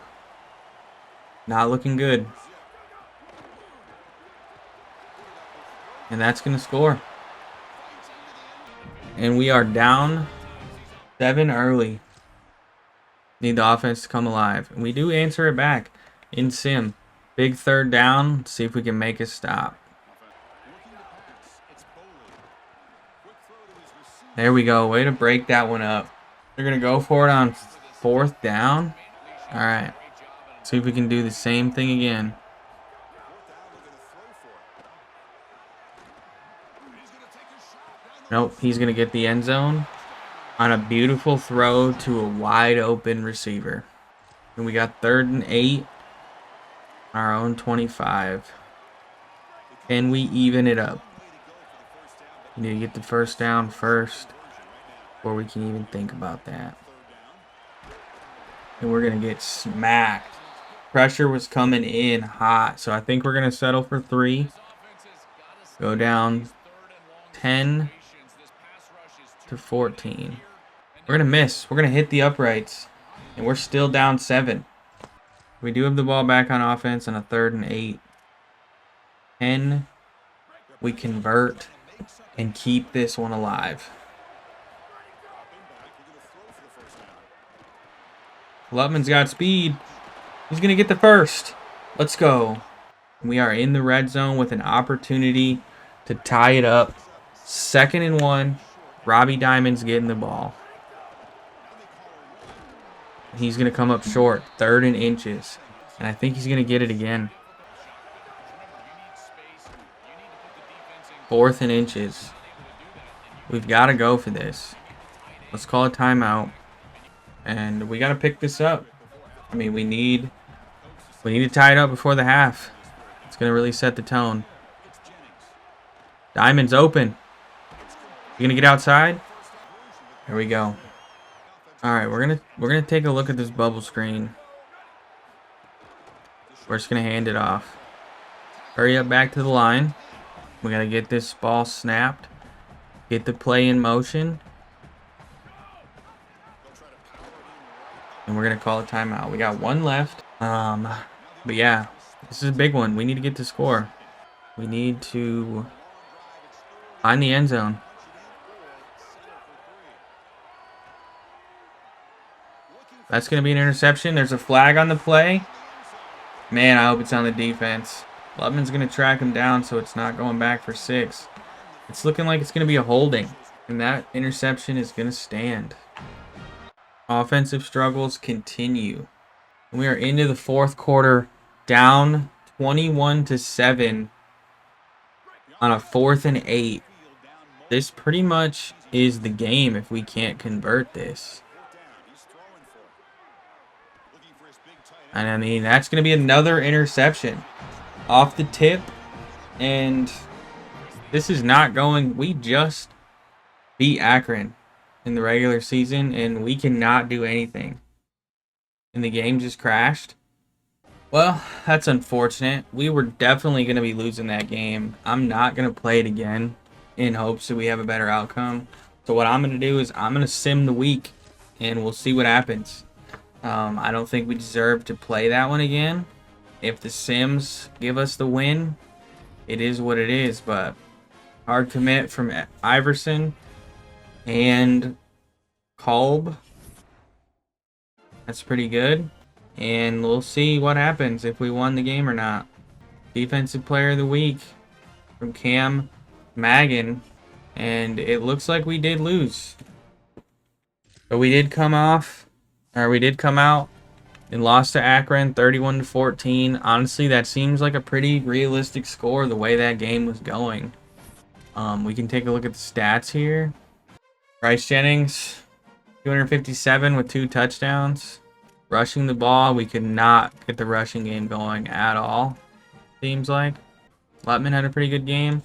Speaker 1: Not looking good. And that's going to score. And we are down 7 early. Need the offense to come alive. And we do answer it back in sim. Big 3rd down. Let's see if we can make a stop. There we go. Way to break that one up. They're going to go for it on 4th down. All right. See if we can do the same thing again. Nope. He's going to get the end zone on a beautiful throw to a wide open receiver. And we got 3rd and 8. Our own 25. Can we even it up? We need to get the first down first before we can even think about that. And we're going to get smacked. Pressure was coming in hot, so I think we're going to settle for 3. Go down 10 to 14. We're going to miss. We're going to hit the uprights. And we're still down 7. We do have the ball back on offense on a 3rd and 8. 10. We convert and keep this one alive. Lutman's got speed. He's going to get the first. Let's go. We are in the red zone with an opportunity to tie it up. 2nd and 1. Robbie Diamond's getting the ball. He's going to come up short. 3rd and inches. And I think he's going to get it again. 4th and inches. We've got to go for this. Let's call a timeout. And we got to pick this up. I mean, we need to tie it up before the half. It's going to really set the tone. Diamond's open. You going to get outside? There we go. All right, we're going to take a look at this bubble screen. We're just going to hand it off. Hurry up back to the line. We got to get this ball snapped. Get the play in motion. And we're going to call a timeout. We got 1 left. But yeah, this is a big one. We need to get to score. We need to find the end zone. That's going to be an interception. There's a flag on the play. Man, I hope it's on the defense. Lubman's going to track him down so it's not going back for 6. It's looking like it's going to be a holding. And that interception is going to stand. Offensive struggles continue. We are into the 4th quarter, down 21-7 on a 4th and 8. This pretty much is the game if we can't convert this. And I mean, that's going to be another interception off the tip. And this is not going. We just beat Akron in the regular season, and we cannot do anything. And the game just crashed. Well, that's unfortunate. We were definitely going to be losing that game. I'm not going to play it again in hopes that we have a better outcome. So what I'm going to do is I'm going to sim the week, and we'll see what happens. I don't think we deserve to play that one again. If the Sims give us the win, it is what it is. But hard commit from Iverson and Kolb. That's pretty good. And we'll see what happens if we won the game or not. Defensive Player of the Week from Cam Magan. And it looks like we did lose. But we did come out and lost to Akron 31-14. Honestly, that seems like a pretty realistic score the way that game was going. We can take a look at the stats here. Bryce Jennings, 257 with 2 touchdowns. Rushing the ball, we could not get the rushing game going at all, seems like. Lutman had a pretty good game.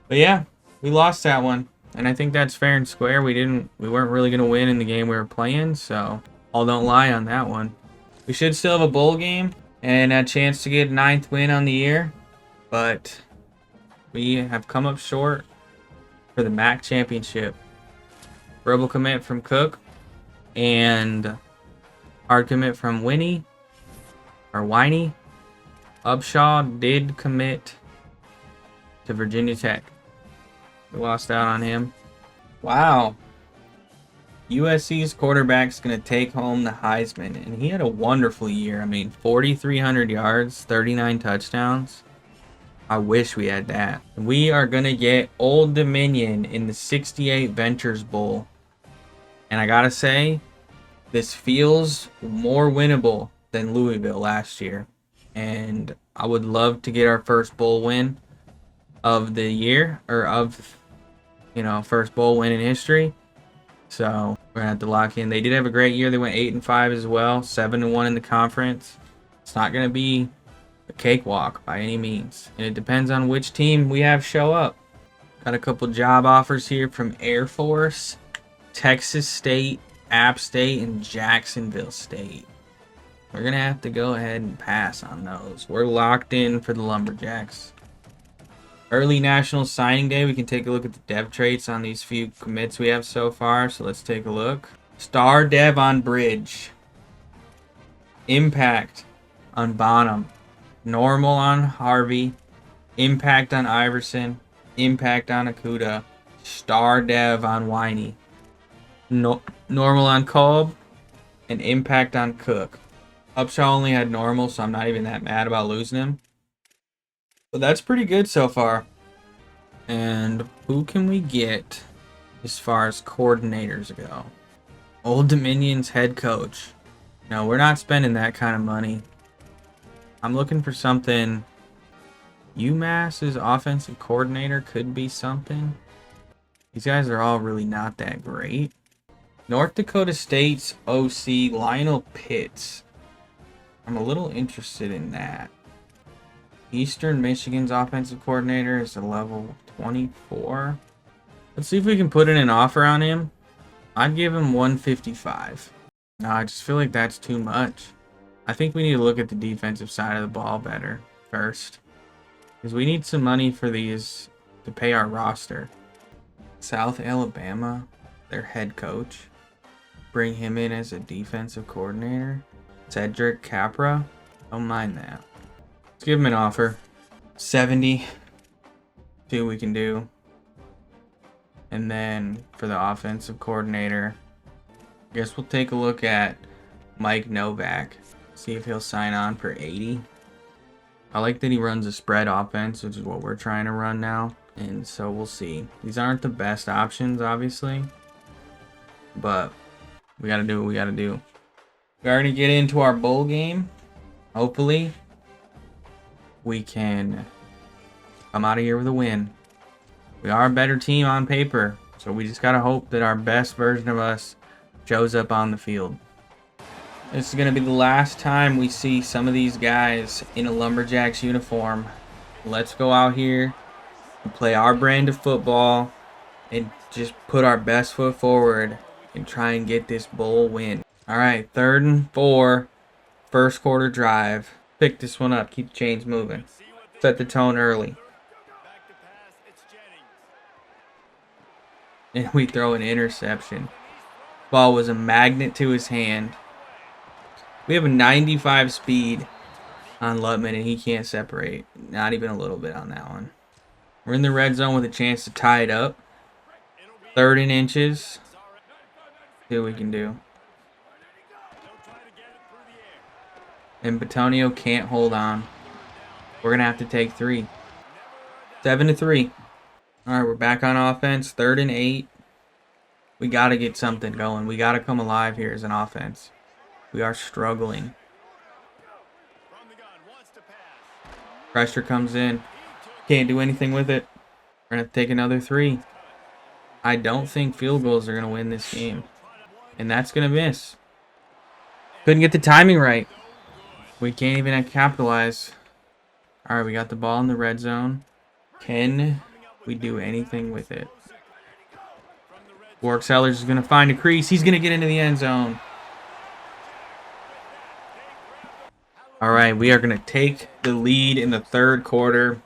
Speaker 1: But yeah, we lost that one. And I think that's fair and square. We weren't really going to win in the game we were playing, so I'll don't lie on that one. We should still have a bowl game and a chance to get 9th win on the year. But we have come up short for the MAC championship. Verbal commit from Cook and hard commit from Winnie or Winey. Upshaw did commit to Virginia Tech. We lost out on him. Wow. USC's quarterback's going to take home the Heisman, and he had a wonderful year. I mean, 4,300 yards, 39 touchdowns. I wish we had that. We are going to get Old Dominion in the 68 Ventures Bowl. And I got to say, this feels more winnable than Louisville last year. And I would love to get our first bowl win of the year, or first bowl win in history. So we're gonna have to lock in. They did have a great year. They went 8-5 as well, 7-1 in the conference. It's not gonna be a cakewalk by any means, and it depends on which team we have show up. Got a couple job offers here from Air Force, Texas State, App State, and Jacksonville State. We're gonna have to go ahead and pass on those. We're locked in for the Lumberjacks. Early National Signing Day, we can take a look at the dev traits on these few commits we have so far. So let's take a look. Star Dev on Bridge. Impact on Bonham. Normal on Harvey. Impact on Iverson. Impact on Akuda. Star Dev on Winey. Normal on Kolb. And Impact on Cook. Upshaw only had normal, so I'm not even that mad about losing him. But that's pretty good so far. And who can we get as far as coordinators go? Old Dominion's head coach. No, we're not spending that kind of money. I'm looking for something. UMass's offensive coordinator could be something. These guys are all really not that great. North Dakota State's OC, Lionel Pitts. I'm a little interested in that. Eastern Michigan's offensive coordinator is a level 24. Let's see if we can put in an offer on him. I'd give him 155. No, I just feel like that's too much. I think we need to look at the defensive side of the ball better first, because we need some money for these to pay our roster. South Alabama, their head coach. Bring him in as a defensive coordinator. Cedric Capra. Don't mind that. Let's give him an offer. 70. See what we can do. And then for the offensive coordinator, I guess we'll take a look at Mike Novak. See if he'll sign on for 80. I like that he runs a spread offense, which is what we're trying to run now. And so we'll see. These aren't the best options, obviously. But we got to do what we got to do. We're going to get into our bowl game. Hopefully, we can come out of here with a win. We are a better team on paper, so we just got to hope that our best version of us shows up on the field. This is going to be the last time we see some of these guys in a Lumberjacks uniform. Let's go out here and play our brand of football and just put our best foot forward and try and get this bowl win. All right, 3rd and 4, first quarter drive. Pick this one up. Keep the chains moving. Set the tone early. And we throw an interception. Ball was a magnet to his hand. We have a 95 speed on Lutman, and he can't separate. Not even a little bit on that one. We're in the red zone with a chance to tie it up. 3rd and inches. See what we can do. And Batonio can't hold on. We're going to have to take 3. 7-3. All right, we're back on offense. 3rd and 8. We got to get something going. We got to come alive here as an offense. We are struggling. Pressure comes in. Can't do anything with it. We're going to take another 3. I don't think field goals are going to win this game. And that's going to miss. Couldn't get the timing right. We can't even capitalize. All right, we got the ball in the red zone. Can we do anything with it? Warwick Sellers is going to find a crease. He's going to get into the end zone. All right, we are going to take the lead in the 3rd quarter.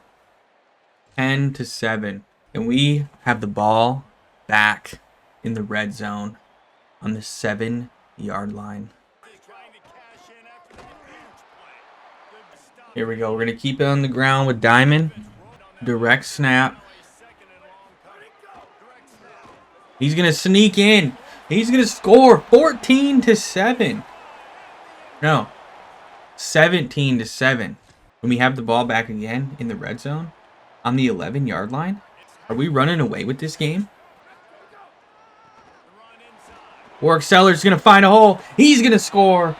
Speaker 1: 10-7. And we have the ball back in the red zone on the 7-yard line. Here we go. We're going to keep it on the ground with Diamond. Direct snap. He's going to sneak in. He's going to score 14-7. No. 17-7. When we have the ball back again in the red zone on the 11-yard line. Are we running away with this game? Warwick Sellers is going to find a hole. He's going to score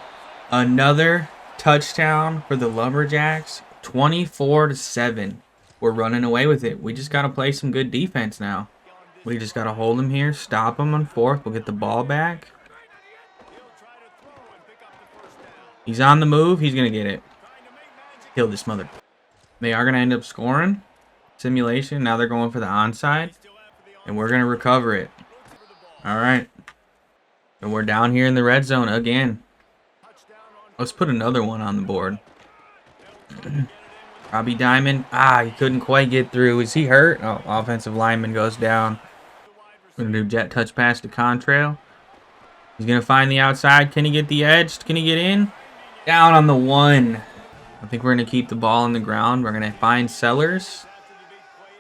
Speaker 1: another touchdown for the Lumberjacks. 24-7. We're running away with it. We just got to play some good defense now. We just got to hold him here, stop him on 4th. We'll get the ball back. He's on the move. He's going to get it. Kill this mother. They are going to end up scoring. Simulation. Now they're going for the onside. And we're going to recover it. All right. And we're down here in the red zone again. Let's put another one on the board. Robbie Diamond. He couldn't quite get through. Is he hurt? Oh, offensive lineman goes down. We're going to do jet touch pass to Contrail. He's going to find the outside. Can he get the edge? Can he get in? Down on the 1. I think we're going to keep the ball on the ground. We're going to find Sellers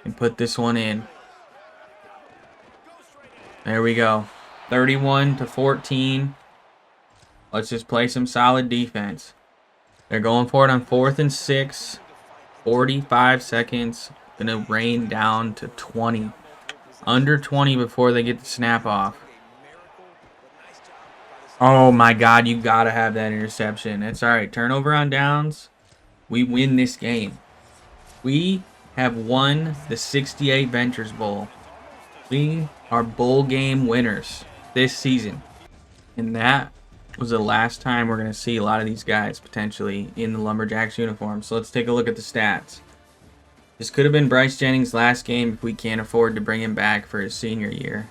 Speaker 1: and put this one in. There we go. 31-14. Let's just play some solid defense. They're going for it on 4th and 6. 45 seconds. Going to rain down to 20. Under 20 before they get the snap off. Oh my God, you got to have that interception. It's all right. Turnover on downs. We win this game. We have won the 68 Ventures Bowl. We are bowl game winners this season. And that was the last time we're going to see a lot of these guys potentially in the Lumberjacks uniform. So let's take a look at the stats. This could have been Bryce Jennings' last game if we can't afford to bring him back for his senior year.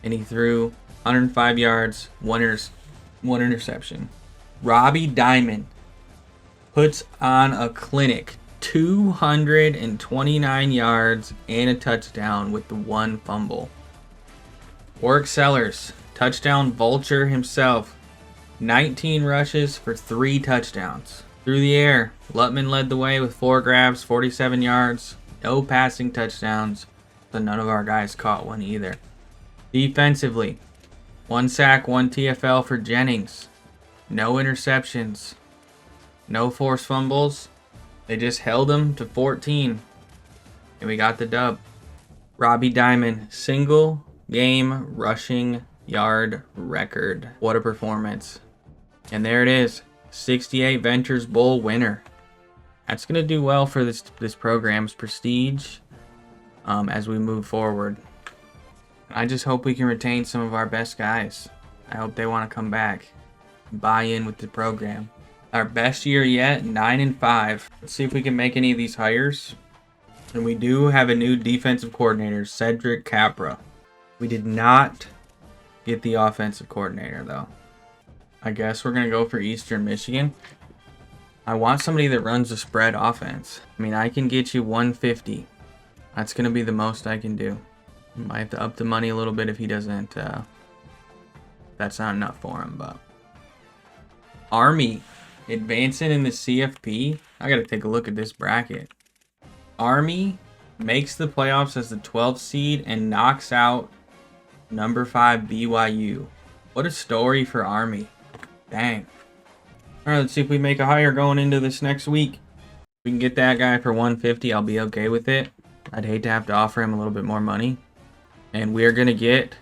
Speaker 1: And he threw 105 yards, one interception. Robbie Diamond puts on a clinic. 229 yards and a touchdown with the 1 fumble. Warwick Sellers, touchdown vulture himself. 19 rushes for 3 touchdowns. Through the air, Lutman led the way with 4 grabs, 47 yards. No passing touchdowns, but none of our guys caught one either. Defensively, 1 sack, 1 TFL for Jennings. No interceptions. No forced fumbles. They just held him to 14. And we got the dub. Robbie Diamond, single game rushing yard record. What a performance. And there it is. 68 Ventures Bowl winner. That's going to do well for this program's prestige as we move forward. I just hope we can retain some of our best guys. I hope they want to come back and buy in with the program. Our best year yet, 9-5. Let's see if we can make any of these hires. And we do have a new defensive coordinator, Cedric Capra. We did not get the offensive coordinator, though. I guess we're going to go for Eastern Michigan. I want somebody that runs a spread offense. I mean, I can get you 150. That's going to be the most I can do. Might have to up the money a little bit if he doesn't. That's not enough for him, but. Army advancing in the CFP. I got to take a look at this bracket. Army makes the playoffs as the 12th seed and knocks out number 5 BYU. What a story for Army. Dang. All right, let's see if we make a hire going into this next week. If we can get that guy for 150, I'll be okay with it. I'd hate to have to offer him a little bit more money. And we're going to get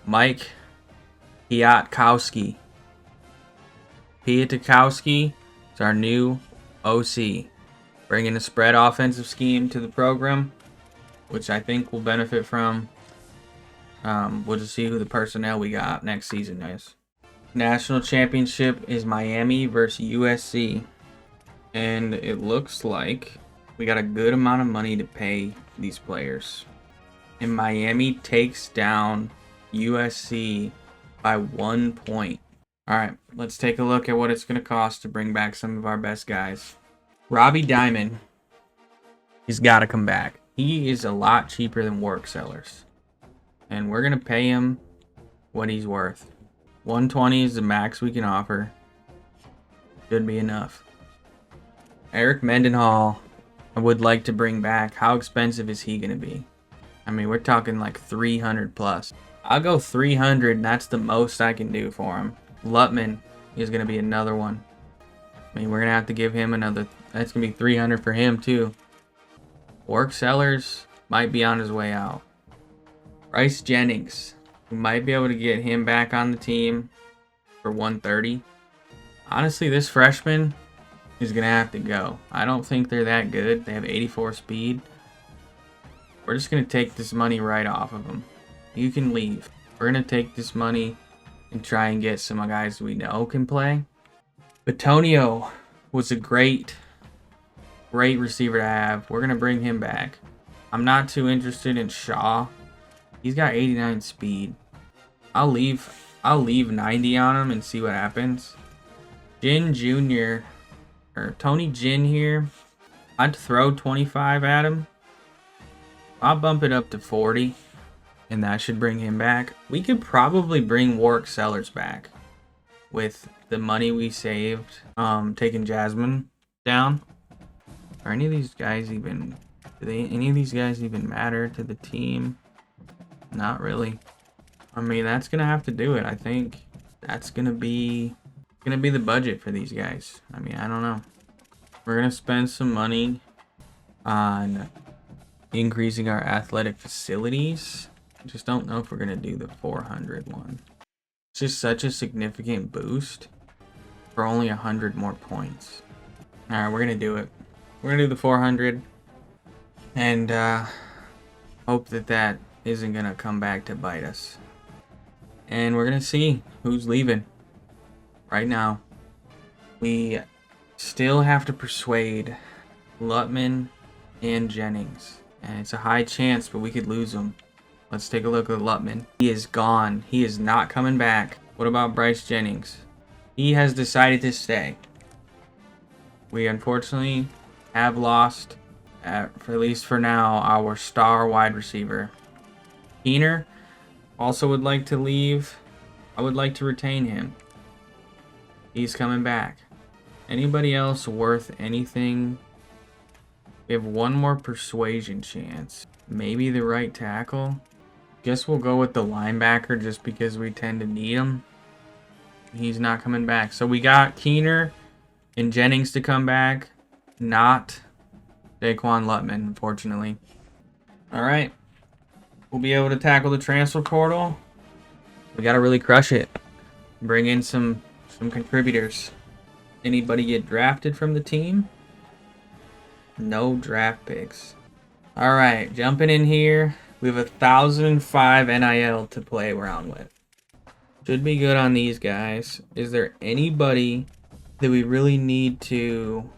Speaker 1: Mike Piatkowski. Piatkowski is our new OC. Bringing a spread offensive scheme to the program, which I think will benefit from. We'll just see who the personnel we got next season is. National championship is Miami versus USC. And it looks like we got a good amount of money to pay these players. And Miami takes down USC by 1 point. Alright, let's take a look at what it's going to cost to bring back some of our best guys. Robbie Diamond, he's got to come back. He is a lot cheaper than work sellers. And we're going to pay him what he's worth. 120 is the max we can offer. Should be enough. Eric Mendenhall, I would like to bring back. How expensive is he going to be? I mean, we're talking like 300 plus. I'll go 300, and that's the most I can do for him. Lutman is going to be another one. I mean, we're going to have to give him another. That's going to be 300 for him, too. Work sellers might be on his way out. Bryce Jennings. We might be able to get him back on the team for 130. Honestly, this freshman is going to have to go. I don't think they're that good. They have 84 speed. We're just going to take this money right off of them. You can leave. We're going to take this money and try and get some guys we know can play. Batonio was a great receiver to have. We're going to bring him back. I'm not too interested in Shaw. He's got 89 speed. I'll leave 90 on him and see what happens. Jin Jr. or Tony Jin here. I'd throw 25 at him. I'll bump it up to 40. And that should bring him back. We could probably bring Warwick Sellers back with the money we saved taking Jasmine down. Are any of these guys even... any of these guys even matter to the team? Not really. I mean, that's gonna have to do it. I think that's gonna be the budget for these guys. I mean, I don't know. We're gonna spend some money on increasing our athletic facilities. I just don't know if we're gonna do the 400 one. It's just such a significant boost for only 100 more points. All right, we're gonna do it. We're gonna do the 400 and hope that isn't gonna come back to bite us. And we're gonna see who's leaving. Right now, we still have to persuade Lutman and Jennings, and it's a high chance, but we could lose them. Let's take a look at Lutman. He is gone. He is not coming back. What about Bryce Jennings? He has decided to stay. We unfortunately have lost, at least for now, our star wide receiver. Keener also would like to leave. I would like to retain him. He's coming back. Anybody else worth anything? We have one more persuasion chance. Maybe the right tackle. Guess we'll go with the linebacker just because we tend to need him. He's not coming back. So we got Keener and Jennings to come back. Not Daquan Lutman, unfortunately. Alright. We'll be able to tackle the transfer portal. We got to really crush it. Bring in some contributors. Anybody get drafted from the team? No draft picks. Alright, jumping in here. We have 1,005 NIL to play around with. Should be good on these guys. Is there anybody that we really need to...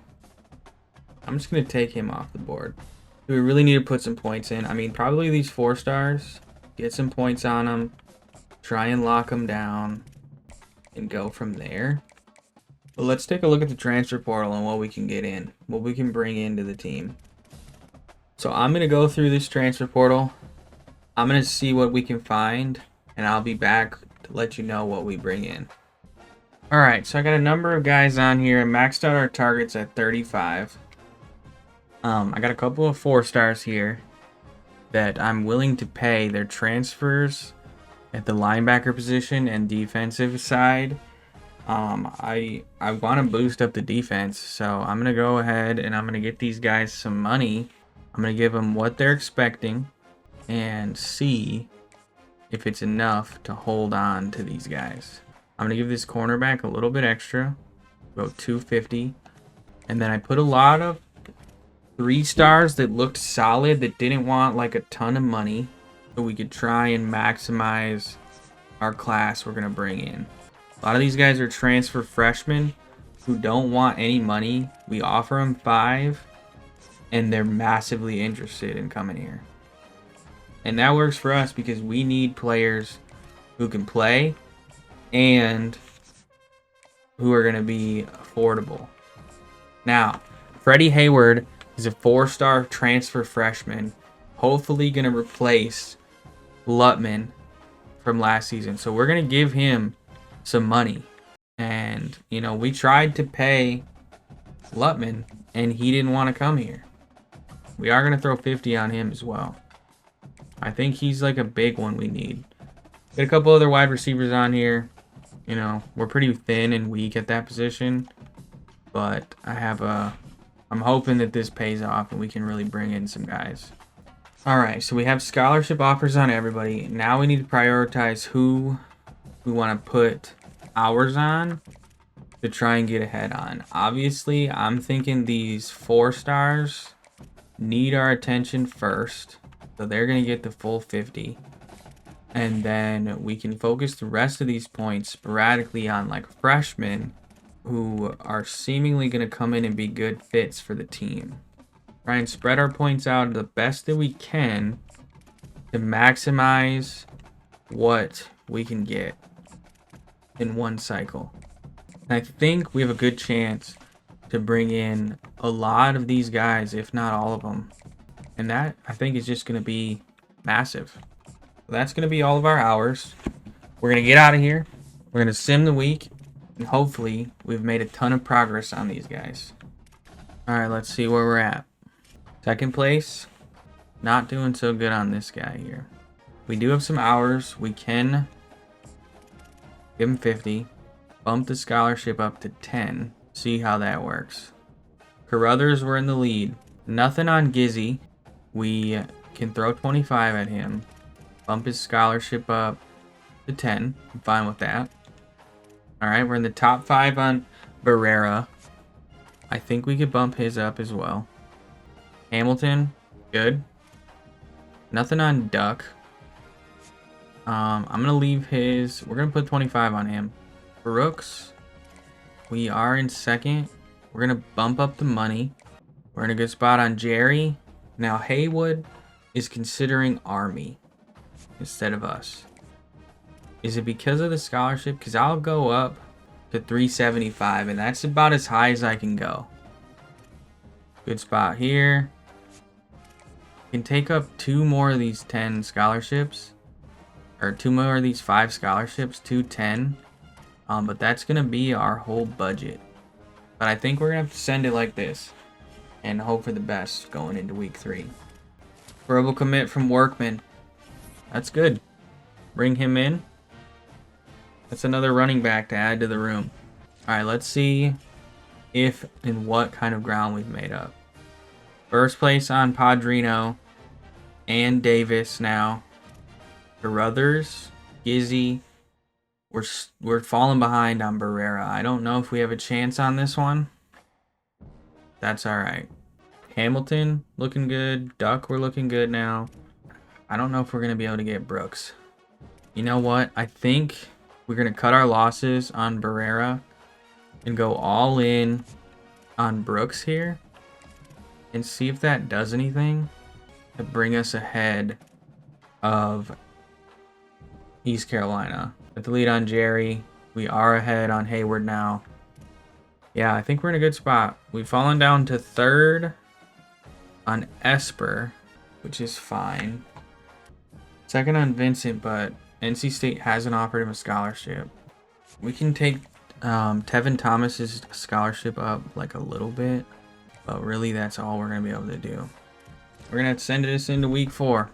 Speaker 1: I'm just going to take him off the board. Do we really need to put some points in? I mean, probably these 4 stars. Get some points on them. Try and lock them down. And go from there. But let's take a look at the transfer portal and what we can get in. What we can bring into the team. So I'm going to go through this transfer portal. I'm going to see what we can find. And I'll be back to let you know what we bring in. Alright, so I got a number of guys on here. I maxed out our targets at 35. I got a couple of 4 stars here that I'm willing to pay. Their transfers at the linebacker position and defensive side. I want to boost up the defense, so I'm gonna go ahead and I'm gonna get these guys some money. I'm gonna give them what they're expecting and see if it's enough to hold on to these guys. I'm gonna give this cornerback a little bit extra, go 250, and then I put a lot of 3 stars that looked solid that didn't want like a ton of money, so we could try and maximize our class we're gonna bring in. A lot of these guys are transfer freshmen who don't want any money. We offer them 5 and they're massively interested in coming here. And that works for us because we need players who can play and who are going to be affordable. Now, Freddie Hayward is a 4-star transfer freshman, hopefully going to replace Lutman from last season. So we're going to give him some money. And, you know, we tried to pay Lutman and he didn't want to come here. We are going to throw 50 on him as well. I think he's like a big one we need. Get a couple other wide receivers on here. You know, we're pretty thin and weak at that position. But I'm hoping that this pays off and we can really bring in some guys. Alright, so we have scholarship offers on everybody. Now we need to prioritize who we want to put hours on to try and get ahead on. Obviously, I'm thinking these 4 stars need our attention first. So they're going to get the full 50. And then we can focus the rest of these points sporadically on like freshmen who are seemingly going to come in and be good fits for the team. Try and spread our points out the best that we can to maximize what we can get in one cycle. And I think we have a good chance to bring in a lot of these guys, if not all of them. And that, I think, is just going to be massive. So that's going to be all of our hours. We're going to get out of here. We're going to sim the week. And hopefully, we've made a ton of progress on these guys. Alright, let's see where we're at. Second place. Not doing so good on this guy here. We do have some hours. We can give him 50. Bump the scholarship up to 10. See how that works. Carruthers were in the lead. Nothing on Gizzy. We can throw 25 at him. Bump his scholarship up to 10. I'm fine with that. Alright, we're in the top 5 on Barrera. I think we could bump his up as well. Hamilton, good. Nothing on Duck. I'm going to leave his... We're going to put 25 on him. Brooks, we are in second. We're going to bump up the money. We're in a good spot on Jerry. Now, Haywood is considering Army instead of us. Is it because of the scholarship? Because I'll go up to 375, and that's about as high as I can go. Good spot here. Can take up 2 more of these 10 scholarships. Or 2 more of these 5 scholarships, 210. But that's going to be our whole budget. But I think we're going to have to send it like this. And hope for the best going into week 3. Verbal commit from Workman. That's good. Bring him in. That's another running back to add to the room. Alright, let's see if and what kind of ground we've made up. First place on Padrino and Davis now. Carruthers, Gizzy. We're falling behind on Barrera. I don't know if we have a chance on this one. That's alright. Hamilton, looking good. Duck, we're looking good now. I don't know if we're going to be able to get Brooks. You know what? I think we're going to cut our losses on Barrera and go all in on Brooks here and see if that does anything to bring us ahead of East Carolina. With the lead on Jerry, we are ahead on Hayward now. Yeah, I think we're in a good spot. We've fallen down to 3rd on Esper, which is fine. 2nd on Vincent, but NC State hasn't offered him a scholarship. We can take Tevin Thomas's scholarship up like a little bit, but really that's all we're going to be able to do. We're going to have to send this into week 4.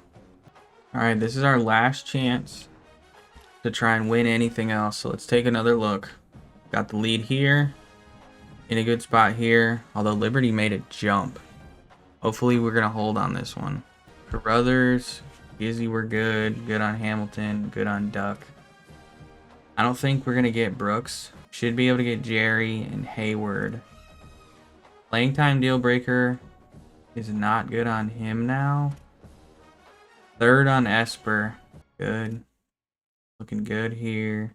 Speaker 1: Alright, this is our last chance to try and win anything else, so let's take another look. Got the lead here. In a good spot here. Although Liberty made a jump. Hopefully we're going to hold on this one. Carruthers, Gizzy, we're good. Good on Hamilton. Good on Duck. I don't think we're going to get Brooks. Should be able to get Jerry and Hayward. Playing time deal breaker is not good on him now. Third on Esper. Good. Looking good here.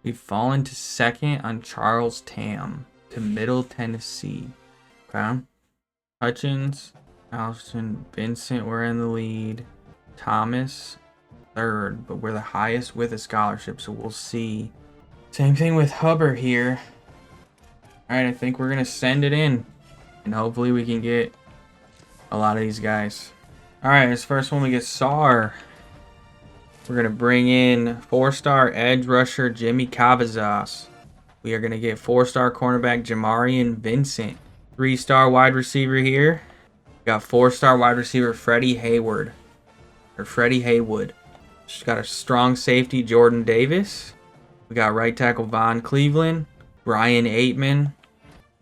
Speaker 1: We've fallen to second on Charles Tam to Middle Tennessee. Okay. Hutchins, Alston, Vincent, we're in the lead. Thomas, third, but we're the highest with a scholarship, so we'll see. Same thing with Hubbard here. Alright, I think we're going to send it in. And hopefully we can get a lot of these guys. Alright, this first one we get Saar. We're going to bring in 4-star edge rusher Jimmy Cavazos. We are going to get 4-star cornerback Jamarian Vincent. 3-star wide receiver here. We got 4-star wide receiver Freddie Haywood. She's got a strong safety Jordan Davis. We got right tackle Von Cleveland. Brian Aitman.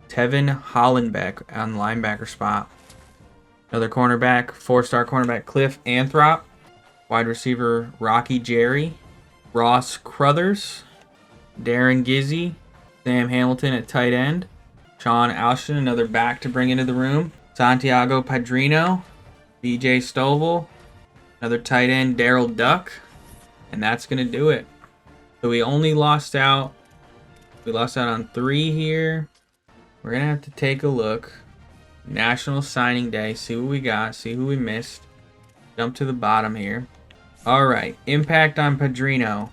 Speaker 1: Tevin Hollenbeck on the linebacker spot. Another cornerback, 4-star cornerback Cliff Anthrop. Wide receiver Rocky Jerry. Ross Crothers. Darren Gizzy. Sam Hamilton at tight end. Sean Alston, another back to bring into the room. Santiago Padrino. BJ Stovall. Another tight end, Daryl Duck. And that's going to do it. So we only lost out. We lost out on 3 here. We're going to have to take a look. National Signing Day. See what we got. See who we missed. Jump to the bottom here. Alright. Impact on Padrino.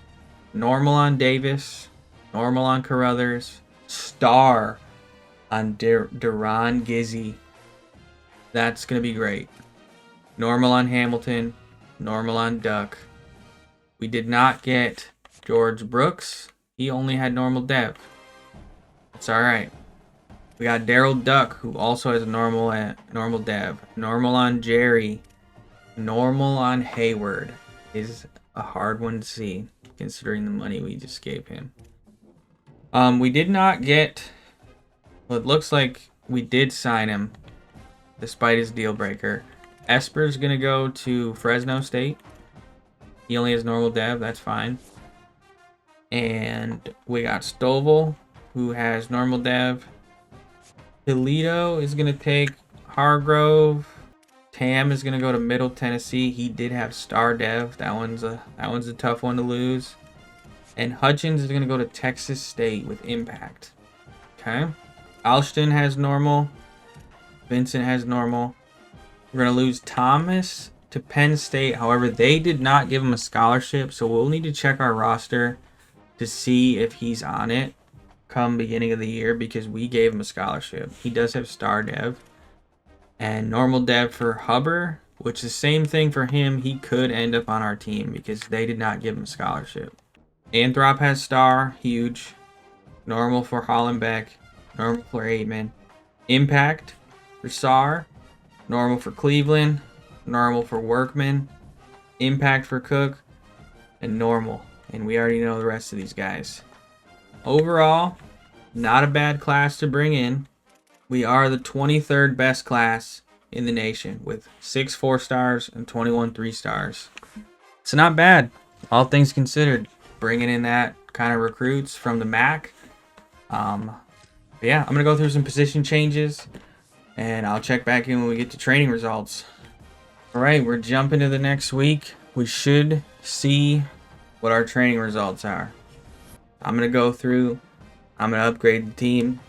Speaker 1: Normal on Davis. Normal on Carruthers. Star on Duran Gizzy. That's going to be great. Normal on Hamilton. Normal on Duck. We did not get George Brooks. He only had normal dev. It's alright. We got Daryl Duck, who also has a normal dev. Normal on Jerry. Normal on Hayward. Is a hard one to see, considering the money we just gave him. We did not get... Well, it looks like we did sign him, despite his deal breaker. Esper's going to go to Fresno State. He only has normal dev. That's fine. And we got Stovall, who has normal dev. Toledo is going to take Hargrove. Tam is going to go to Middle Tennessee. He did have star dev. That one's a tough one to lose. And Hutchins is going to go to Texas State with impact. Okay. Alston has normal. Vincent has normal. We're going to lose Thomas to Penn State. However, they did not give him a scholarship, so we'll need to check our roster to see if he's on it come beginning of the year, because we gave him a scholarship. He does have star dev. And normal dev for Hubbard, which is the same thing for him. He could end up on our team because they did not give him a scholarship. Anthrop has star, huge. Normal for Hollenbeck. Normal for Aitman. Impact for Saar. Normal for Cleveland. Normal for Workman. Impact for Cook. And normal. And we already know the rest of these guys. Overall, not a bad class to bring in. We are the 23rd best class in the nation with 6 4-stars and 21 3-stars. It's not bad, all things considered, bringing in that kind of recruits from the MAC. Yeah, I'm going to go through some position changes, and I'll check back in when we get to training results. All right, we're jumping to the next week. We should see what our training results are. I'm going to go through, I'm going to upgrade the team,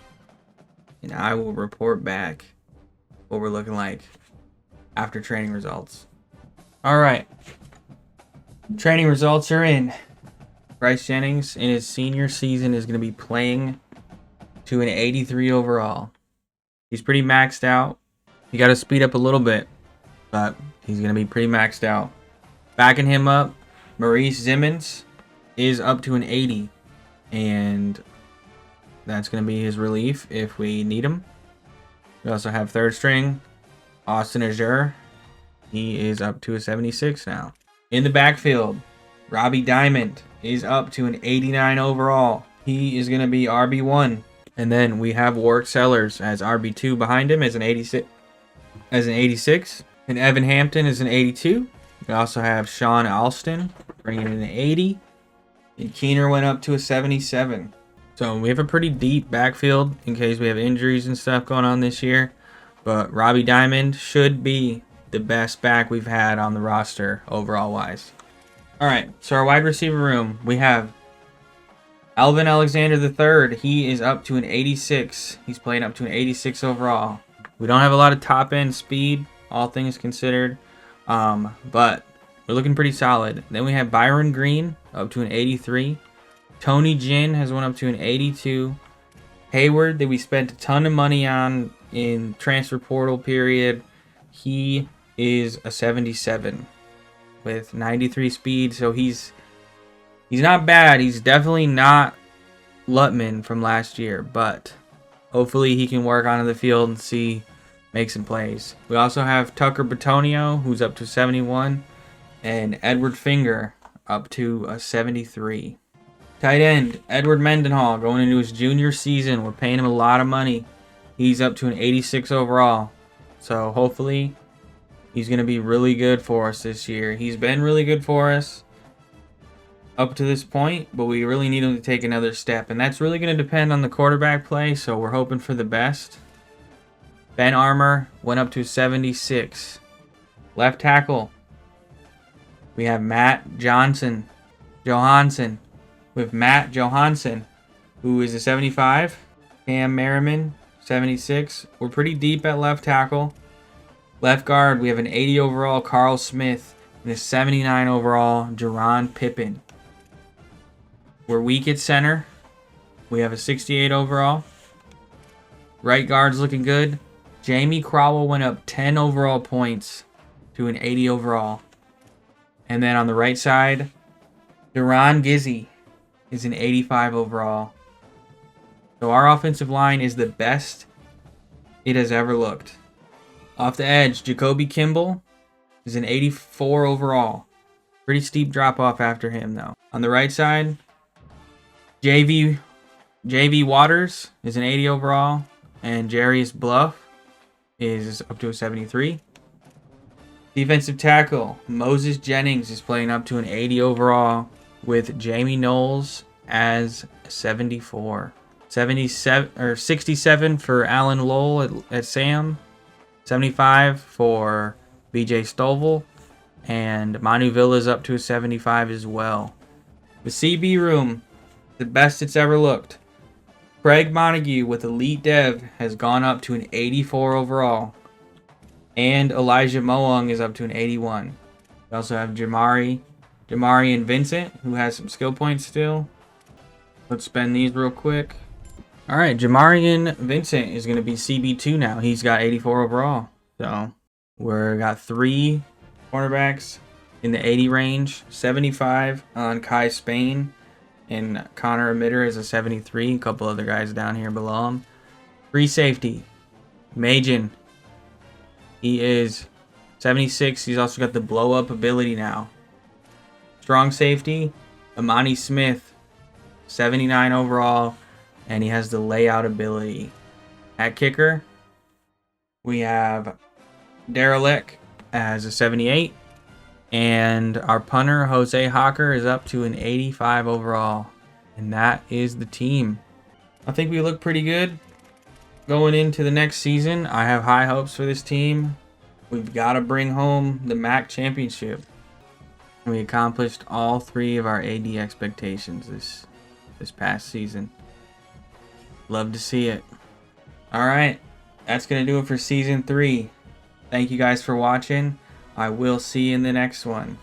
Speaker 1: and I will report back what we're looking like after training results. All right. Training results are in. Bryce Jennings in his senior season is going to be playing to an 83 overall. He's pretty maxed out. You got to speed up a little bit, but he's going to be pretty maxed out. Backing him up, Maurice Zimmons is up to an 80, and that's going to be his relief if we need him. We also have third string, Austin Azure. He is up to a 76 now. In the backfield, Robbie Diamond is up to an 89 overall. He is going to be RB1. And then we have Warwick Sellers as RB2 behind him as an 86. And Evan Hampton is an 82. We also have Sean Alston bringing in an 80. And Keener went up to a 77. So we have a pretty deep backfield in case we have injuries and stuff going on this year. But Robbie Diamond should be the best back we've had on the roster overall wise. All right, so our wide receiver room, we have Alvin Alexander III. He is up to an 86. He's playing up to an 86 overall. We don't have a lot of top end speed, all things considered, but we're looking pretty solid. Then we have Byron Green up to an 83. Tony Jin has went up to an 82. Hayward, that we spent a ton of money on in transfer portal period, he is a 77 with 93 speed. So he's not bad. He's definitely not Lutman from last year, but hopefully he can work onto the field and make some plays. We also have Tucker Batonio, who's up to 71, and Edward Finger up to a 73. Tight end, Edward Mendenhall, going into his junior season. We're paying him a lot of money. He's up to an 86 overall. So hopefully he's going to be really good for us this year. He's been really good for us up to this point, but we really need him to take another step. And that's really going to depend on the quarterback play, so we're hoping for the best. Ben Armour went up to 76. Left tackle, we have Matt Johansson with Matt Johansson, who is a 75. Cam Merriman, 76. We're pretty deep at left tackle. Left guard, we have an 80 overall Carl Smith and a 79 overall Jerron Pippen. We're weak at center. We have a 68 overall. Right guard's looking good. Jamie Crowell went up 10 overall points to an 80 overall. And then on the right side, Duron Gizzy is an 85 overall. So our offensive line is the best it has ever looked. Off the edge, Jacoby Kimball is an 84 overall. Pretty steep drop off after him though. On the right side, JV Waters is an 80 overall, and Jarius Bluff is up to a 73. Defensive tackle, Moses Jennings is playing up to an 80 overall with Jamie Knowles as 74. 67 for Alan Lowell at Sam. 75 for BJ Stovall. And Manu Villa's up to a 75 as well. The CB room, the best it's ever looked. Craig Montague with Elite Dev has gone up to an 84 overall. And Elijah Moung is up to an 81. We also have Jamari and Vincent, who has some skill points still. Let's spend these real quick. All right, Jamarian Vincent is going to be CB2 now. He's got 84 overall. So we're got 3 cornerbacks in the 80 range. 75 on Kai Spain, and Connor Emitter is a 73. A couple other guys down here below him. Free safety, Majin. He is 76. He's also got the blow up ability now. Strong safety, Amani Smith, 79 overall. And he has the layout ability. At kicker, we have Derelick as a 78. And our punter, Jose Hawker, is up to an 85 overall. And that is the team. I think we look pretty good going into the next season. I have high hopes for this team. We've got to bring home the MAC championship. We accomplished all 3 of our AD expectations this past season. Love to see it. Alright, that's going to do it for Season 3. Thank you guys for watching. I will see you in the next one.